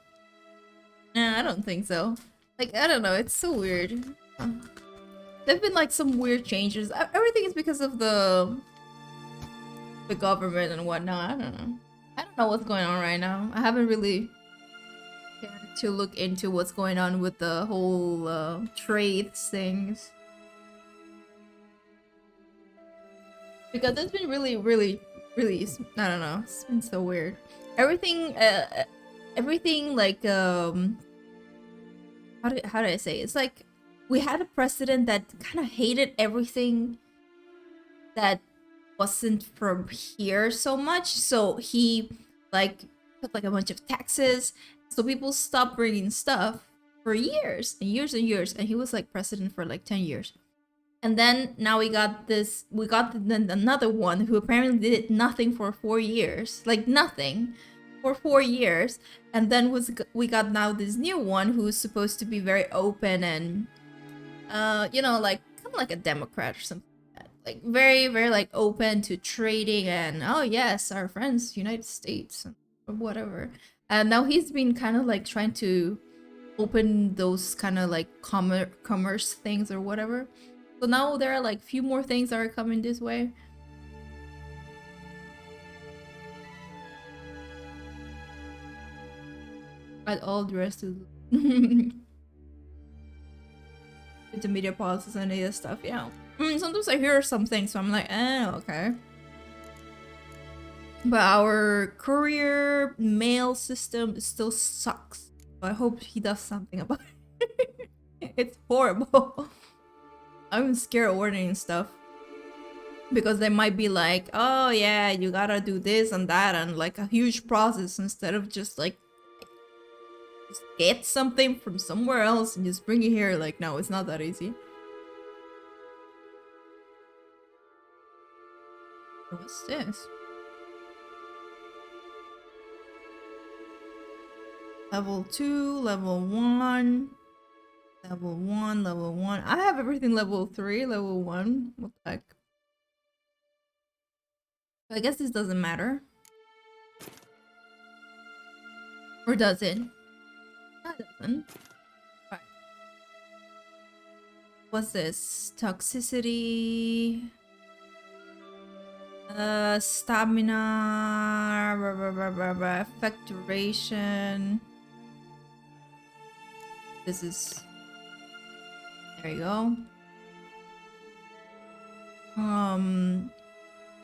Nah, I don't think so. Like, I don't know, it's so weird. There've been like some weird changes. Everything is because of the government and whatnot. I don't know. I don't know what's going on right now. I haven't really cared to look into what's going on with the whole trade things. Because it's been really, I don't know. It's been so weird. Everything like how do I say it? It's like we had a president that kind of hated everything that wasn't from here so much, so he like put like a bunch of taxes, so people stopped bringing stuff for years and years and years, and he was like president for like 10 years. And then now we got another one who apparently did nothing for 4 years. Like nothing for 4 years. And then we got now this new one who's supposed to be very open and, you know, like kind of like a Democrat or something like that. Like very, very like open to trading and, oh yes, our friends, United States or whatever. And now he's been kind of like trying to open those kind of like commerce things or whatever. So now there are like few more things that are coming this way. But all the rest is the media policies and other stuff, yeah. Sometimes I hear something, so I'm like, okay. But our courier mail system still sucks. I hope he does something about it. It's horrible. I'm scared of ordering stuff. Because they might be like, oh yeah, you gotta do this and that and like a huge process instead of just like just get something from somewhere else and just bring it here. Like, no, it's not that easy. What's this? Level 2, level 1, level 1, level 1. I have everything level 3, level 1. What the heck? I guess this doesn't matter. Or does it? That doesn't. Right. What's this? Toxicity. Stamina. Effect duration. This is... There you go.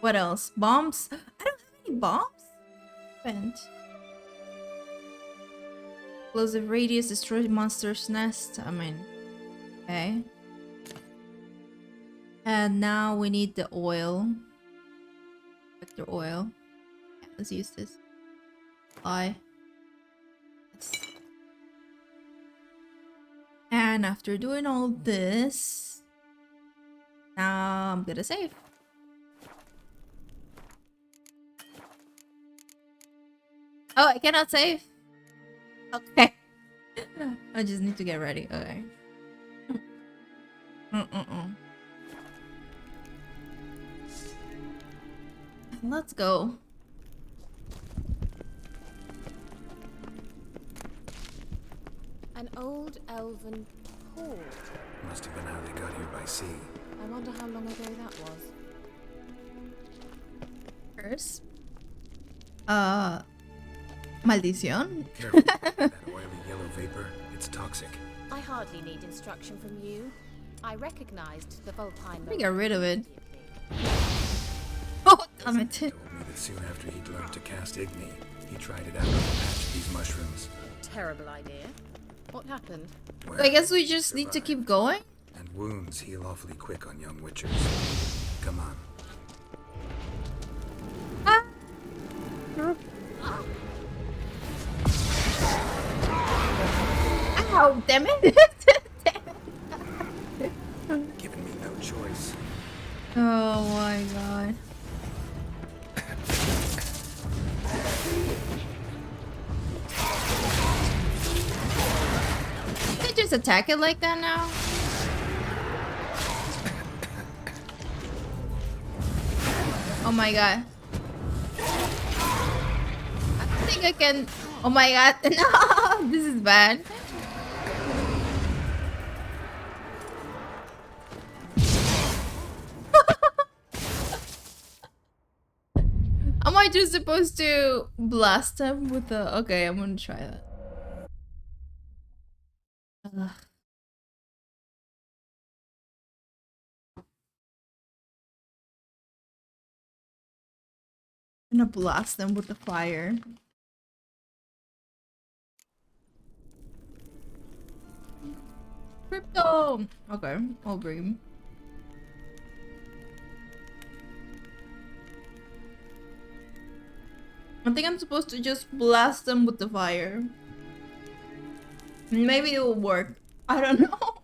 What else? Bombs? I don't have any bombs? Vent. Explosive radius, destroy monster's nest. I mean, okay. And now we need the oil. Vector oil. Yeah, let's use this. Bye. And after doing all this, now I'm gonna save. Oh, I cannot save? Okay. I just need to get ready. Okay. Let's go. An old elven port. Must have been how they got here by sea. I wonder how long ago that was. Curse. Maldición. Careful. That oily yellow vapor, it's toxic. I hardly need instruction from you. I recognized the Vulpine. Let me get rid of it. Oh, damn it. Told me that soon after he'd learned to cast Igni, he tried it out on a patch of these mushrooms. Terrible idea. What happened? Well, I guess we just need to keep going. And wounds heal awfully quick on young witchers. Come on. Ow, damn it. Giving me no choice. Oh my god. Can I just attack it like that now? Oh my god. I think I can... Oh my god. No, this is bad. Am I just supposed to blast him with the... Okay, I'm gonna try that. Ugh. I'm gonna blast them with the fire. Crypto! Okay, I'll bring him. I think I'm supposed to just blast them with the fire. Maybe it will work. I don't know.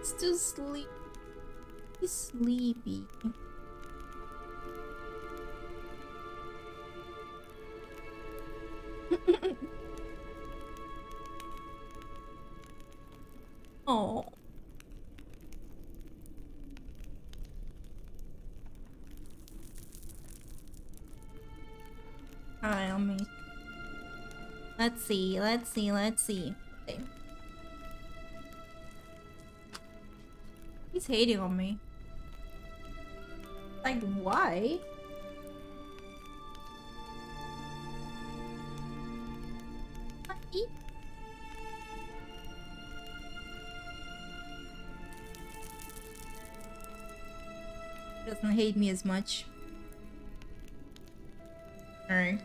wants to sleep. He's sleepy. Oh. Alright, let me. Let's see. Okay. He's hating on me. Like, why? Doesn't hate me as much. Alright.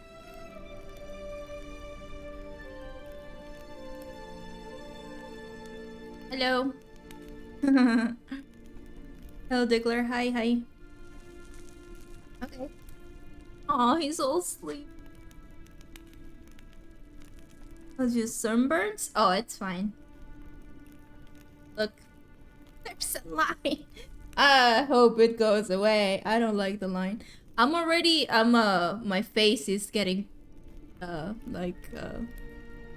Hello. Hello, Diggler. Hi. Okay. Oh, he's all asleep. Was just sunburns? Oh, it's fine. Look, there's a line. I hope it goes away. I don't like the line. My face is getting,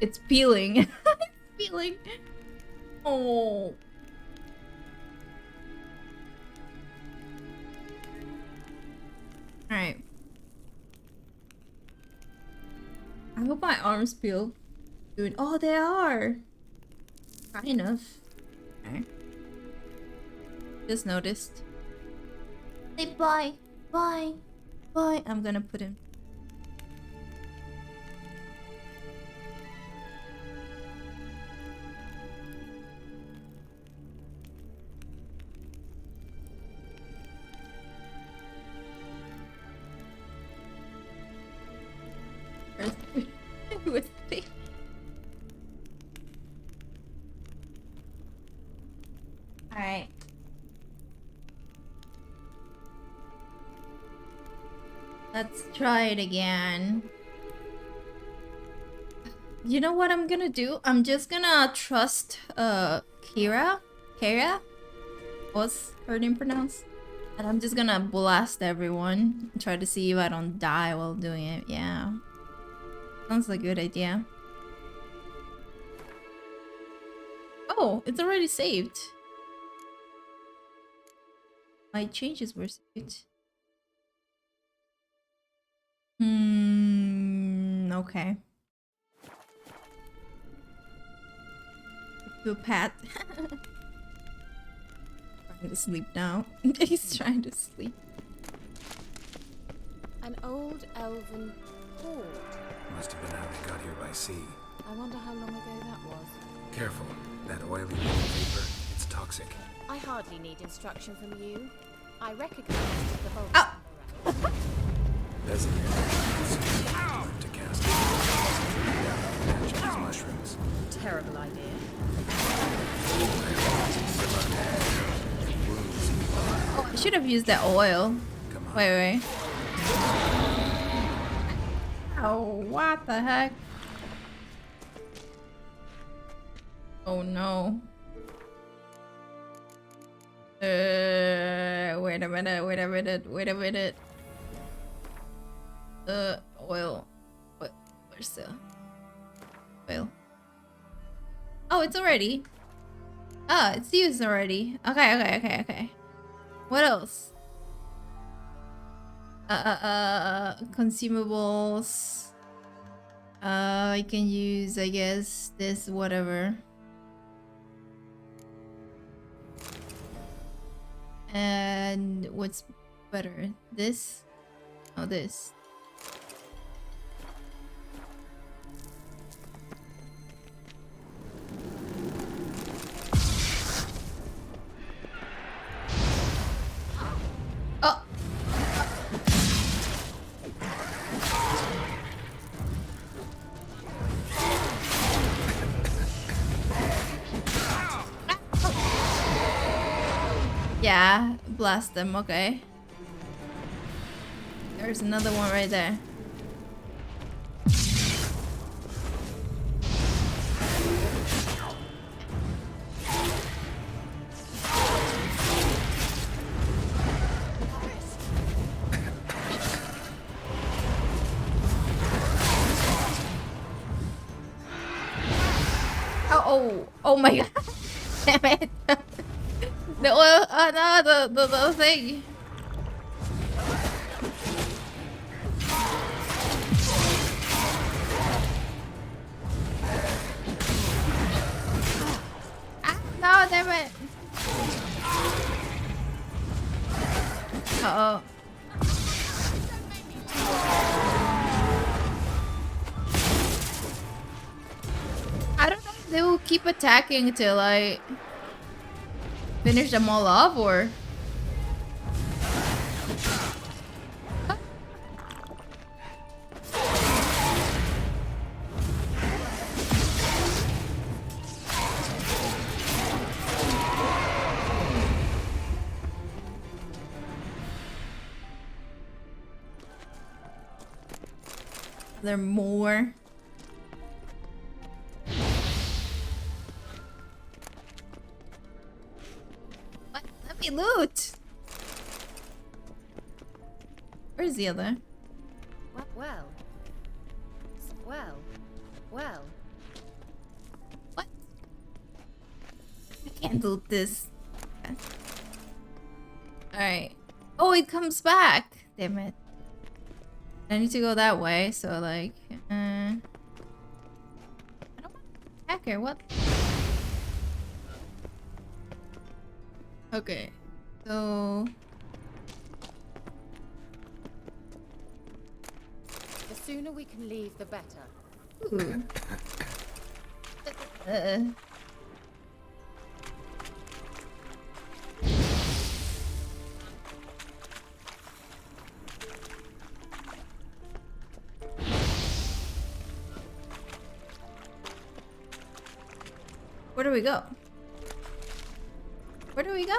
it's peeling. It's peeling. Oh. Alright. I hope my arms peel. Dude, oh, they are. Kind of. Okay. Just noticed. Say bye. Bye. Bye. I'm gonna put him. With me. Alright. Let's try it again. You know what I'm gonna do? I'm just gonna trust Kira? What's her name pronounced? And I'm just gonna blast everyone and try to see if I don't die while doing it. Yeah. Sounds like a good idea. Oh, it's already saved. My changes were saved. Okay. To a pat. Trying to sleep now. He's trying to sleep. An old elven hoard. Must have been how they got here by sea. I wonder how long ago that was. Careful. That oily vapor, it's toxic. I hardly need instruction from you. I recognize the bolt. Peasant to cast these mushrooms. Terrible idea. Oh, I should have used that oil. Wait. Oh, what the heck? Oh no. Wait a minute. Oil. Where's the oil? Oh, it's already. Oh, it's used already. Okay. What else? Consumables. I can use, I guess, this whatever. And what's better? This? Oh, this. Oh. Yeah, blast them, okay. There's another one right there. Oh my god. Damn it. The oil, no, the thing. No, damn it. Uh-oh. I don't know if they will keep attacking till I finish them all off, or... There are more. What? Let me loot. Where's the other? Well. What? I can't loot this. Alright. Oh, it comes back. Damn it. I need to go that way, so like, I don't want to attack her, what? Okay, so... The sooner we can leave, the better. Ooh. Where do we go? Where do we go?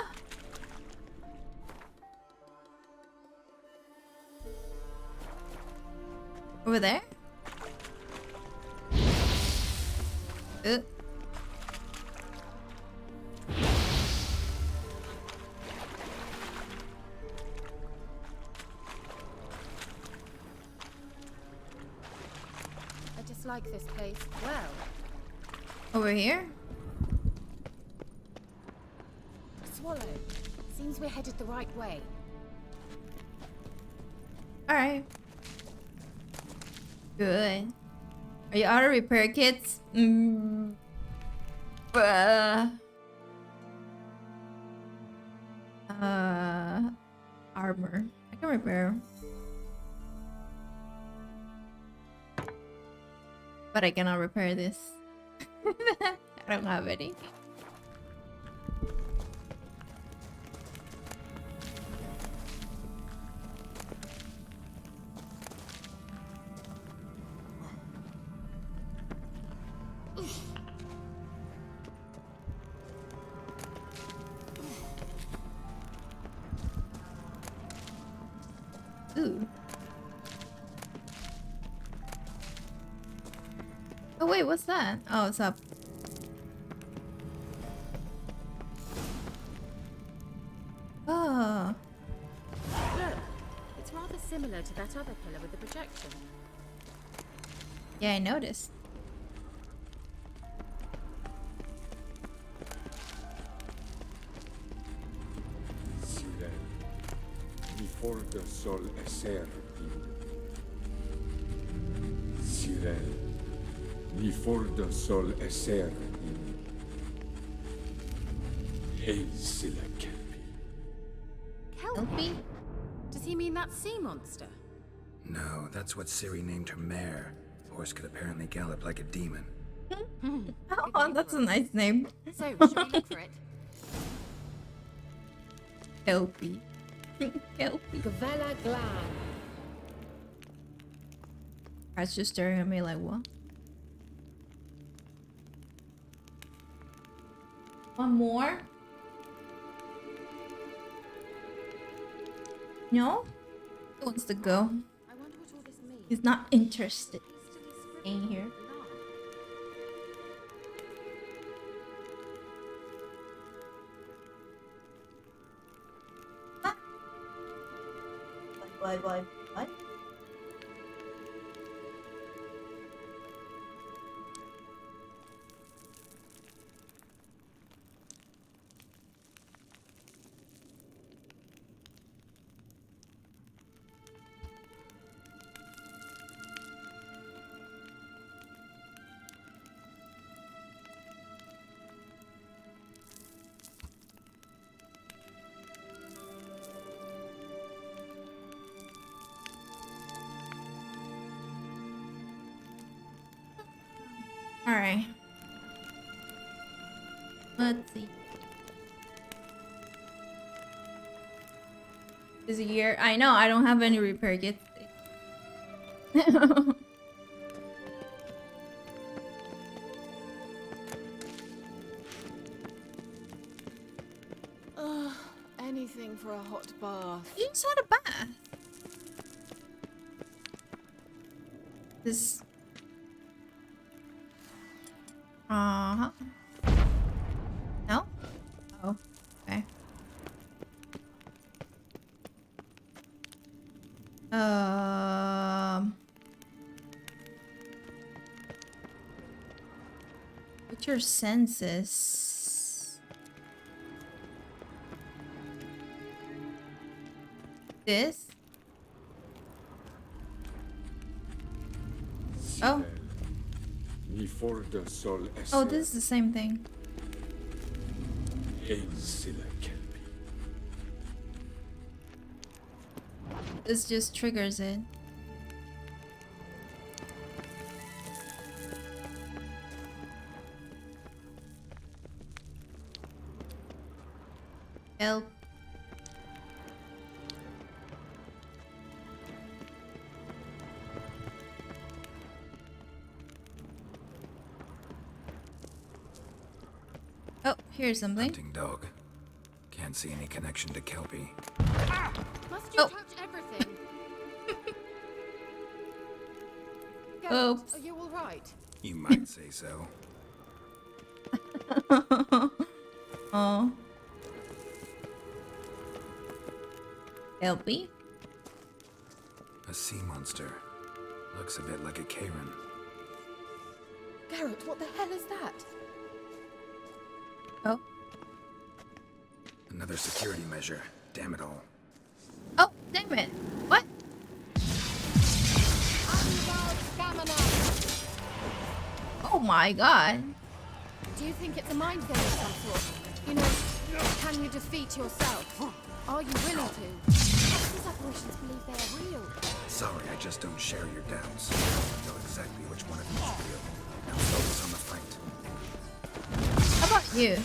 Over there? I dislike this place. Well. Over here? Swallow. Seems we're headed the right way. Alright. Good. Are you out of repair kits? Armor. I can repair. But I cannot repair this. I don't have any. Ooh. Oh wait, what's that? Oh, it's up. Oh. Look, it's rather similar to that other pillar with the projection. Yeah, I noticed. Before the sol eser Sirel, before the sol eser Hail Silla Kelpie? Does he mean that sea monster? No, that's what Ciri named her mare. Horse could apparently gallop like a demon. Oh, that's a nice name. So, should we look for it? Kelpie. Kelpie. Gavella Glan. Cat's just staring at me like, what? One more? No? He wants to go. I wonder what all this means. He's not interested in here. Bye. Alright. Let's see. This year. I know, I don't have any repair kits. Anything for a hot bath. You just had a bath. This. No? Oh, okay. What's your census? This? Oh. Oh, this is the same thing. This just triggers it. Help. Oh, here's something. Hunting dog. Can't see any connection to Kelpie. Must you touch everything? Geralt, Oops. are you all right? You might say so. Oh. Kelpie? A sea monster. Looks a bit like a Karen. Geralt, what the hell is that? Oh. Another security measure. Damn it all. Oh, damn it. What? Oh my god. Do you think it's a mind game of some sort? You know, can you defeat yourself? Are you willing to? These apparitions believe they are real. Sorry, I just don't share your doubts. I know exactly which one of you is real. Now focus on the fight. How about you?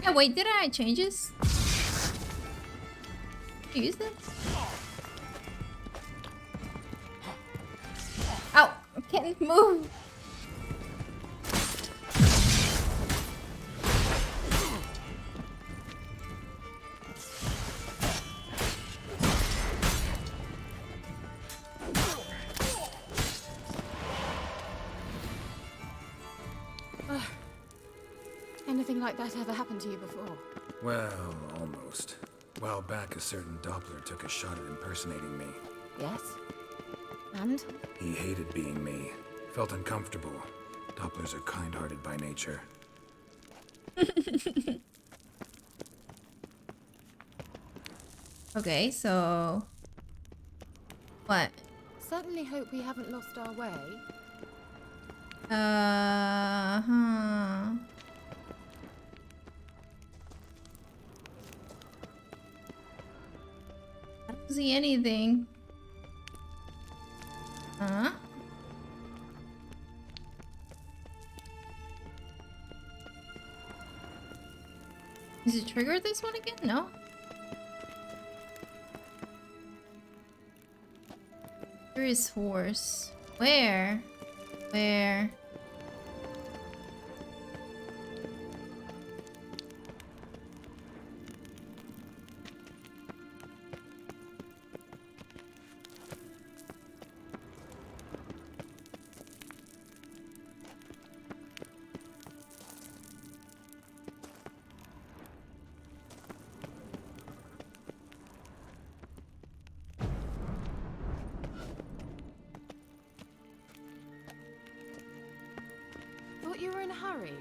Yeah, wait, did I change this? Use this? Ow! I can't move! Anything like that ever happened to you before? Well, almost. A while back, a certain Doppler took a shot at impersonating me. Yes. And? He hated being me. Felt uncomfortable. Dopplers are kind-hearted by nature. Okay, so... What? Certainly hope we haven't lost our way. I don't see anything. Huh? Does it trigger this one again? No? Curious horse. Where? Where? Thought you were in a hurry.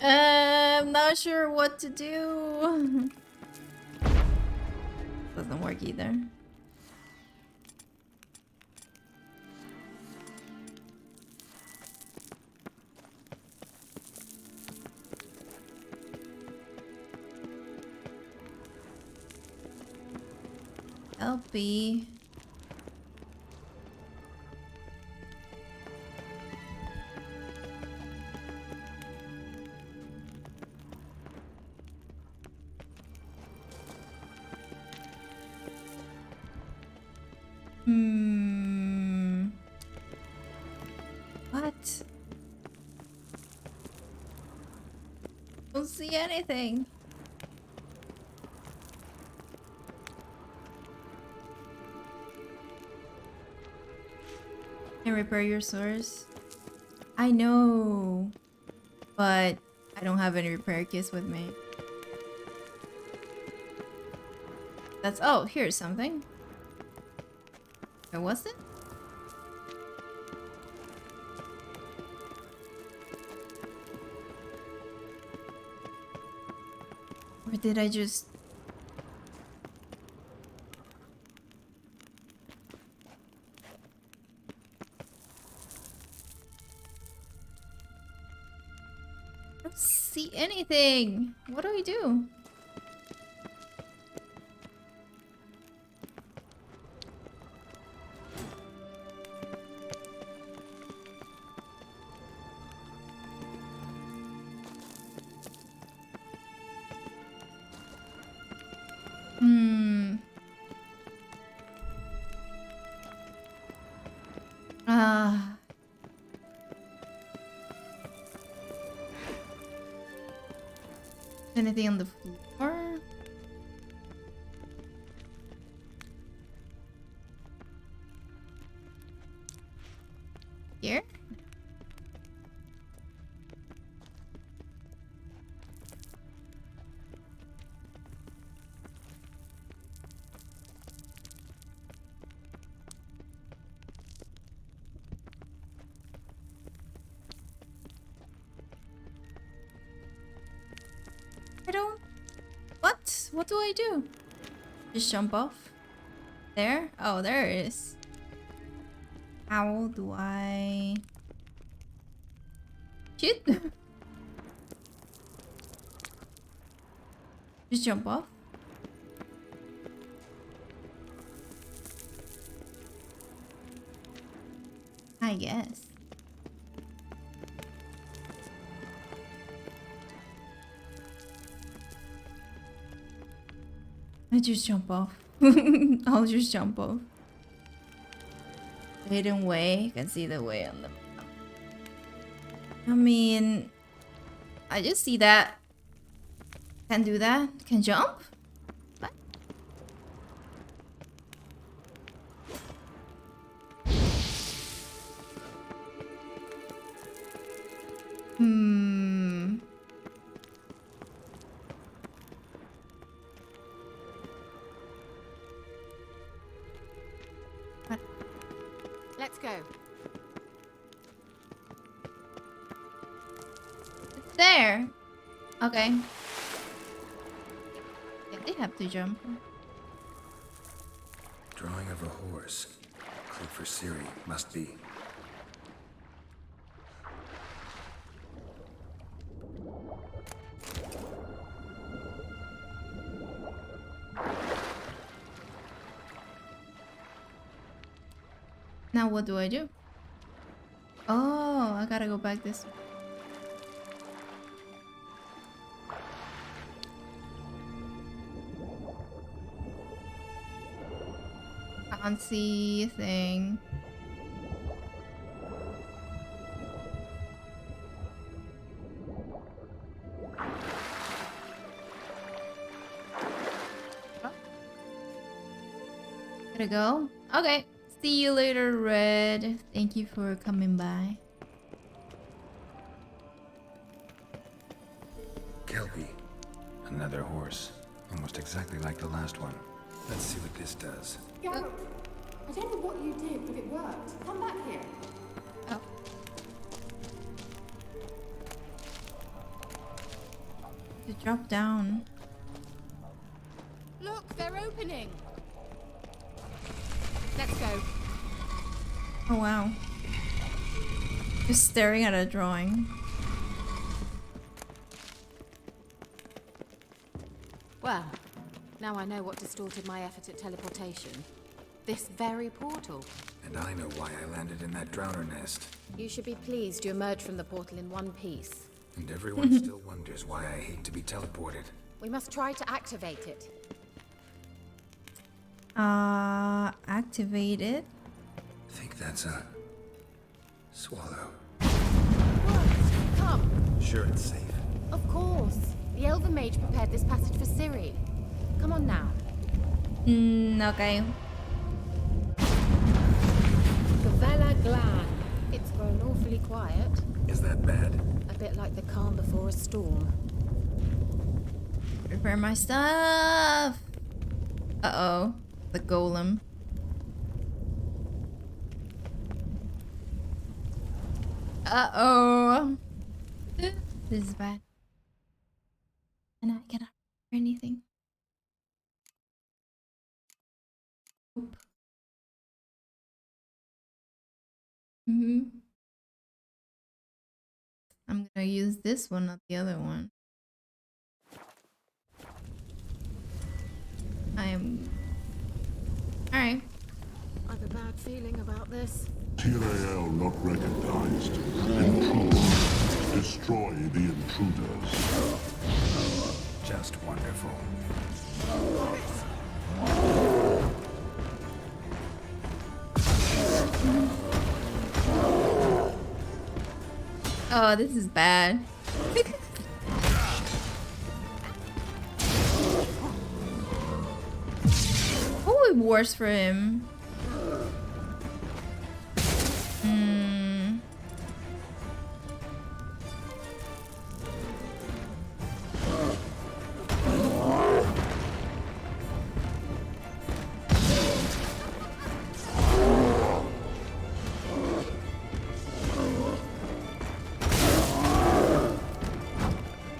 I'm not sure what to do. Doesn't work either. LP. What? Don't see anything. Can repair your source. I know, but I don't have any repair kits with me. That's oh, here's something. Where was it? Or did I just... I don't see anything. What do I do? Anything on the floor? Here? I don't... What? What do I do? Just jump off? There? Oh, there it is. How do I... Shit! Just jump off? I guess. I just jump off. I'll just jump off. The hidden way. You can see the way on the map. I mean, I just see that. Can do that. Can jump? What? Let's go. It's there. Okay. Yeah, they have to jump. Drawing of a horse. Clue for Siri. Must be. Now what do I do? Oh, I gotta go back this way. Can't see a thing. Gotta go. Okay. See you later, Red. Thank you for coming by. Kelpie. Another horse. Almost exactly like the last one. Let's see what this does. Garrett, I don't know what you did, but it worked. Come back here. Oh. To drop down. Look, They're opening. Let's go. Oh wow. Just staring at a drawing. Well, now I know what distorted my effort at teleportation. This very portal. And I know why I landed in that drowner nest. You should be pleased you emerged from the portal in one piece. And everyone still wonders why I hate to be teleported. We must try to activate it. Activate it. I think that's a swallow. What? Come. Sure it's safe. Of course. The Elven Mage prepared this passage for Ciri. Come on now. Okay. Gavella Glan. It's grown awfully quiet. Is that bad? A bit like the calm before a storm. Prepare my stuff. Uh-oh. The golem. Uh-oh. This is bad. And I cannot hear anything. Oop. I'm gonna use this one, not the other one. I am... Alright. I have a bad feeling about this. Tyrael not recognized. Intruder. Destroy the intruders. Just wonderful. Oh, this is bad. Oh, worse for him.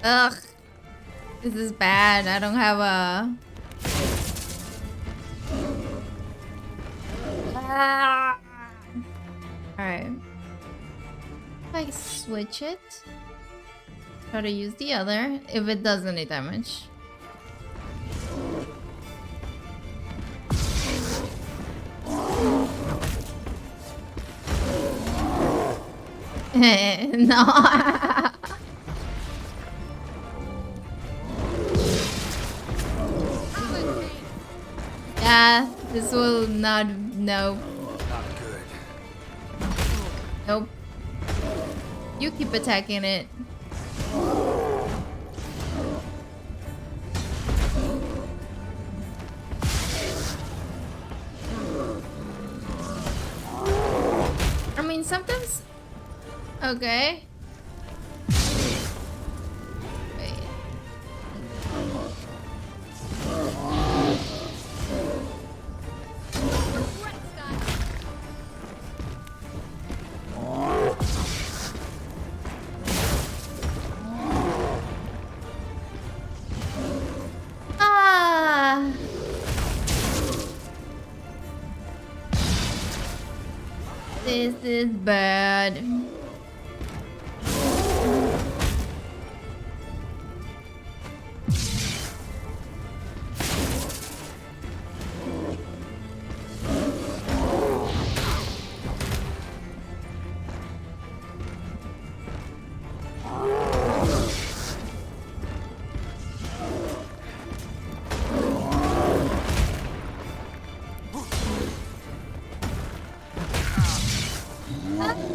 Ugh. This is bad. I don't have a... Alright. If I switch it, try to use the other, if it does any damage. No. Yeah, this will not. No. Not good. Nope. You keep attacking it. I mean, sometimes. Okay. Wait. Ah. This is bad.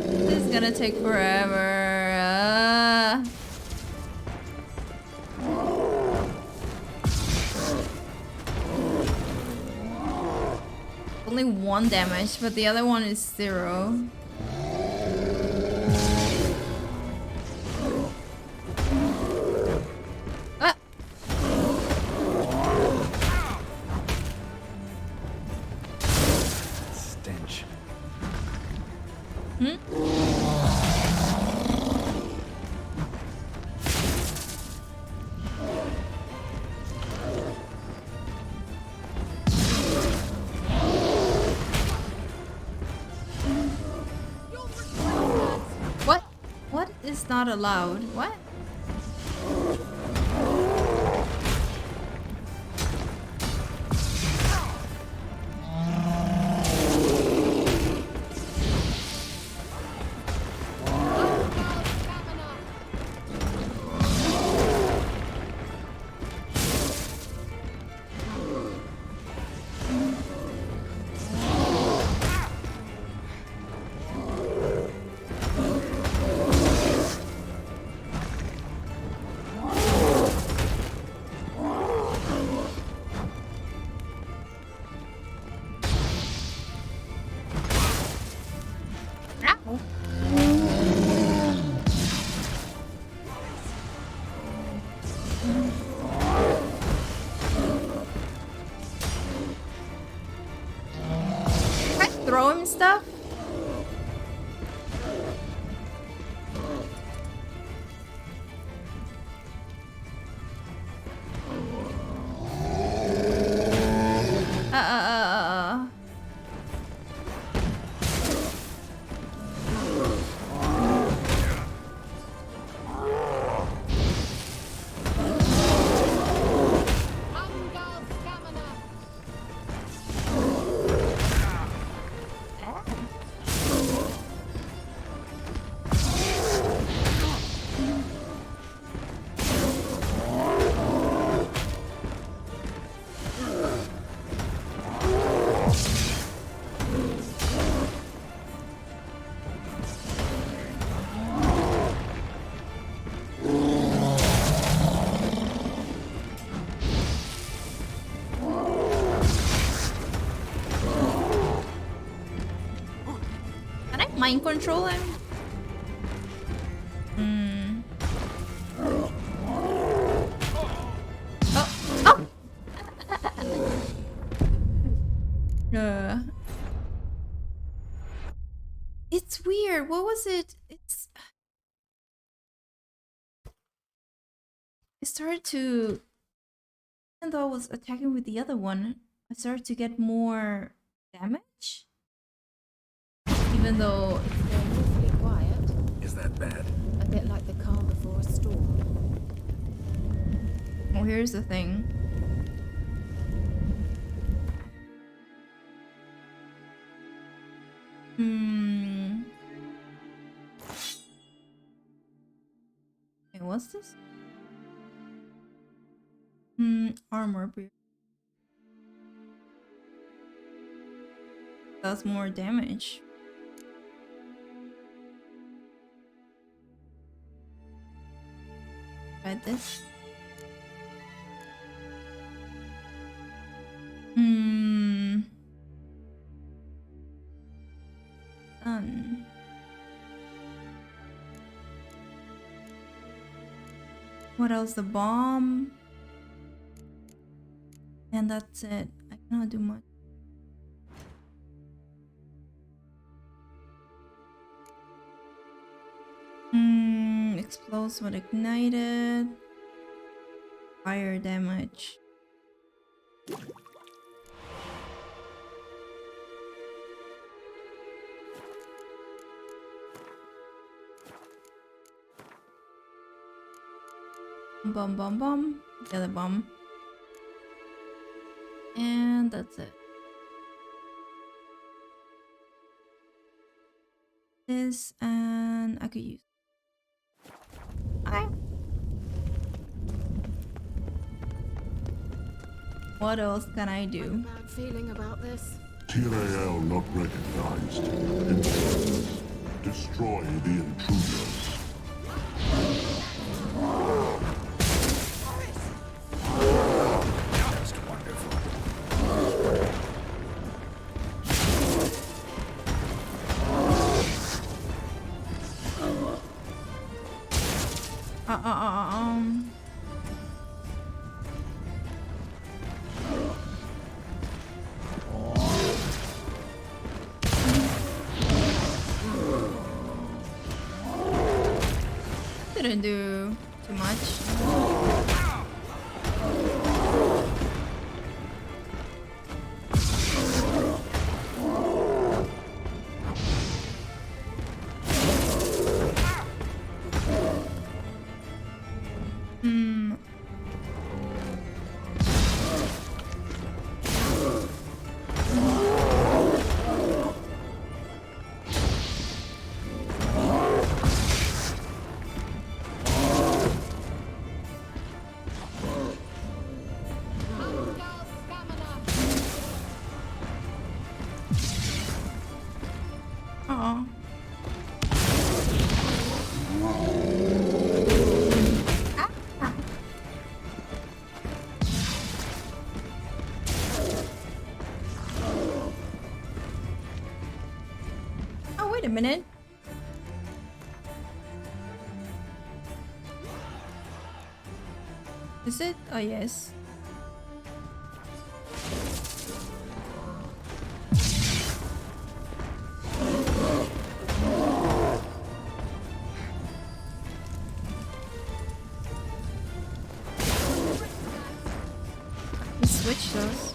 This is gonna take forever. Only 1 damage, but the other one is 0. Ah. Stench. It's not allowed. What? Throw him stuff? Mind control him? It's weird. What was it? It started to, even though I was attacking with the other one, I started to get more damage. Even though they're awfully quiet. Is that bad? A bit like the calm before a storm. Well, here's the thing. Wait, what's this? Armor. Does more damage. Try this. Done. What else? The bomb. And that's it. I cannot do much. Explodes when ignited. Fire damage. Bomb, bomb, bomb. The other bomb. And that's it. This, and I could use. Okay. What else can I do? Bad feeling about this. TRAL not recognized. Intruders. Destroy the intruders. Just wonderful. Didn't do too much. Wait a minute. Is it? Oh, yes. Let's switch those.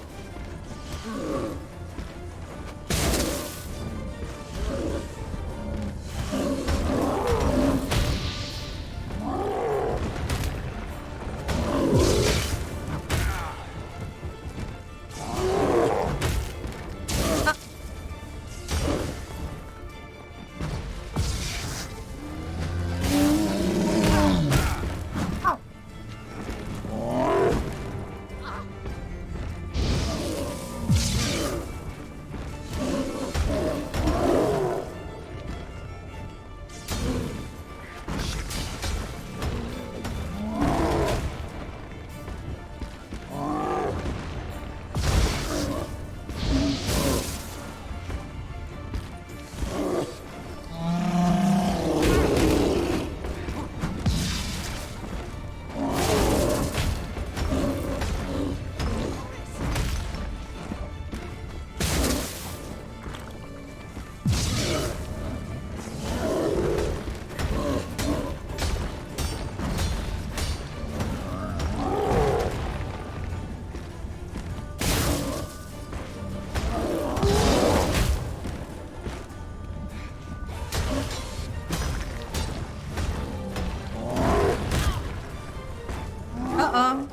Uh-oh.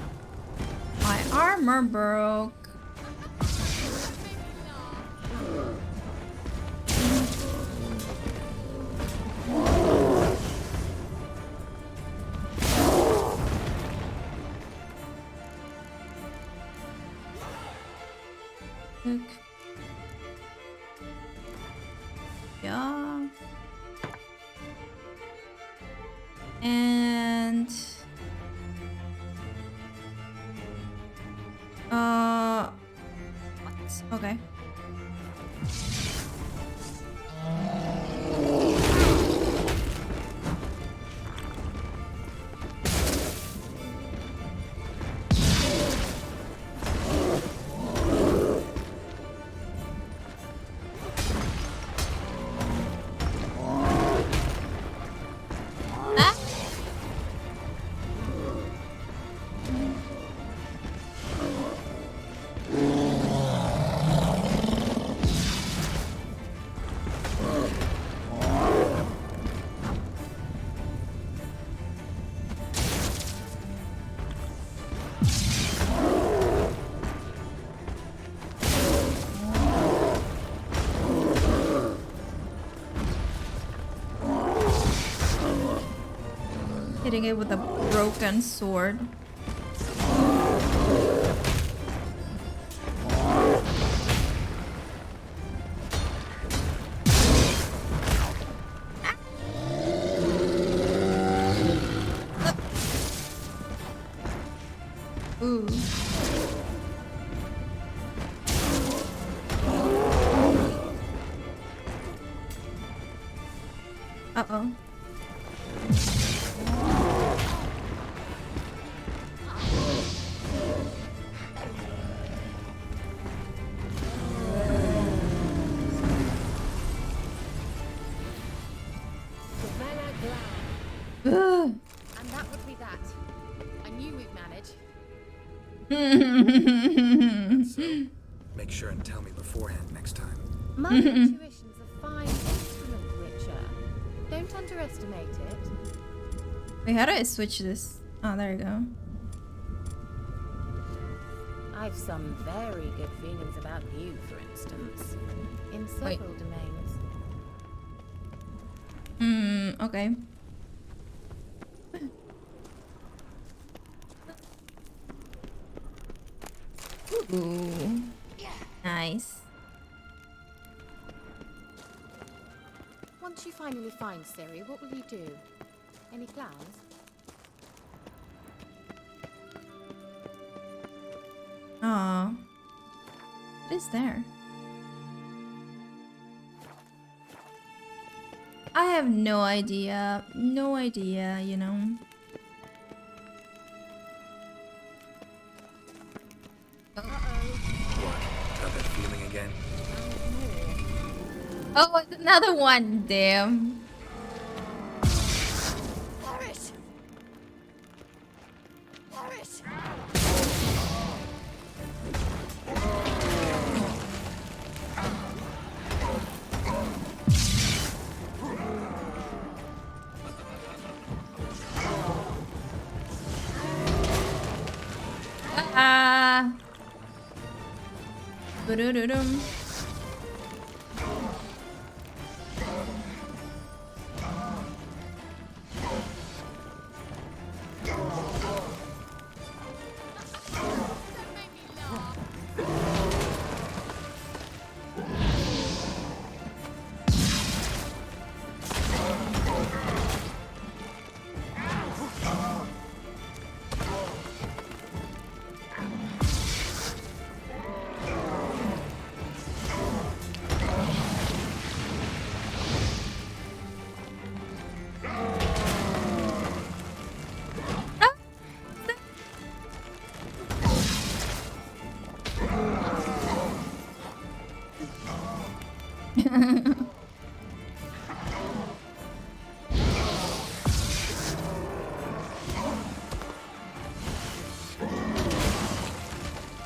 My armor broke. Look. Yeah. And okay. Hitting it with a broken sword. Ooh. Uh-oh. And that would be that. I knew we'd manage. So, make sure and tell me beforehand next time. My intuition's a fine instrument, Witcher. Don't underestimate it. Wait, how do I switch this? Oh, there you go. I've some very good feelings about you, for instance. In several domains. Okay. Ooh. Nice. Once you finally find Ciri, what will you do? Any plans? Aw. What is there? I have no idea. No idea, you know. What? Got that feeling again? Oh, it's another one. Damn. Paris! Paris! Ba-dum-dum-dum.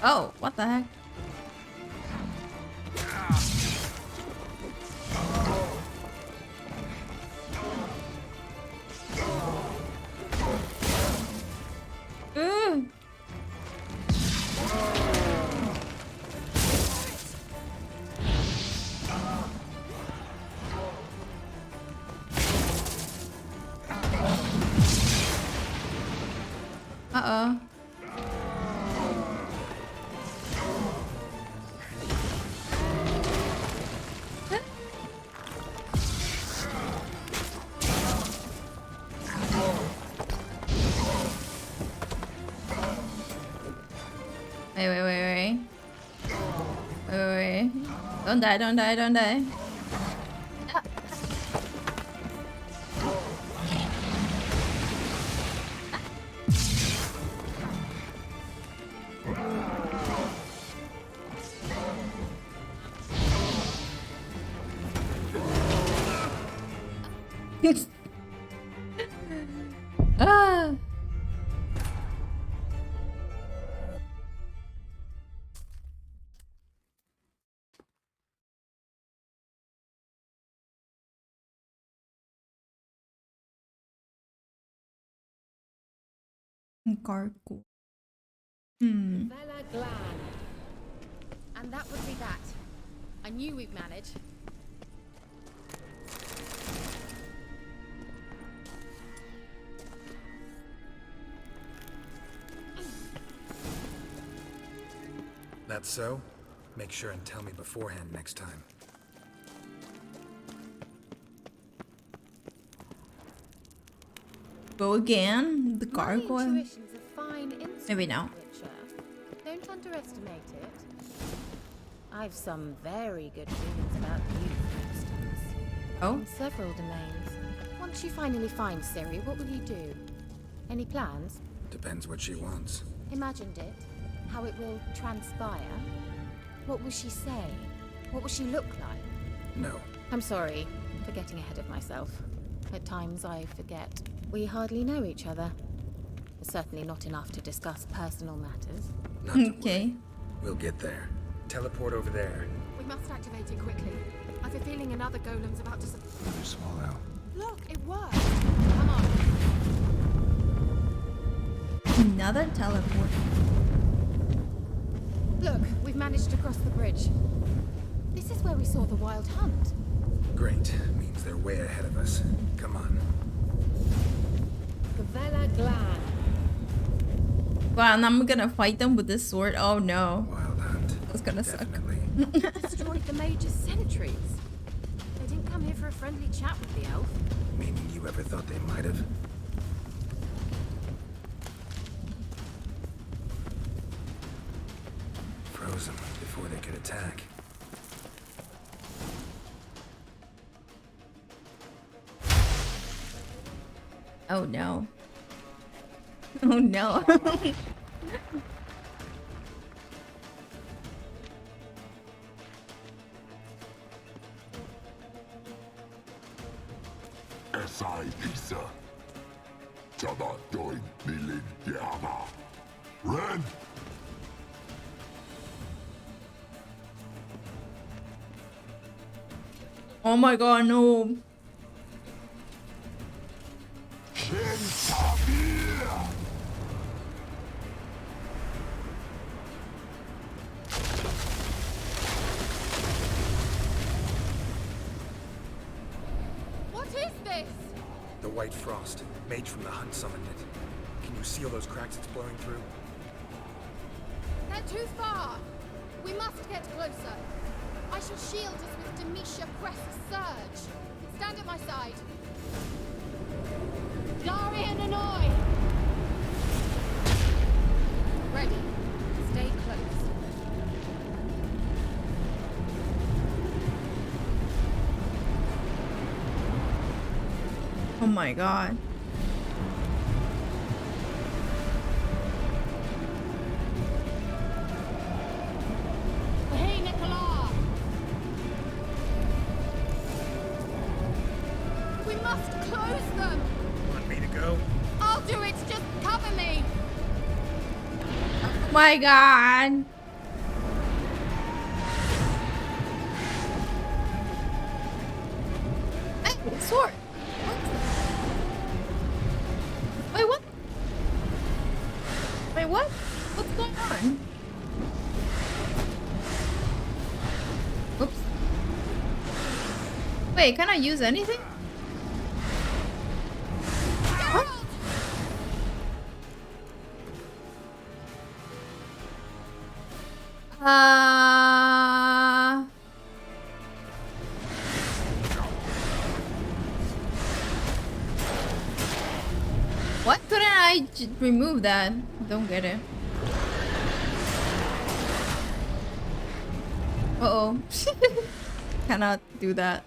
Oh, what the heck? Ooh. Uh-oh. Wait. Don't die. Ah. Gargoyle. Vela Glan. And that would be that. I knew we'd manage. That's so? Make sure and tell me beforehand next time. Go again? The gargoyle? My intuition's a fine instrument, Maybe now. Witcher. Don't underestimate it. I've some very good feelings about you, for instance. Oh? In several domains. Once you finally find Ciri, what will you do? Any plans? Depends what she wants. Imagined it? How it will transpire? What will she say? What will she look like? No. I'm sorry for getting ahead of myself. At times I forget we hardly know each other. Certainly not enough to discuss personal matters. Not to Okay. worry. We'll get there. Teleport over there. We must activate it quickly. I've a feeling another golem's about to... Another swallow. Look, it worked. Come on. Another teleport. Look, we've managed to cross the bridge. This is where we saw the wild hunt. Great. Means they're way ahead of us. Come on. Vela Glan. Wow, and I'm gonna fight them with this sword? Oh no. Wild hunt. That's gonna suck. Destroyed the Major's sentries. They didn't come here for a friendly chat with the elf. Meaning you ever thought they might have? Froze them before they could attack. Oh no. Oh no. Esai Isa. Chaba doin nilin yama. Ren. Oh my god, no. What is this? The White Frost. Mage from the Hunt summoned it. Can you see all those cracks it's blowing through? They're too far. We must get closer. I shall shield us with Demetia Crest's surge. Stand at my side. Darian and I. Ready. Stay close. Oh my god. Hey, Nicola! We must close them! Want me to go? I'll do it! Just cover me! Oh my god. Hey, sword. Wait, what? Wait, what? What's going on? Oops. Wait, can I use anything? What? Why couldn't I remove that? Don't get it. Uh-oh. Cannot do that.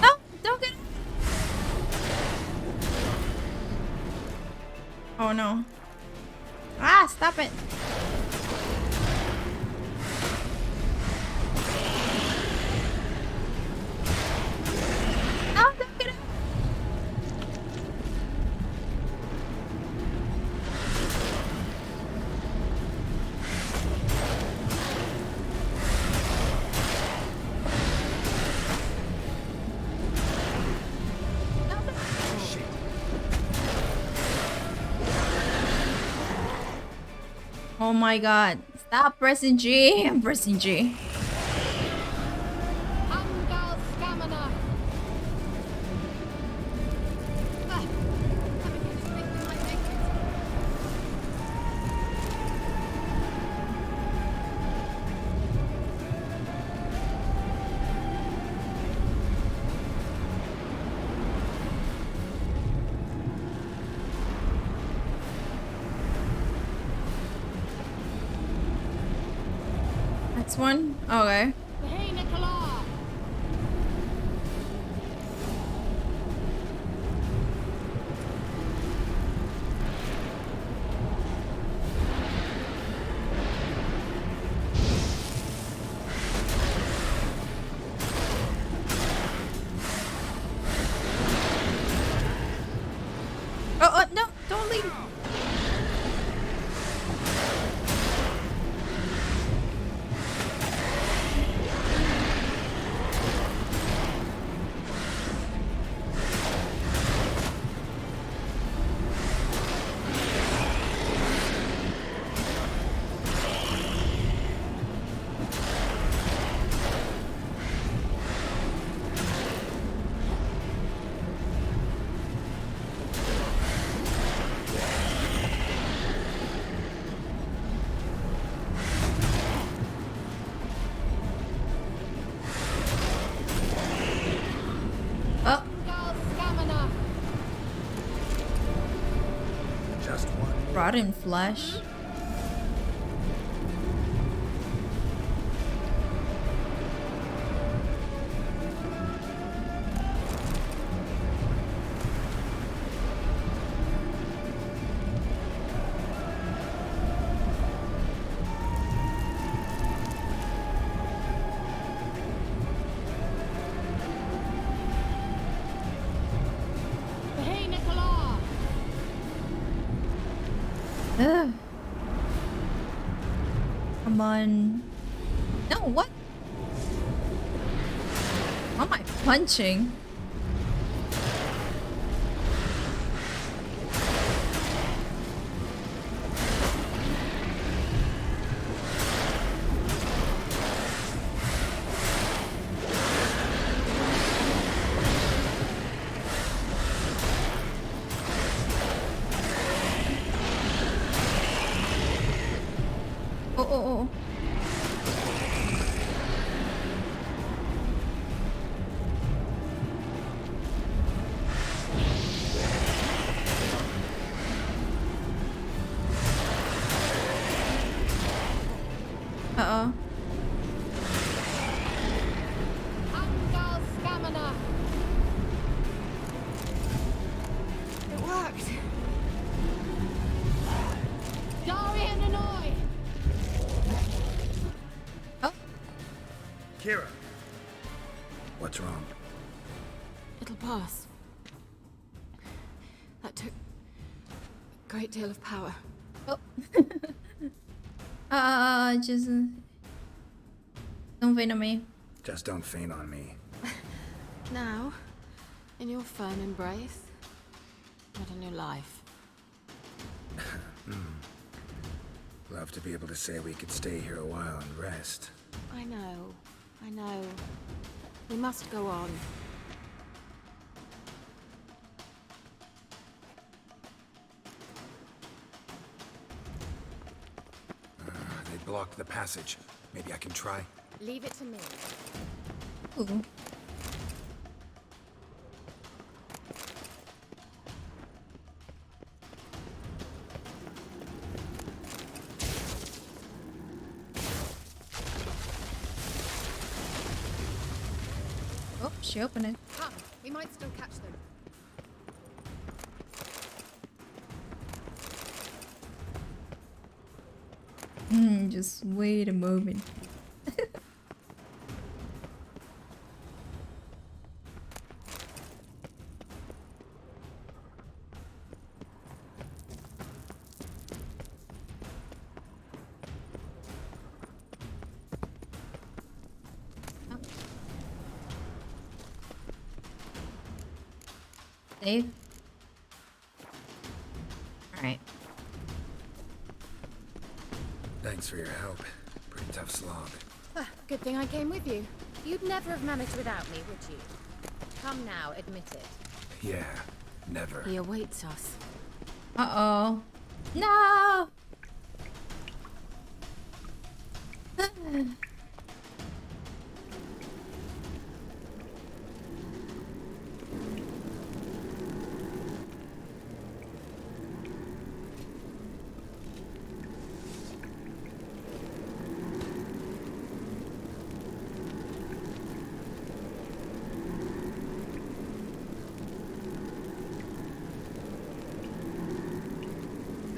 No, don't get it. Oh no. Ah, stop it. No, don't get it. Oh my god. Stop pressing G. I'm pressing G. Angal Stamina! That's one? Okay. Hey, Nicola! Oh, no, don't leave. Oh. Stamina! Just one. Rotten flesh. Just Ugh. Come on. No, what? Why am I punching? Oh. Uh-oh. Angal Stamina. It worked. Darian and I. Oh. Kira. What's wrong? It'll pass. That took a great deal of power. Oh. Just don't faint on me. Just don't faint on me. Now, in your firm embrace, what a new life. Love to be able to say we could stay here a while and rest. I know. We must go on. They blocked the passage. Maybe I can try. Leave it to me. Ooh. Oh, she opened it. Come, we might still catch them. Just wait a moment. Save. Alright. Thanks for your help. Pretty tough slog. Good thing I came with you. You'd never have managed without me, would you? Come now, admit it. Yeah, never. He awaits us. Uh-oh. No!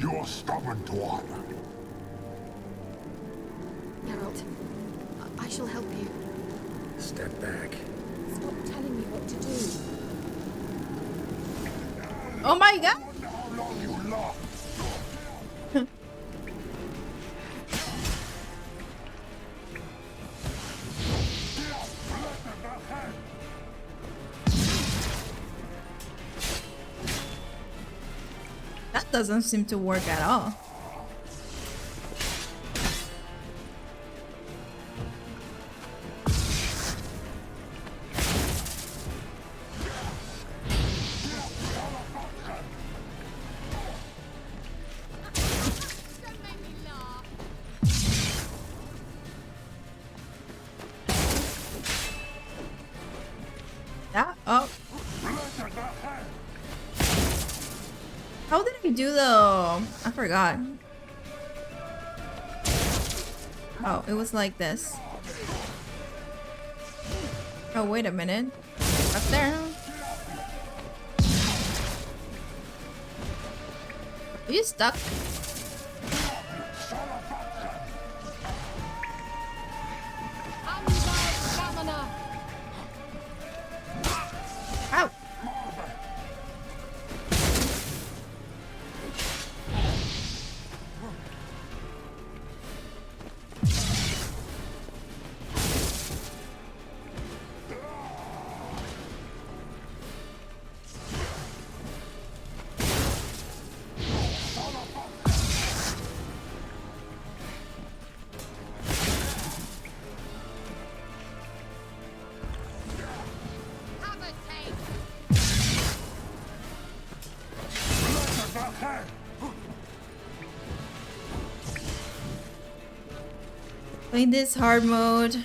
You're stubborn, twat. Geralt, I shall help you. Step back. Stop telling me what to do. Oh my god! How long you love? That doesn't seem to work at all. Yeah, oh. How did I do though? I forgot. Oh, it was like this. Oh, wait a minute. Up there. Are you stuck? Ow! Playing this hard mode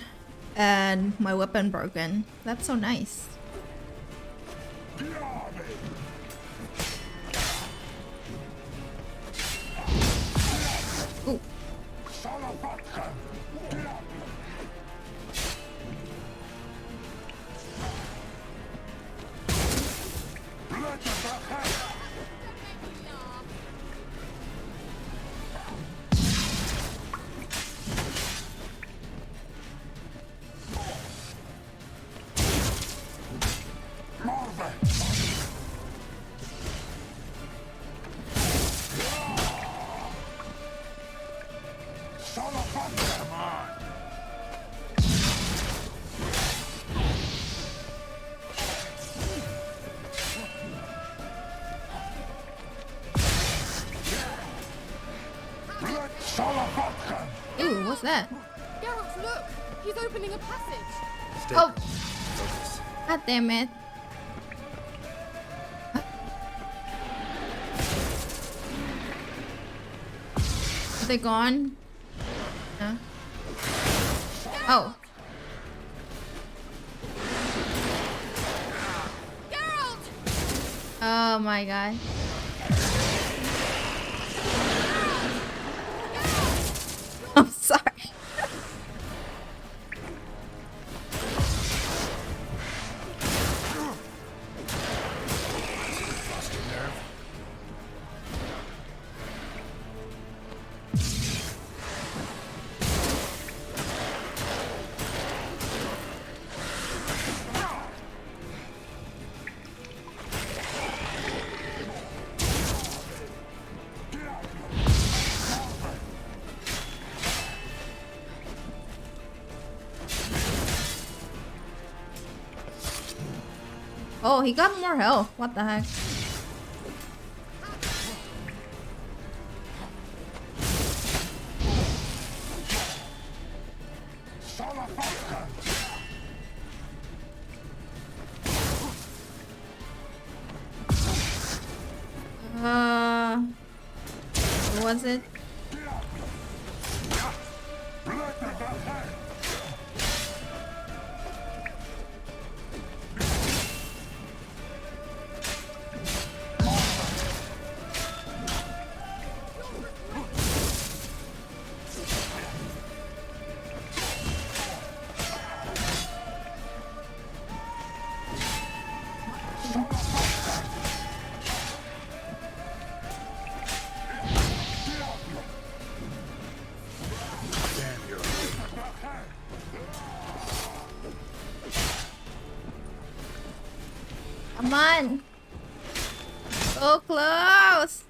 and my weapon broken. That's so nice. Ooh. Ooh, what's that? Geralt, look! He's opening a passage. Stay. Oh. Focus. God damn it. Are they gone? No. Oh. Geralt! Oh my god. I'm sorry. Oh, he got more health. What the heck? What was it? Come on. So close.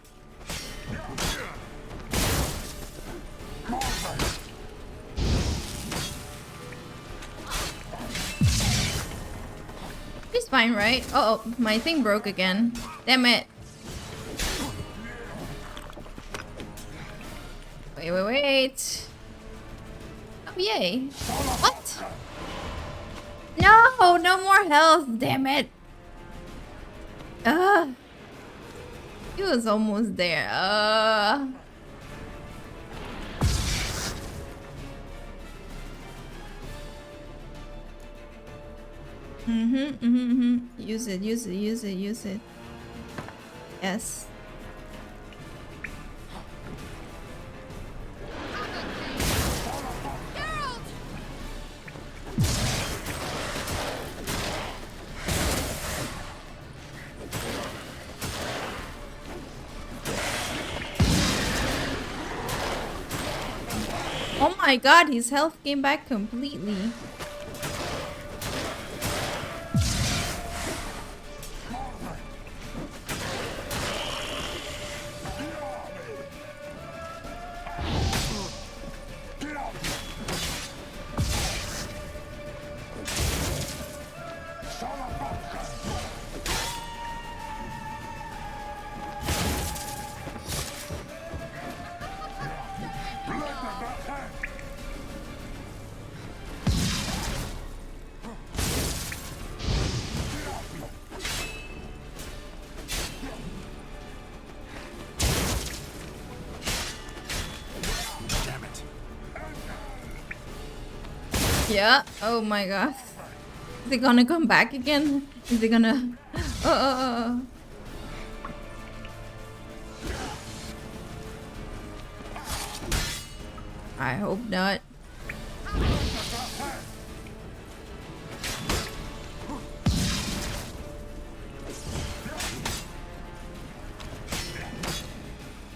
He's fine, right? Uh oh, my thing broke again. Damn it. Wait. Oh, yay. What? No, no more health. Damn it. He was almost there. Use it. Yes. Oh my god, his health came back completely. Yeah. Oh my god. Is it gonna come back again? Is it gonna... Oh. I hope not.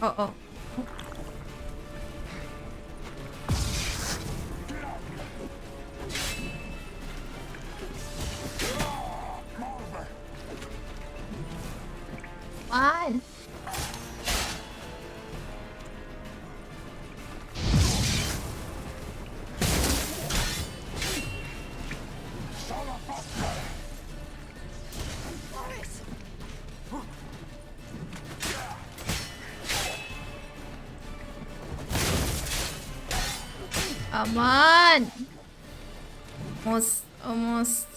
Oh. On. Come on. Almost.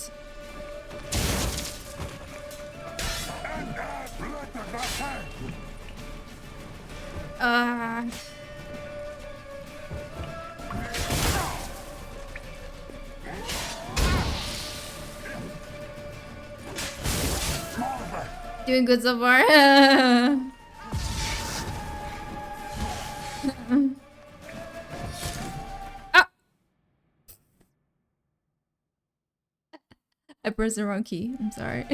Doing good so far. I pressed the wrong key. I'm sorry.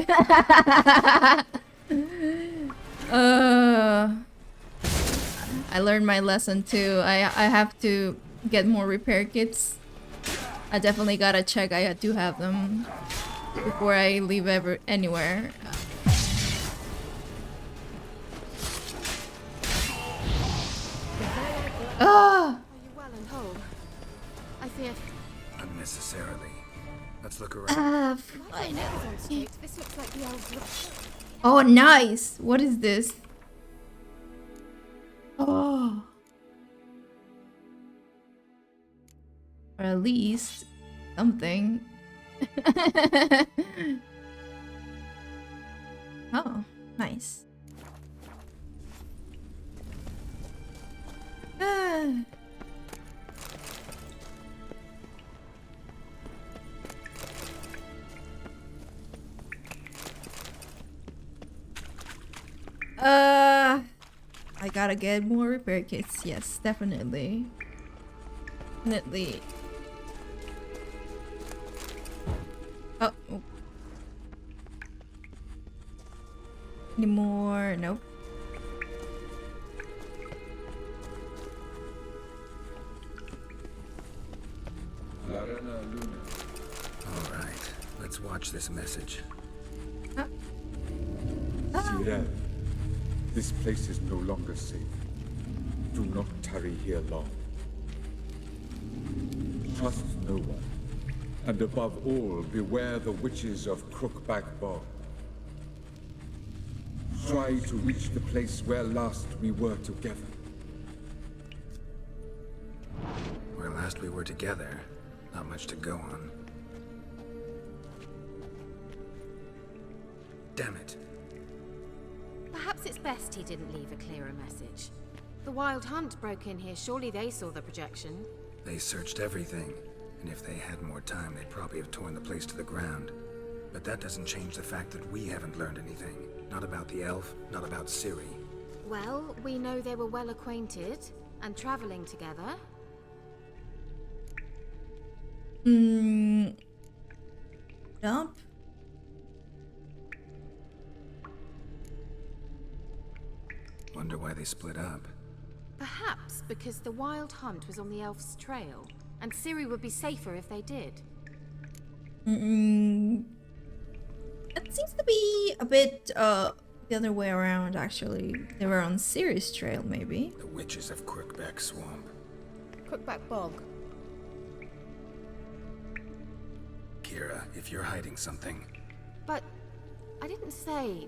I learned my lesson too. I have to get more repair kits. I definitely gotta check I do have them before I leave anywhere. Are you well and whole? I feared. Unnecessarily. Let's look around. This looks like the elves look. Oh, nice. What is this? Oh. Or at least something. Oh, nice. I gotta get more repair kits. Yes, definitely. Definitely. Oh. Any more? Nope. Alright, let's watch this message. Cyril, this place is no longer safe. Do not tarry here long. Trust no one. And above all, beware the witches of Crookback Bog. Try to reach the place where last we were together. Where last we were together, not much to go on. Damn it. Perhaps it's best he didn't leave a clearer message. The Wild Hunt broke in here. Surely they saw the projection. They searched everything, and if they had more time, they'd probably have torn the place to the ground. But that doesn't change the fact that we haven't learned anything. Not about the elf, not about Ciri. Well, we know they were well acquainted and traveling together. Nope. Wonder why they split up. Perhaps because the Wild Hunt was on the elf's trail, and Ciri would be safer if they did. It seems to be a bit the other way around, actually. They were on Ciri's trail, maybe. The witches of Crookback Swamp. Crookback Bog. Kira, if you're hiding something... But I didn't say...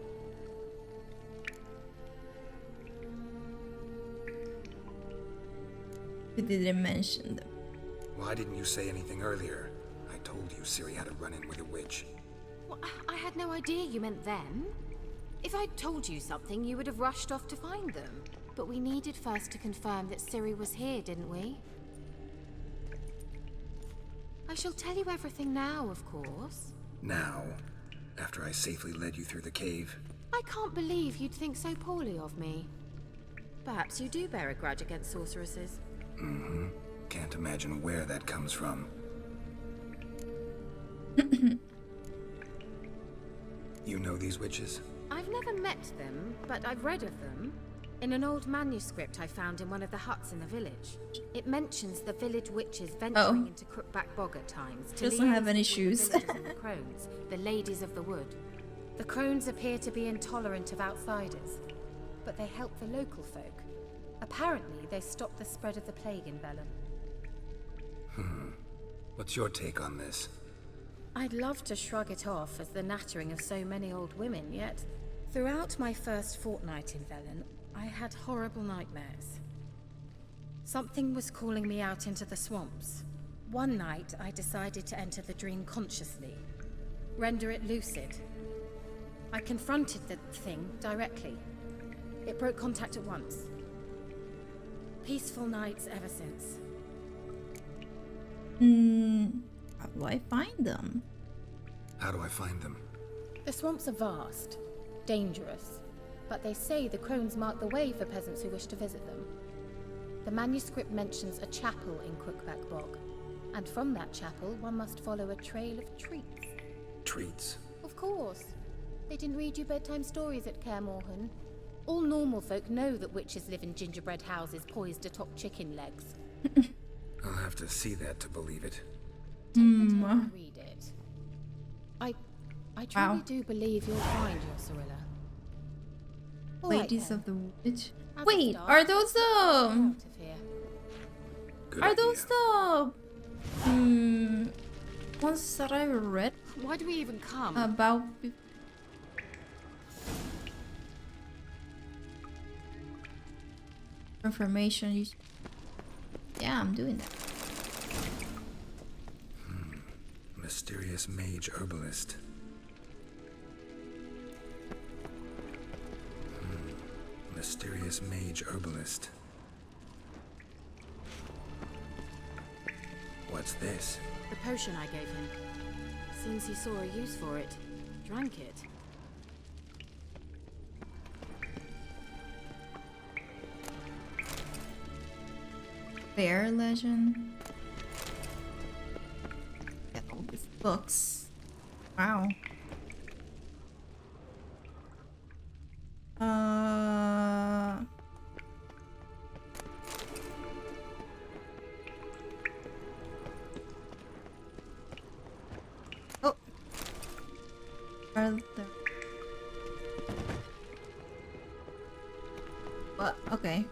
We didn't mention them. Why didn't you say anything earlier? I told you Ciri had a run-in with a witch. Well, I had no idea you meant them. If I'd told you something, you would have rushed off to find them. But we needed first to confirm that Ciri was here, didn't we? I shall tell you everything now, of course. Now, after I safely led you through the cave. I can't believe you'd think so poorly of me. Perhaps you do bear a grudge against sorceresses. Mm-hmm. Can't imagine where that comes from. You know these witches? I've never met them, but I've read of them. In an old manuscript I found in one of the huts in the village. It mentions the village witches venturing into Crookback Bog at times to Doesn't have any liaise with shoes. the villagers and the crones, the ladies of the wood. The crones appear to be intolerant of outsiders, but they help the local folk. Apparently, they stopped the spread of the plague in Velen. What's your take on this? I'd love to shrug it off as the nattering of so many old women, yet throughout my first fortnight in Velen, I had horrible nightmares. Something was calling me out into the swamps. One night, I decided to enter the dream consciously, render it lucid. I confronted the thing directly. It broke contact at once. Peaceful nights ever since. How do I find them? How do I find them? The swamps are vast, dangerous, but they say the crones mark the way for peasants who wish to visit them. The manuscript mentions a chapel in Crookback Bog, and from that chapel one must follow a trail of treats. Treats? Of course. They didn't read you bedtime stories at Kaer Morhen. All normal folk know that witches live in gingerbread houses poised atop chicken legs. I'll have to see that to believe it. Take the time and read it. I truly do believe you'll find your Cirilla. Ladies of the Witch. As a Wait, start, are those the out of here. are those the ones that I read Why do we even come? about information? Yeah, I'm doing that. Mysterious mage herbalist. Mysterious mage herbalist. What's this? The potion I gave him. Seems he saw a use for it. Drank it. Bear legend. Get all these books. Wow. Oh. Are there... What? Okay.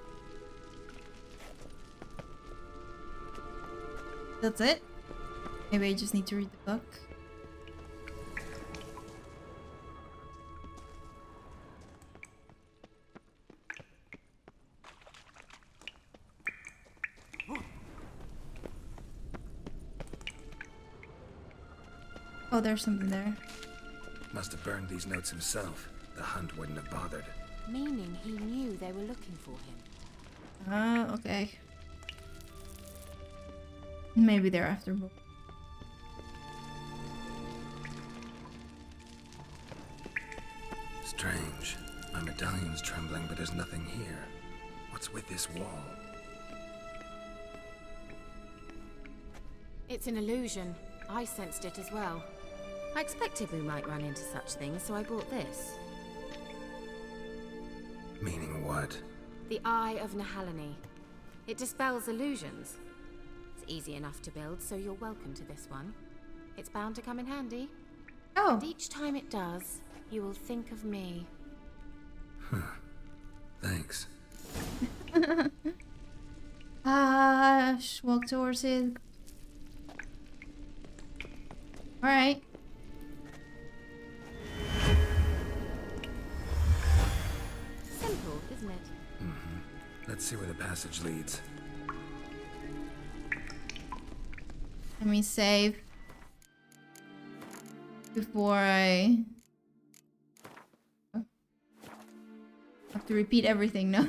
That's it? Maybe I just need to read the book. Oh, there's something there. Must have burned these notes himself. The hunt wouldn't have bothered. Meaning he knew they were looking for him. Ah, okay. Maybe they're after book. Strange. My medallion's trembling, but there's nothing here. What's with this wall? It's an illusion. I sensed it as well. I expected we might run into such things, so I brought this. Meaning what? The Eye of Nahalani. It dispels illusions. It's easy enough to build, so you're welcome to this one. It's bound to come in handy. Oh. And each time it does, you will think of me. Thanks. Walk towards it. Alright. Simple, isn't it? Let's see where the passage leads. Let me save before I have to repeat everything now.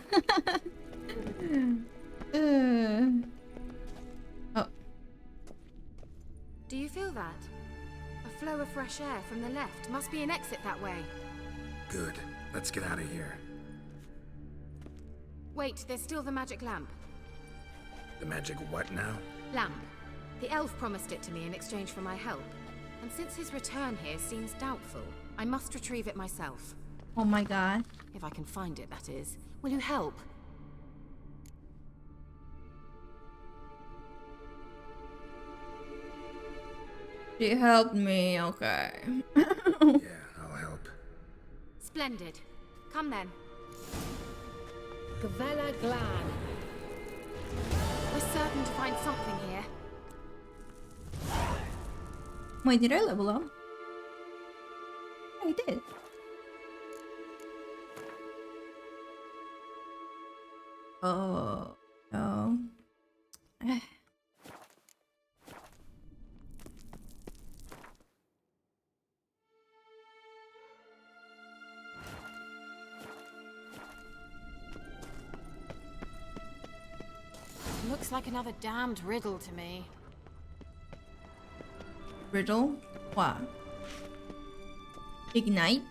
Oh. fresh air from the left. Must be an exit that way. Good. Let's get out of here. Wait, there's still the magic lamp. The magic what now? Lamp. The elf promised it to me in exchange for my help. And since his return here seems doubtful, I must retrieve it myself. Oh my god. If I can find it, that is. Will you help? She helped me, okay. Yeah, I'll help. Splendid. Come then. Gavella Glan. We're certain to find something here. Wait, did I level up? I did. Oh, no. Looks like another damned riddle to me. Riddle? What? Ignite?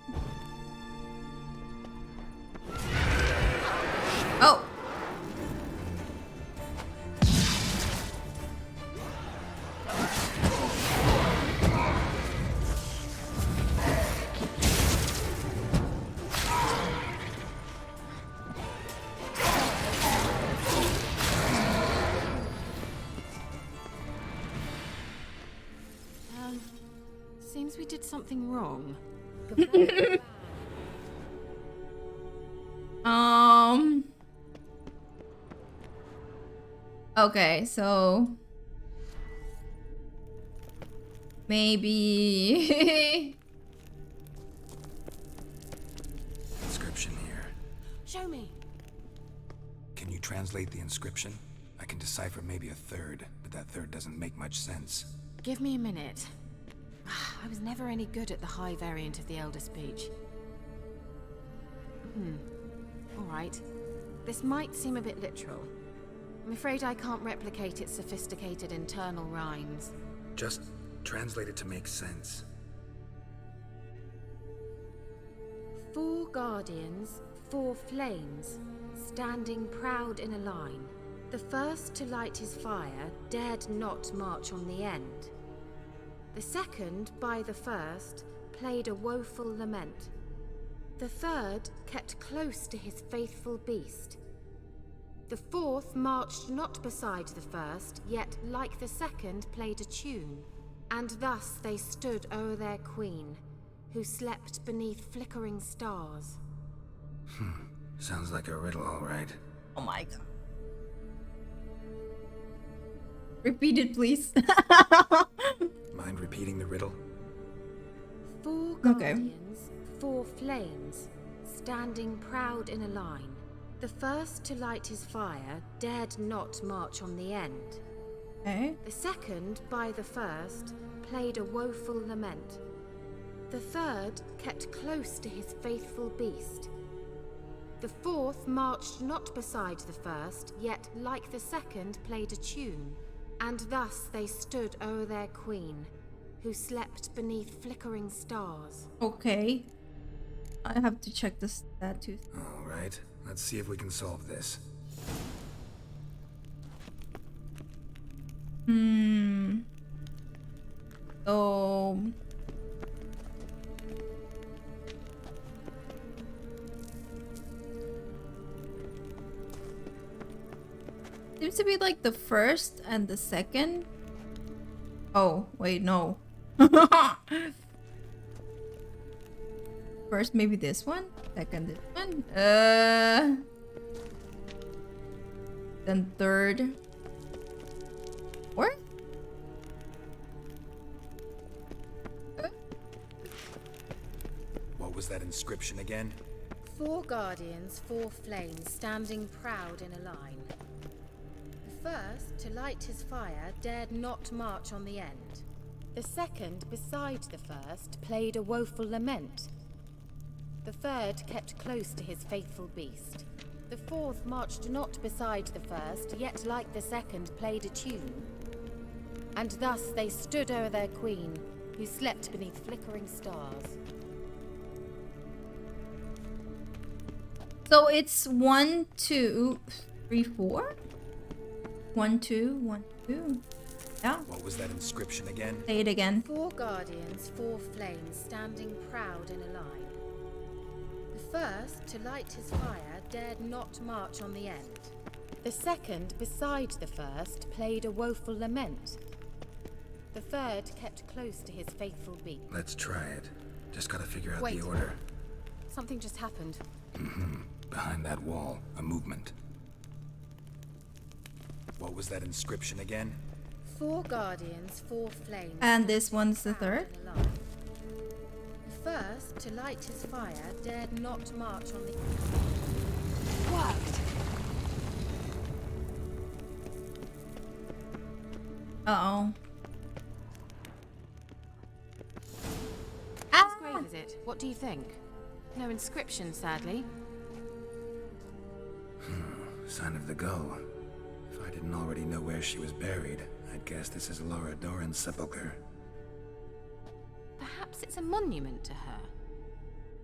Oh! Seems we did something wrong. Okay, so maybe Inscription here. Show me. Can you translate the inscription? I can decipher maybe a third, but that third doesn't make much sense. Give me a minute. I was never any good at the high variant of the Elder Speech. Alright. This might seem a bit literal. I'm afraid I can't replicate its sophisticated internal rhymes. Just translate it to make sense. 4 guardians, 4 flames, standing proud in a line. The first to light his fire dared not march on the end. The second, by the first, played a woeful lament. The third kept close to his faithful beast. The fourth marched not beside the first, yet like the second played a tune. And thus they stood o'er their queen, who slept beneath flickering stars. Sounds like a riddle, all right. Oh my god. Repeat it, please. Mind repeating the riddle? 4 guardians, 4 flames, standing proud in a line. The first to light his fire dared not march on the end. Okay. The second, by the first, played a woeful lament. The third kept close to his faithful beast. The fourth marched not beside the first, yet like the second played a tune. And thus they stood o'er their queen, who slept beneath flickering stars. Okay. I have to check the status. All right. Let's see if we can solve this. So seems to be like the first and the second. Oh, wait, no. First maybe this one, second this one. Then third. Fourth? What was that inscription again? 4 guardians, 4 flames, standing proud in a line. The first, to light his fire, dared not march on the end. The second, beside the first, played a woeful lament. The third kept close to his faithful beast. The fourth marched not beside the first, yet like the second played a tune. And thus they stood o'er their queen, who slept beneath flickering stars. So it's 1, 2, 3, 4? 1, 2, 1, 2. Yeah. What was that inscription again? Say it again. 4 guardians, 4 flames, standing proud in a line. The first, to light his fire, dared not march on the end. The second, beside the first, played a woeful lament. The third kept close to his faithful beak. Let's try it. Just gotta figure out Wait. the order. Something just happened. Behind that wall, a movement. What was that inscription again? 4 guardians, 4 flames. And this one's the third? in a line. The first, to light his fire, dared not march on the... Worked! Uh-oh. Whose grave is it? What do you think? No inscription, sadly. Sign of the gull. If I didn't already know where she was buried, I'd guess this is Laura Doran's sepulcher. Perhaps it's a monument to her.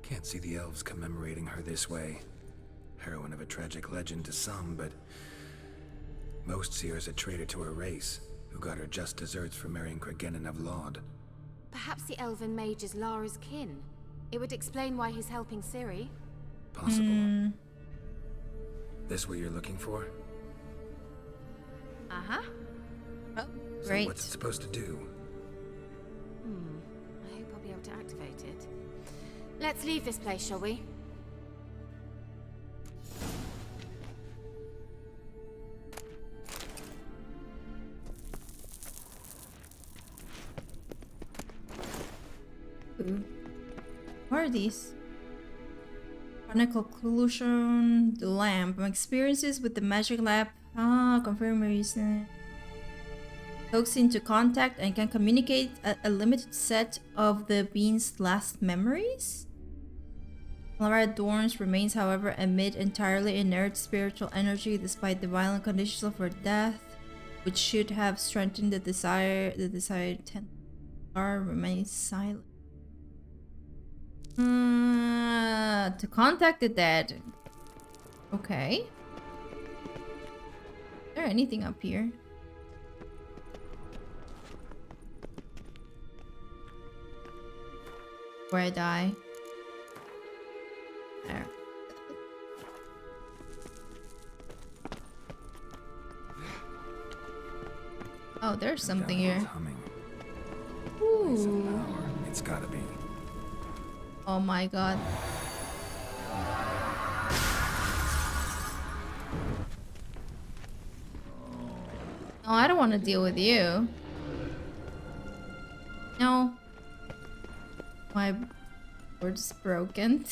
Can't see the elves commemorating her this way. Heroine of a tragic legend to some, but most see her as a traitor to her race, who got her just deserts for marrying Cregennan of Laud. Perhaps the elven mage is Lara's kin. It would explain why he's helping Ciri. Possible. This what you're looking for? Uh-huh. Oh, So great. what's it supposed to do? I hope I'll be able to activate it. Let's leave this place, shall we? Ooh. What are these? Chronicle conclusion. The lamp. My experiences with the magic lamp. Confirm my reason. Hooks into contact and can communicate a limited set of the being's last memories. Lara Dorns remains, however, amid entirely inert spiritual energy despite the violent conditions of her death, which should have strengthened the desired Lara remains silent. To contact the dead. Okay. Is there anything up here? Where I die? There. Oh, there's something here. Humming. Ooh. It's gotta be. Oh my god. Oh, I don't want to deal with you. No. My board's broken.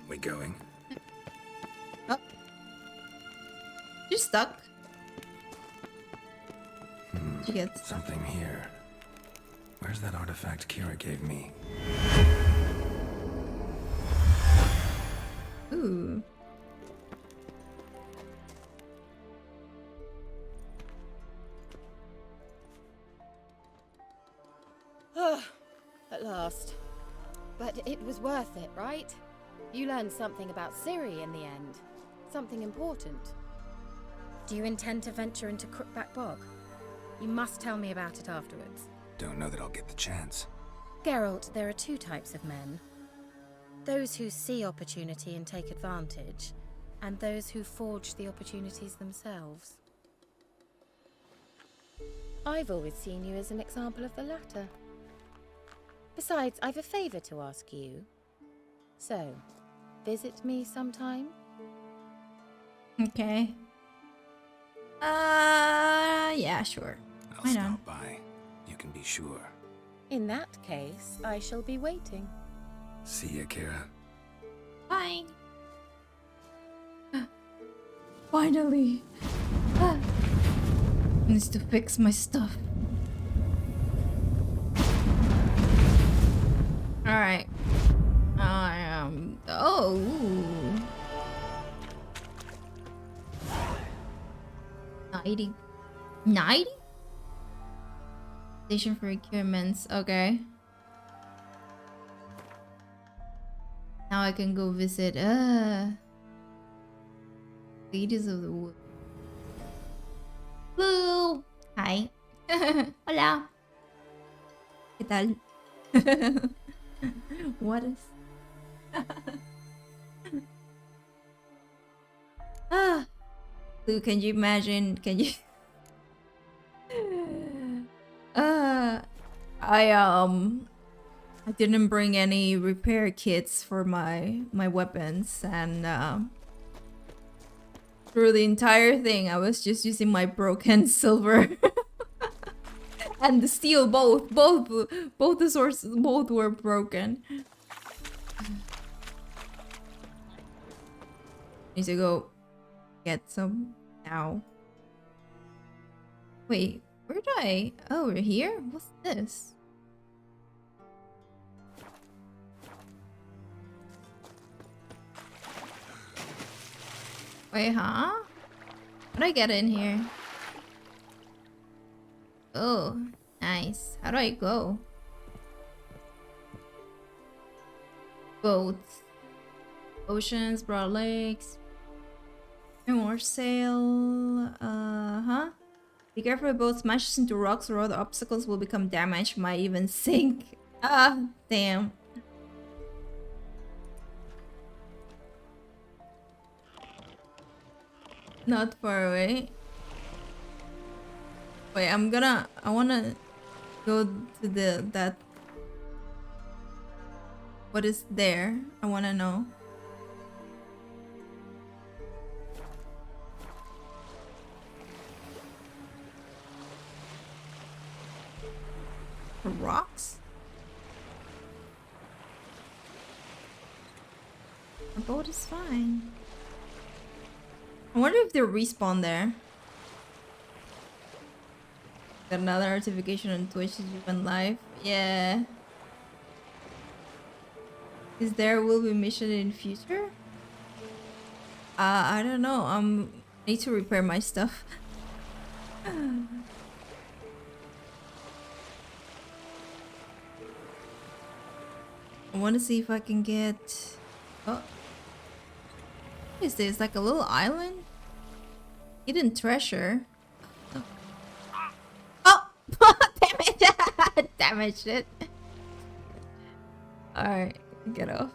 We going? Oh. You're stuck. Did you get Something here. Where's that artifact Kira gave me? Ooh. At last. But it was worth it, right? You learned something about Ciri in the end. Something important. Do you intend to venture into Crookback Bog? You must tell me about it afterwards. Don't know that I'll get the chance. Geralt, there are 2 types of men. Those who see opportunity and take advantage, and those who forge the opportunities themselves. I've always seen you as an example of the latter. Besides, I've a favor to ask you. So, visit me sometime? Okay. Yeah, sure. I'll stop by. You can be sure. In that case, I shall be waiting. See ya, Kira. Bye. Finally. Needs to fix my stuff. Alright. I am Oh. Ooh. 90. 90? Station for requirements. Okay. Now I can go visit. Ladies of the Wood. Hello. Hi. Hola. ¿Qué tal? What is? Lou, can you imagine? Can you? I didn't bring any repair kits for my weapons, and through the entire thing, I was just using my broken silver and the steel. Both the swords, both were broken. Need to go get some now. Wait, where did I? Oh, we're here? What's this? Wait, huh? How do I get in here? Oh, nice. How do I go? Boats. Oceans, broad lakes. More sail. Huh? Be careful if the boat smashes into rocks or other obstacles will become damaged, might even sink. Ah, damn. Not far away. Wait, I wanna go to that. What is there? I wanna know. Rocks? The boat is fine. I wonder if they respawn there. Got another notification on Twitch that you went live. Yeah. Is there will be mission in future? I don't know. Need to repair my stuff. I want to see if I can get. Oh. What is this? Like a little island? Hidden treasure. Oh! Damn it! Damaged it. Alright, get off.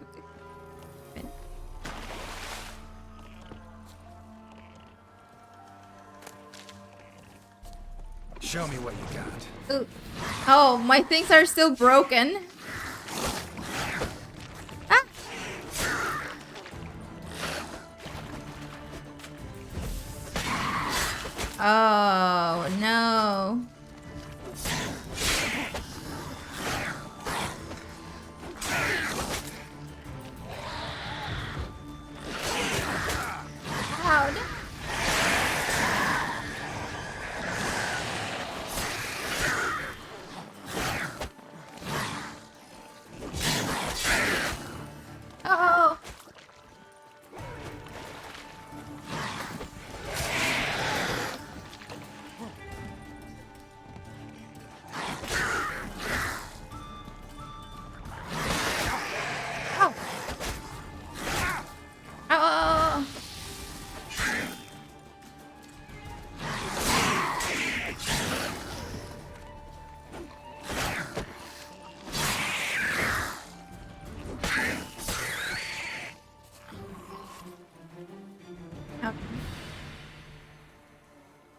Show me what you got. Ooh. Oh, my things are still broken. Oh no. Loud. Oh.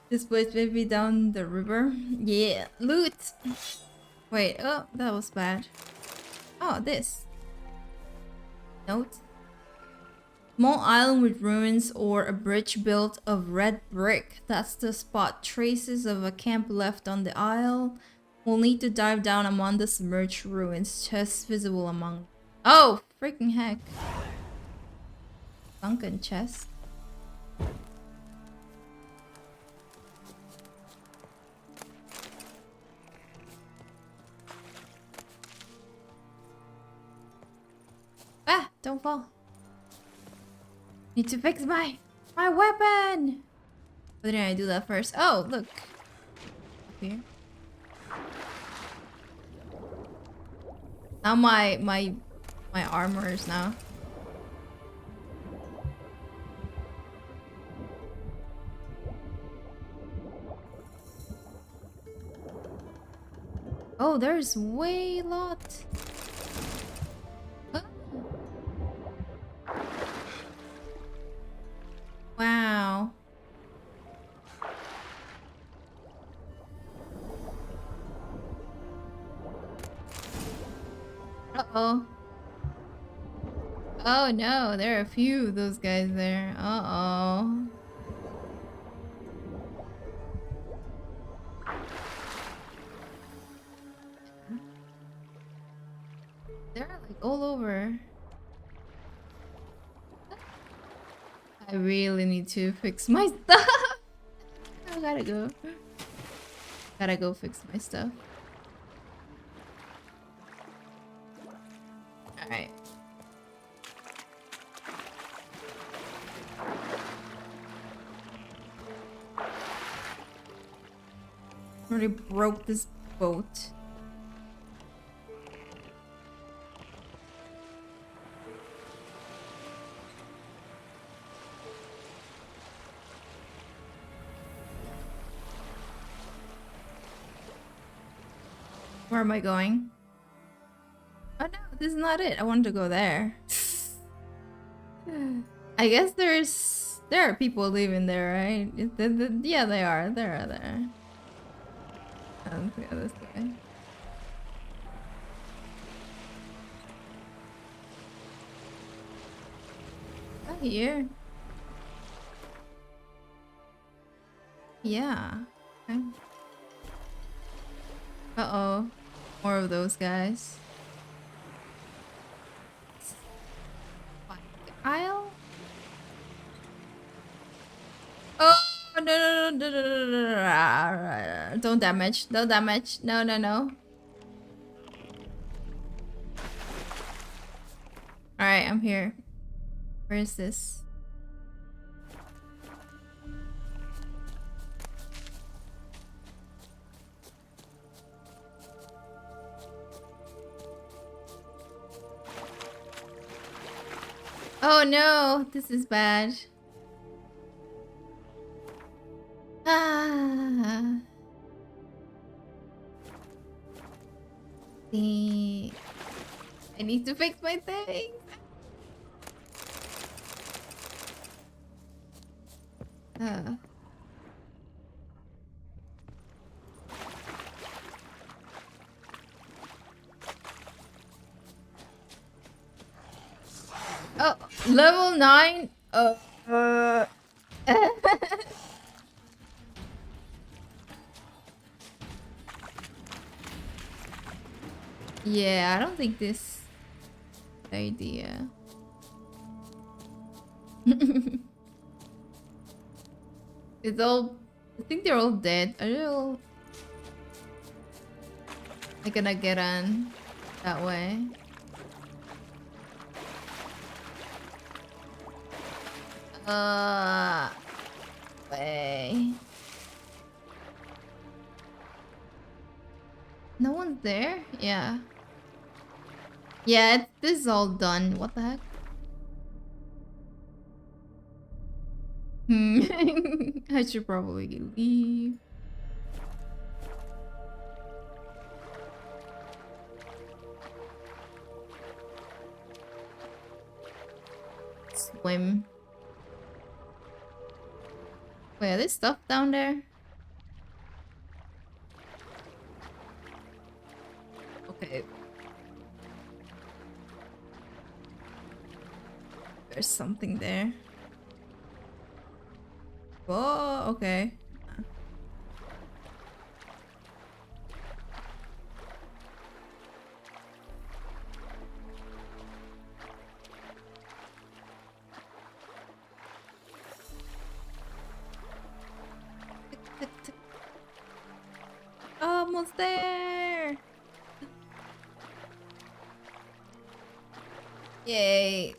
This place may be down the river. Yeah, loot. Wait, oh, that was bad. Oh, this. Note. Small island with ruins or a bridge built of red brick. That's the spot. Traces of a camp left on the isle. We'll need to dive down among the submerged ruins. Chests visible among. Oh, freaking heck. Sunken chest. Ah, don't fall. Need to fix my weapon. But didn't I do that first? Oh, look. Here. Now my armors now. Oh, there's way a lot. Oh. Wow. Uh-oh. Oh no, there are a few of those guys there. Uh-oh. They're like all over. I really need to fix my stuff. I gotta go. Gotta go fix my stuff. Alright. Already broke this boat. Where am I going? Oh no, this is not it. I wanted to go there. I guess there are people living there, right? Yeah, they are. They're there. Let's go this way. Oh, here. Yeah. Okay. Uh-oh. More of those guys. Aisle? Oh no. Don't damage. Don't damage. No. Alright, I'm here. Where is this? Oh no, this is bad. Ah. I need to fix my things. Oh, level 9? Yeah, I don't think this idea. It's all. I think they're all dead. Are they all? I gonna get on that way. Way. No one's there? Yeah. Yeah, this is all done. What the heck? I should probably leave. Swim. Wait, are there stuff down there? Okay. There's something there. Oh, okay. Almost there. Yay.